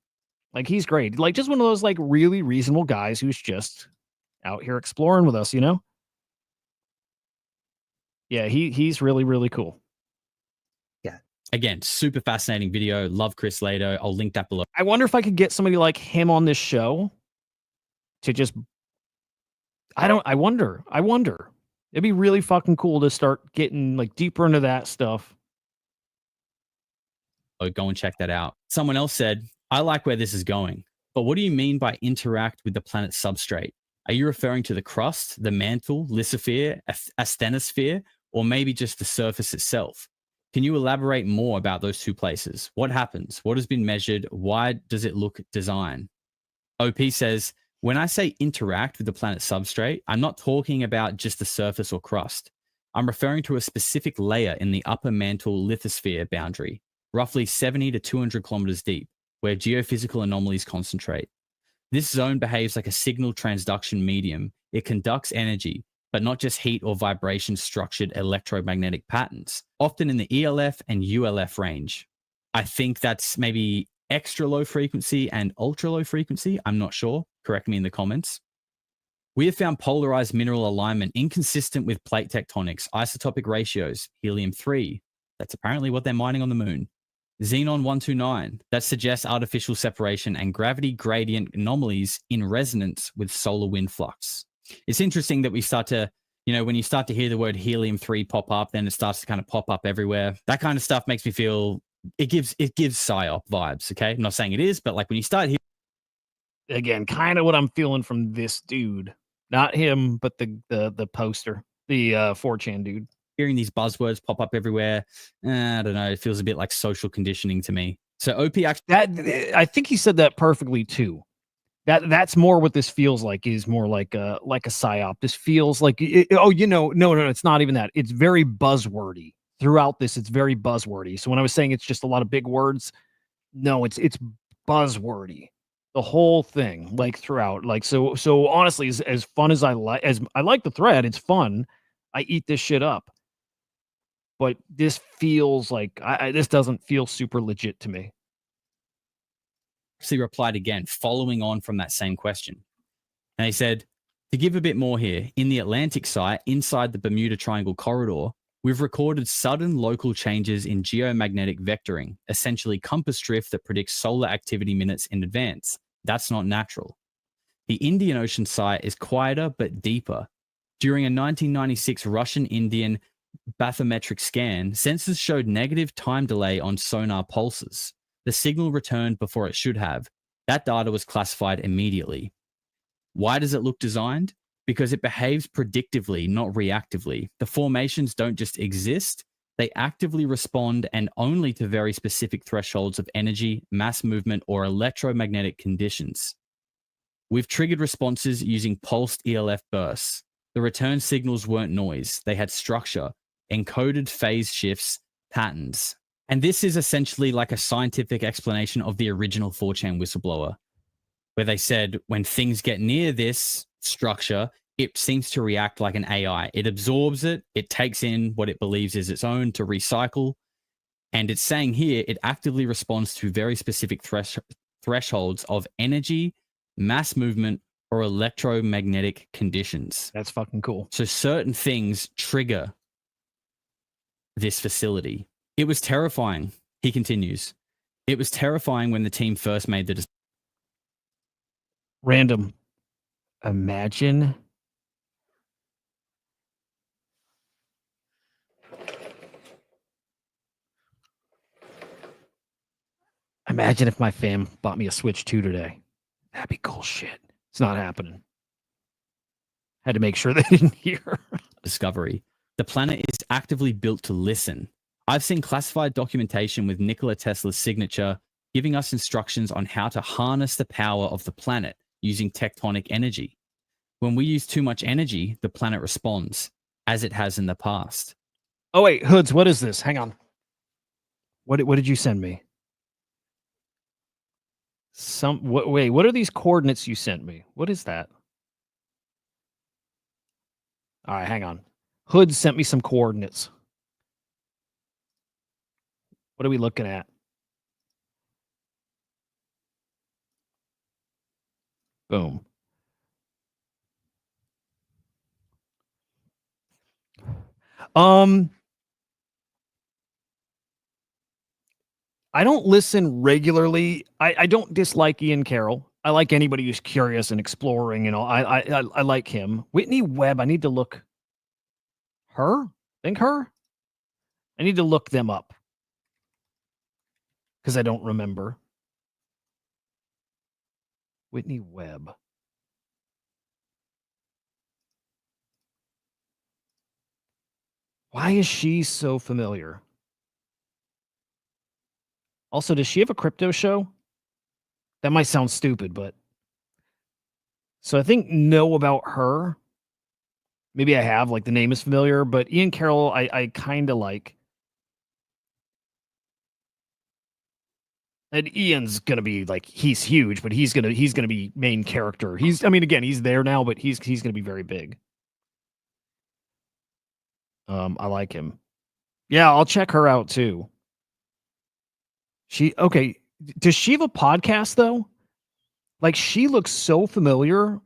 Like, he's great. Like, just one of those, like, really reasonable guys who's just out here exploring with us, you know? Yeah, he's really, really cool. Yeah. Again, super fascinating video. Love Chris Lato. I'll link that below. I wonder if I could get somebody like him on this show to just... I wonder. It'd be really fucking cool to start getting, like, deeper into that stuff. Go and check that out. Someone else said, I like where this is going, but what do you mean by interact with the planet's substrate? Are you referring to the crust, the mantle, lithosphere, asthenosphere, or maybe just the surface itself? Can you elaborate more about those two places? What happens? What has been measured? Why does it look design? OP says, when I say interact with the planet's substrate, I'm not talking about just the surface or crust. I'm referring to a specific layer in the upper mantle lithosphere boundary, roughly 70 to 200 kilometers deep, where geophysical anomalies concentrate. This zone behaves like a signal transduction medium. It conducts energy, but not just heat or vibration-structured electromagnetic patterns, often in the ELF and ULF range. I think that's maybe extra low frequency and ultra low frequency. I'm not sure. Correct me in the comments. We have found polarized mineral alignment inconsistent with plate tectonics, isotopic ratios, helium-3. That's apparently what they're mining on the moon. Xenon-129, that suggests artificial separation and gravity gradient anomalies in resonance with solar wind flux. It's interesting that we start to, when you start to hear the word helium-3 pop up, then it starts to kind of pop up everywhere. That kind of stuff makes me feel, it gives PSYOP vibes, okay? I'm not saying it is, but like when you start hearing... Again, kind of what I'm feeling from this dude. Not him, but the poster, the 4chan dude. Hearing these buzzwords pop up everywhere, I don't know. It feels a bit like social conditioning to me. So OP actually, I think he said that perfectly too. That's more what this feels like. Is more like a psyop. This feels like no, it's not even that. It's very buzzwordy throughout this. It's very buzzwordy. So when I was saying it's just a lot of big words, no, it's buzzwordy. The whole thing, like throughout, like so honestly, as fun as I like the thread, it's fun. I eat this shit up. But this feels like this doesn't feel super legit to me. Actually replied again, following on from that same question. And he said, to give a bit more here, in the Atlantic site, inside the Bermuda Triangle corridor, we've recorded sudden local changes in geomagnetic vectoring, essentially compass drift that predicts solar activity minutes in advance. That's not natural. The Indian Ocean site is quieter but deeper. During a 1996 Russian-Indian bathymetric scan, sensors showed negative time delay on sonar pulses. The signal returned before it should have. That data was classified immediately. Why does it look designed? Because it behaves predictively, not reactively. The formations don't just exist, they actively respond, and only to very specific thresholds of energy, mass movement, or electromagnetic conditions. We've triggered responses using pulsed ELF bursts. The return signals weren't noise, they had structure, encoded phase shifts, patterns. And this is essentially like a scientific explanation of the original 4chan whistleblower, where they said when things get near this structure, it seems to react like an AI. It absorbs it, it takes in what it believes is its own to recycle. And it's saying here it actively responds to very specific thresholds of energy, mass movement, or electromagnetic conditions. That's fucking cool. So certain things trigger this facility. It was terrifying, he continues. It was terrifying when the team first made the decision. Random. Imagine if my fam bought me a Switch 2 today. That'd be cool shit. It's not happening. Had to make sure they didn't hear. Discovery. The planet is actively built to listen. I've seen classified documentation with Nikola Tesla's signature giving us instructions on how to harness the power of the planet using tectonic energy. When we use too much energy, the planet responds, as it has in the past. Oh, wait, Hoods, what is this? Hang on. What did you send me? Wait, what are these coordinates you sent me? What is that? All right, hang on. Hood sent me some coordinates. What are we looking at? Boom. I don't listen regularly. I don't dislike Ian Carroll. I like anybody who's curious and exploring. You know, I like him. Whitney Webb. I need to look. Her? Think her? I need to look them up because I don't remember. Whitney Webb. Why is she so familiar? Also, does she have a crypto show? That might sound stupid, but so I think know about her. Maybe I have, like the name is familiar, but Ian Carroll, I kind of like. And Ian's gonna be like he's huge, but he's gonna be main character. Again, he's there now, but he's gonna be very big. I like him. Yeah, I'll check her out too. Okay. Does she have a podcast though? Like she looks so familiar.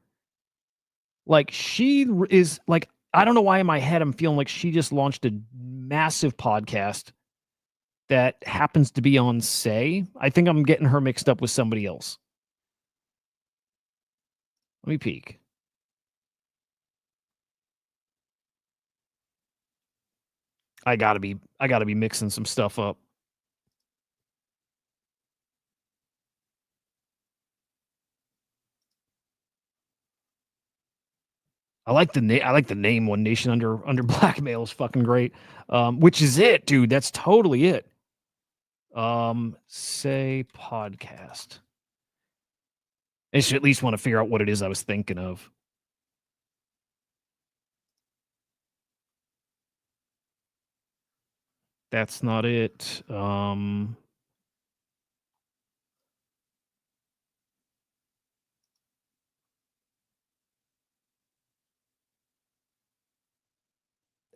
Like she is like, I don't know why in my head I'm feeling like she just launched a massive podcast that happens to be on Say. I think I'm getting her mixed up with somebody else. Let me peek. I gotta be mixing some stuff up. I like the name. I like the name. One Nation Under Blackmail is fucking great. Which is it, dude? That's totally it. Say podcast. I should at least want to figure out what it is I was thinking of. That's not it.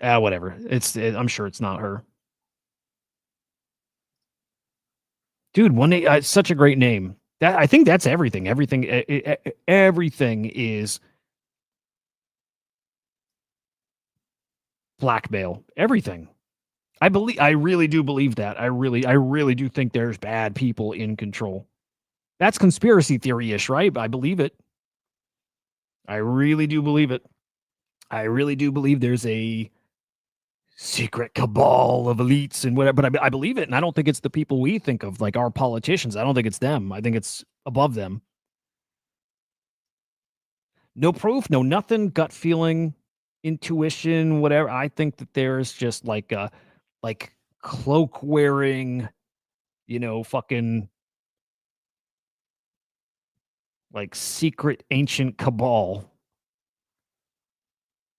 Whatever. I'm sure it's not her. Dude, it's such a great name. I think that's everything. Everything is blackmail. Everything. I really do believe that. I really do think there's bad people in control. That's conspiracy theory-ish, right? I believe it. I really do believe it. I really do believe there's a secret cabal of elites and whatever, but I believe it, and I don't think it's the people we think of, like our politicians. I don't think it's them. I think it's above them. No proof, no nothing, gut feeling, intuition, whatever. I think that there's just like a cloak wearing, fucking like secret ancient cabal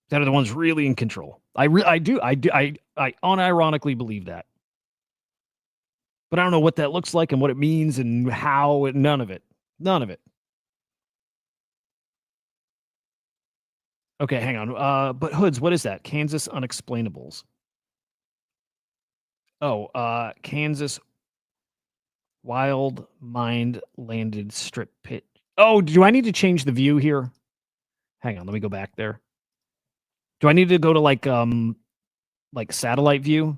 that are the ones really in control. I unironically believe that. But I don't know what that looks like and what it means and how, none of it. None of it. Okay, hang on. But Hoods, what is that? Kansas Unexplainables. Oh, Kansas Wild Mind Landed Strip Pit. Oh, do I need to change the view here? Hang on, let me go back there. Do I need to go to like satellite view?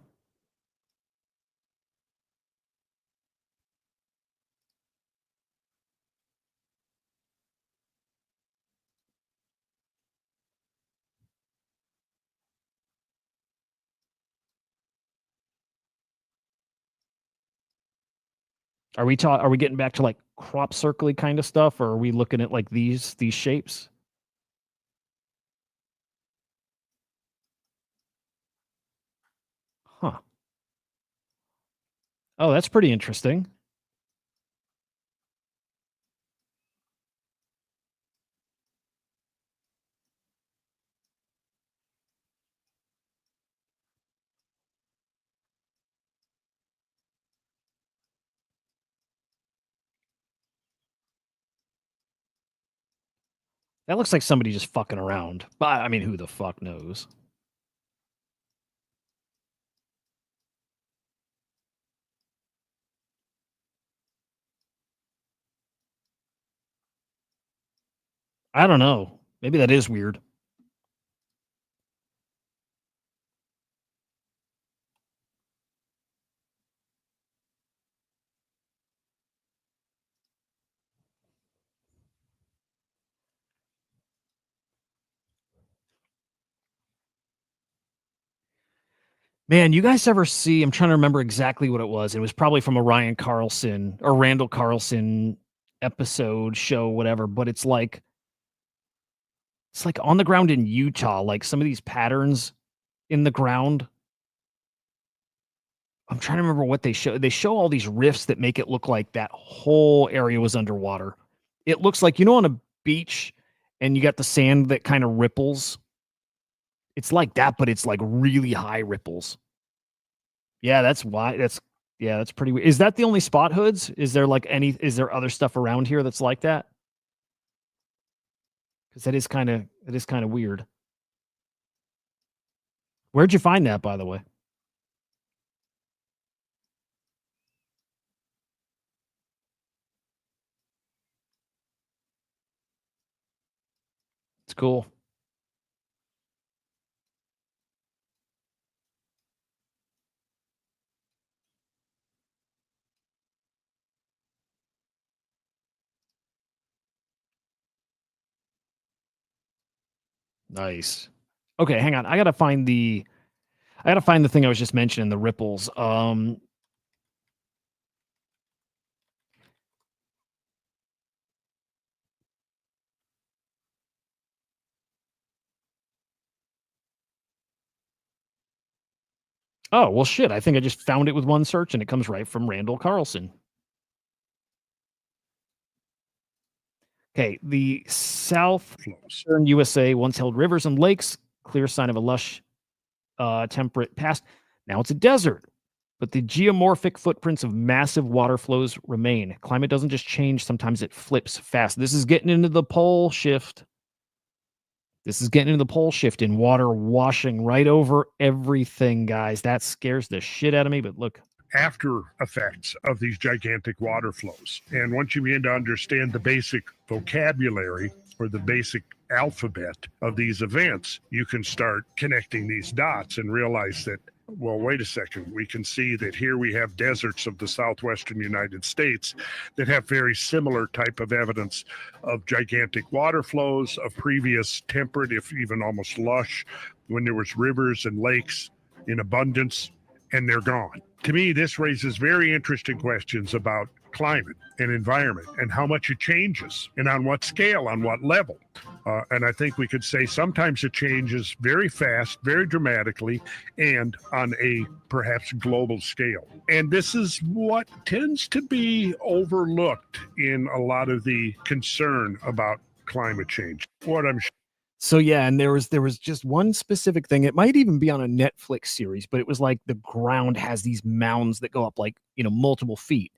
Are we getting back to like crop circly kind of stuff, or are we looking at like these shapes? Huh. Oh, that's pretty interesting. That looks like somebody just fucking around. But I mean, who the fuck knows? I don't know. Maybe that is weird. Man, you guys ever see? I'm trying to remember exactly what it was. It was probably from a Ryan Carlson or Randall Carlson episode, show, whatever. But it's like on the ground in Utah, like some of these patterns in the ground. I'm trying to remember what they show. They show all these rifts that make it look like that whole area was underwater. It looks like, on a beach and you got the sand that kind of ripples. It's like that, but it's like really high ripples. Yeah, that's why. That's pretty weird. Is that the only spot, Hoods? Is there other stuff around here that's like that? Because that is kind of weird. Where'd you find that, by the way? It's cool. Nice. Okay, hang on. I gotta find the thing I was just mentioning, the ripples. Oh, well, shit. I think I just found it with one search and it comes right from Randall Carlson. Okay. The southern USA once held rivers and lakes, clear sign of a lush, temperate past. Now it's a desert, but the geomorphic footprints of massive water flows remain. Climate doesn't just change, sometimes it flips fast. This is getting into the pole shift. In water washing right over everything, guys. That scares the shit out of me, but look. After effects of these gigantic water flows. And once you begin to understand the basic vocabulary or the basic alphabet of these events, you can start connecting these dots and realize that, well, wait a second, we can see that here we have deserts of the southwestern United States that have very similar type of evidence of gigantic water flows, of previous temperate, if even almost lush, when there was rivers and lakes in abundance, and they're gone. To me, this raises very interesting questions about climate and environment and how much it changes and on what scale, on what level. And I think we could say sometimes it changes very fast, very dramatically, and on a perhaps global scale. And this is what tends to be overlooked in a lot of the concern about climate change. What I'm So yeah, and there was just one specific thing. It might even be on a Netflix series, but it was like the ground has these mounds that go up like, multiple feet.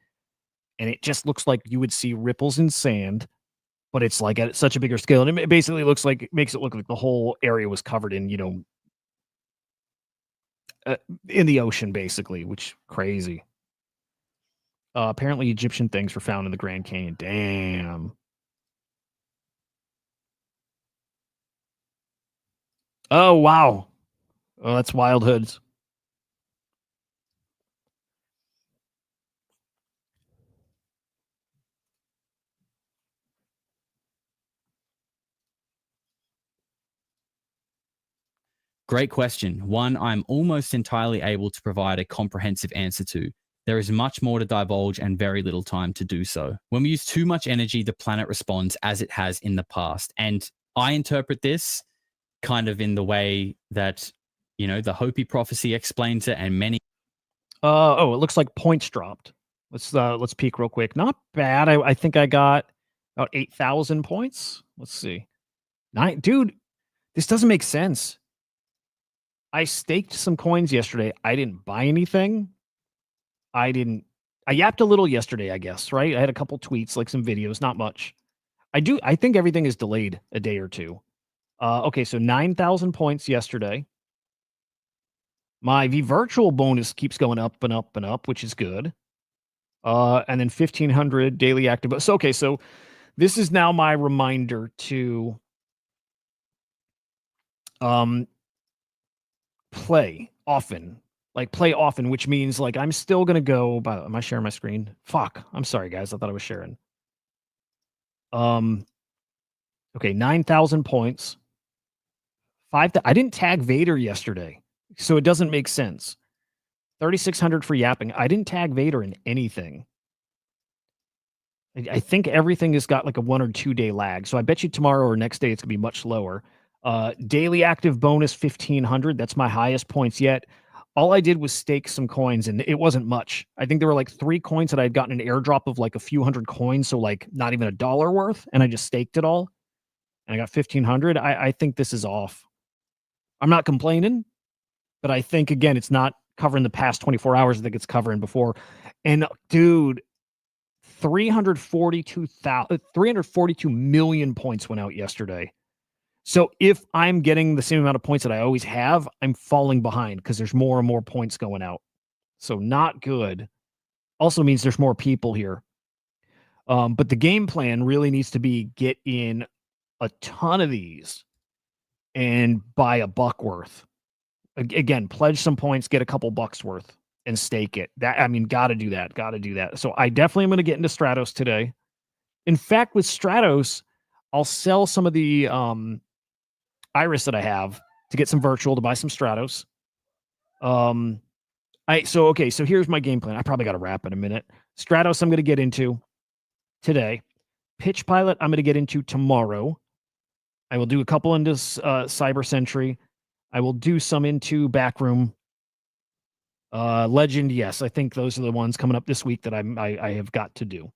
And it just looks like you would see ripples in sand, but it's like at such a bigger scale. And it basically makes it look like the whole area was covered in, in the ocean, basically, which crazy. Apparently Egyptian things were found in the Grand Canyon. Damn. Oh, wow. Oh, that's Wild Hoods. Great question. One I'm almost entirely able to provide a comprehensive answer to. There is much more to divulge and very little time to do so. When we use too much energy, the planet responds as it has in the past. And I interpret this kind of in the way that, the Hopi prophecy explains it, and many. It looks like points dropped. Let's peek real quick. Not bad. I think I got about 8,000 points. Let's see. Dude, this doesn't make sense. I staked some coins yesterday. I didn't buy anything. I yapped a little yesterday, I guess, right? I had a couple tweets, like some videos, not much. I think everything is delayed a day or two. Okay, so 9,000 points yesterday. My virtual bonus keeps going up and up and up, which is good. And then 1,500 daily active. So, okay, so this is now my reminder to play often. Like play often, which means like I'm still gonna go. Am I sharing my screen? Fuck. I'm sorry, guys. I thought I was sharing. Okay, 9,000 points. I didn't tag Vader yesterday, so it doesn't make sense. 3,600 for yapping. I didn't tag Vader in anything. I think everything has got like a 1 or 2 day lag. So I bet you tomorrow or next day it's gonna be much lower. Daily active bonus 1,500. That's my highest points yet. All I did was stake some coins, and it wasn't much. I think there were like 3 coins that I had gotten an airdrop of like a few hundred coins, so like not even $1 worth, and I just staked it all, and I got 1,500. I think this is off. I'm not complaining, but I think again it's not covering the past 24 hours. I think it's covering before. And dude, 342 million points went out yesterday. So if I'm getting the same amount of points that I always have, I'm falling behind because there's more and more points going out. So not good. Also means there's more people here. But the game plan really needs to be get in a ton of these and buy $1 worth. Again, pledge some points, get a couple bucks worth and stake it. Gotta do that. So I definitely am going to get into Stratos today. In fact, with Stratos, I'll sell some of the Iris that I have to get some virtual to buy some Stratos. So here's my game plan. I probably got to wrap in a minute. Stratos I'm going to get into today. Pitch Pilot I'm going to get into tomorrow. I will do a couple into Cyber Sentry. I will do some into Backroom. Legend, yes. I think those are the ones coming up this week that I have got to do.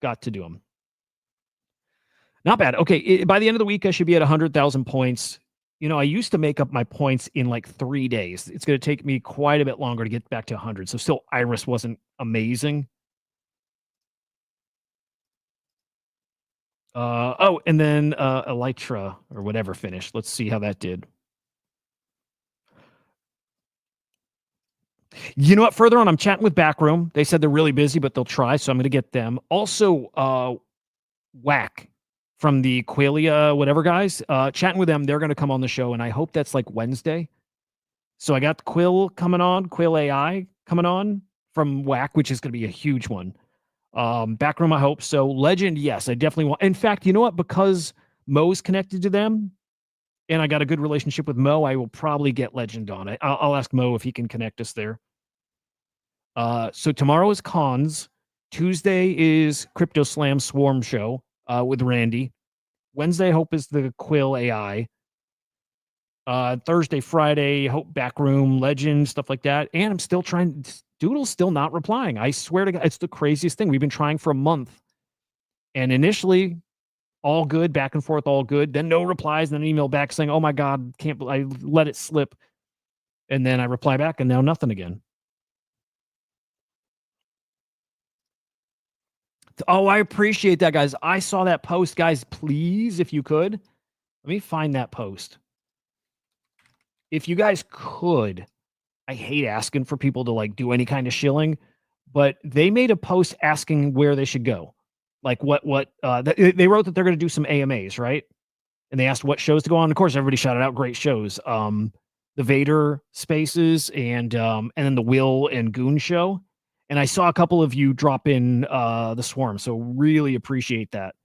Got to do them. Not bad. Okay, by the end of the week, I should be at 100,000 points. I used to make up my points in like 3 days. It's going to take me quite a bit longer to get back to 100. So still, Iris wasn't amazing. And then Elytra or whatever finished. Let's see how that did. You know what? Further on, I'm chatting with Backroom. They said they're really busy, but they'll try. So I'm going to get them. Also, Whack from the Qualia whatever guys, chatting with them. They're going to come on the show, and I hope that's like Wednesday. So I got Quill coming on, Quill AI coming on from Whack, which is going to be a huge one. Backroom, I hope so. Legend, yes, I definitely want. In fact, you know what? Because Mo's connected to them, and I got a good relationship with Mo, I will probably get Legend on it. I'll ask Mo if he can connect us there. So tomorrow is cons. Tuesday is Crypto Slam Swarm Show with Randy. Wednesday, I hope, is the Quill AI. Thursday, Friday, hope Backroom, Legend, stuff like that. And I'm still trying. Doodle's still not replying. I swear to God, it's the craziest thing. We've been trying for a month. And initially, all good, back and forth, all good. Then no replies, then an email back saying, oh my God, I let it slip. And then I reply back, and now nothing again. Oh, I appreciate that, guys. I saw that post, guys. Please, if you could, let me find that post. If you guys could, I hate asking for people to like do any kind of shilling, but they made a post asking where they should go. Like they wrote that they're going to do some AMAs, right? And they asked what shows to go on. Of course, everybody shouted out great shows. The Vader Spaces and then the Will and Goon show. And I saw a couple of you drop in the Swarm, so really appreciate that.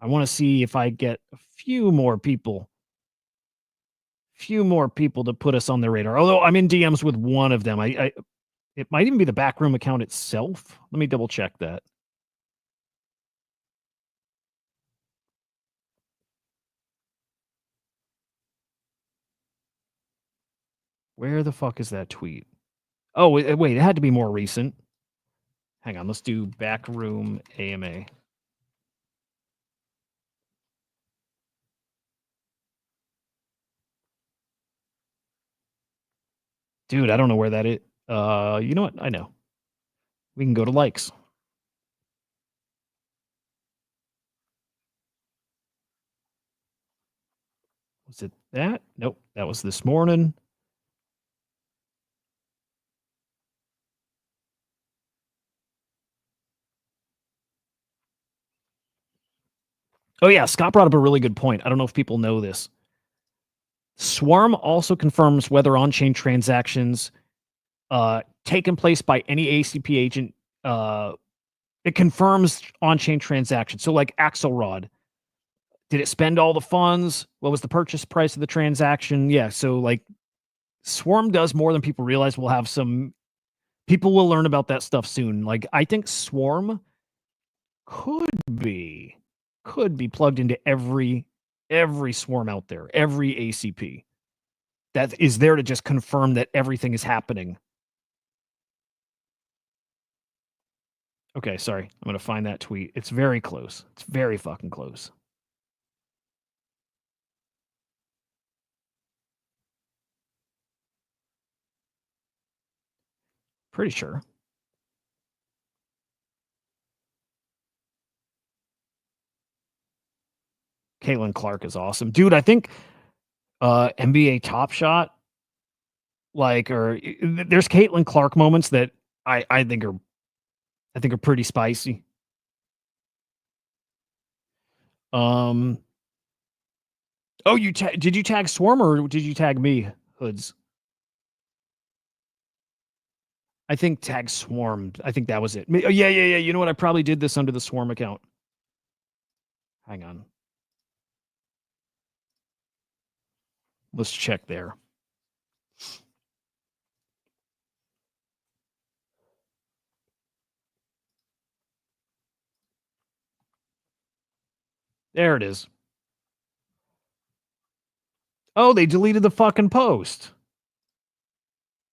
I want to see if I get a few more people to put us on their radar. Although I'm in DMs with one of them. It might even be the Backroom account itself. Let me double check that. Where the fuck is that tweet? Oh, wait, it had to be more recent. Hang on, let's do Backroom AMA. Dude, I don't know where that is. You know what? I know. We can go to likes. Was it that? Nope, that was this morning. Oh yeah, Scott brought up a really good point. I don't know if people know this. Swarm also confirms whether on-chain transactions taken place by any ACP agent. It confirms on-chain transactions. So like Axelrod, did it spend all the funds? What was the purchase price of the transaction? Yeah, so like Swarm does more than people realize. We'll have some people will learn about that stuff soon. Like I think Swarm could be plugged into every Swarm out there, every ACP that is there to just confirm that everything is happening. Okay, sorry. I'm going to find that tweet. It's very close. It's very fucking close. Pretty sure. Caitlin Clark is awesome. Dude, I think NBA Top Shot, like, or there's Caitlin Clark moments that I think are pretty spicy. Oh, did you tag Swarm or did you tag me, Hoods? I think tag Swarm. I think that was it. Oh, yeah. You know what? I probably did this under the Swarm account. Hang on. Let's check there. There it is. Oh, they deleted the fucking post.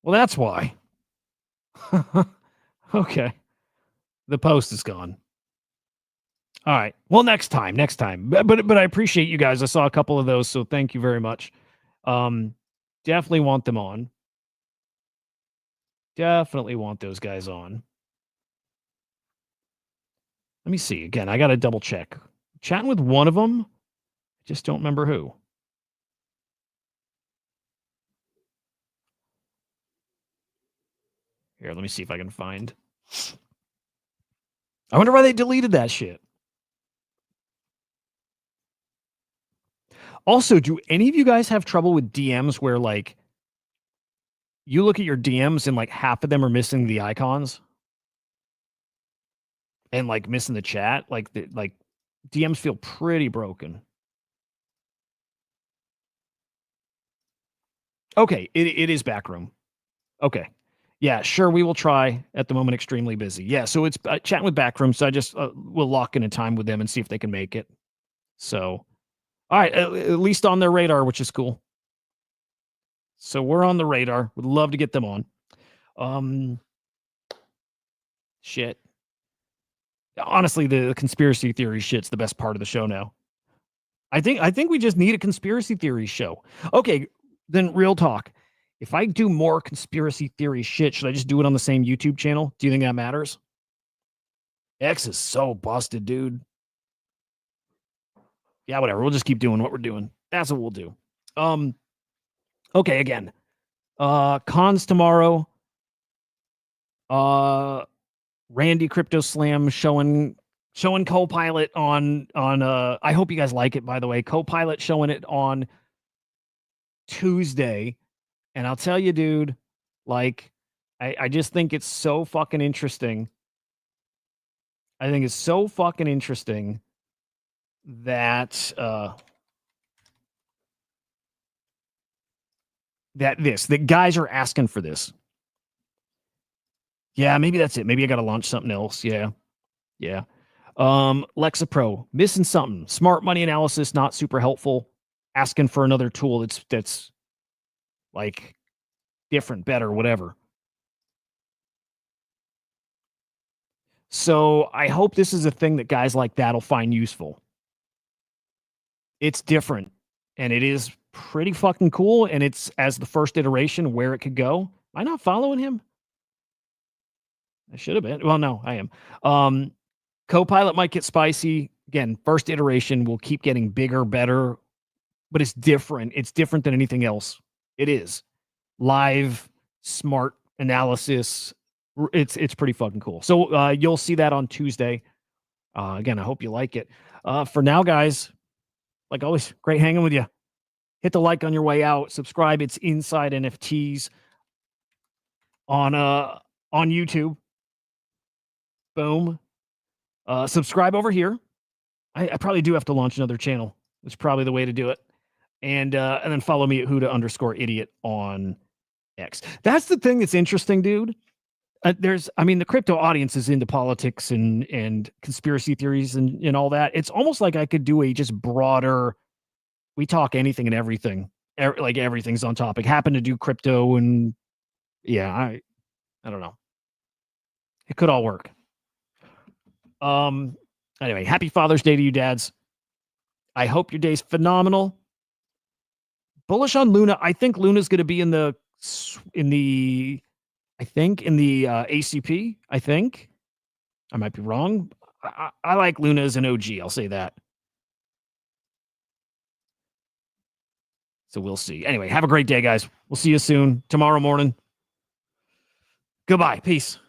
Well, that's why. Okay. The post is gone. All right. Well, next time. But I appreciate you guys. I saw a couple of those, so thank you very much. Definitely want them on. Definitely want those guys on. Let me see. Again, I got to double check. Chatting with one of them. Just don't remember who. Here, let me see if I can find. I wonder why they deleted that shit. Also, do any of you guys have trouble with DMs where like you look at your DMs and like half of them are missing the icons and like missing the chat? Like DMs feel pretty broken. Okay, it is Backroom. Okay. Yeah, sure. We will try. At the moment, extremely busy. Yeah, so it's chatting with Backroom. So I just we'll lock in a time with them and see if they can make it. So, all right, at least on their radar, which is cool. So we're on the radar. Would love to get them on. Shit. Honestly, the conspiracy theory shit's the best part of the show now. I think we just need a conspiracy theory show. Okay, then real talk. If I do more conspiracy theory shit, should I just do it on the same YouTube channel? Do you think that matters? X is so busted, dude. Yeah, whatever. We'll just keep doing what we're doing. That's what we'll do. Okay, again. Cons tomorrow. Randy Crypto Slam showing Copilot on I hope you guys like it, by the way. Copilot showing it on Tuesday. And I'll tell you, dude, like, I just think it's so fucking interesting. I think it's so fucking interesting that that guys are asking for this. Yeah, maybe that's it. Maybe I got to launch something else. Yeah. Lexapro, missing something. Smart money analysis, not super helpful. Asking for another tool that's like different, better, whatever. So I hope this is a thing that guys like that'll find useful. It's different, and it is pretty fucking cool, and it's as the first iteration where it could go. Am I not following him? I should have been. Well, no, I am. Copilot might get spicy. Again, first iteration will keep getting bigger, better, but it's different. It's different than anything else. It is. Live, smart analysis. It's pretty fucking cool. So you'll see that on Tuesday. Again, I hope you like it. For now, guys, like always, great hanging with you. Hit the like on your way out. Subscribe. It's Inside NFTs on YouTube. Boom. Subscribe over here. I probably do have to launch another channel. It's probably the way to do it. And then follow me at Huda_idiot on X. That's the thing that's interesting, dude. The crypto audience is into politics and conspiracy theories and all that. It's almost like I could do a just broader, we talk anything and everything. Like everything's on topic. Happen to do crypto and yeah, I don't know. It could all work. Anyway, happy Father's Day to you dads. I hope your day's phenomenal. Bullish on Luna. I think Luna's going to be in the ACP. I think I might be wrong. I like Luna as an OG. I'll say that. So we'll see. Anyway, have a great day, guys. We'll see you soon tomorrow morning. Goodbye. Peace.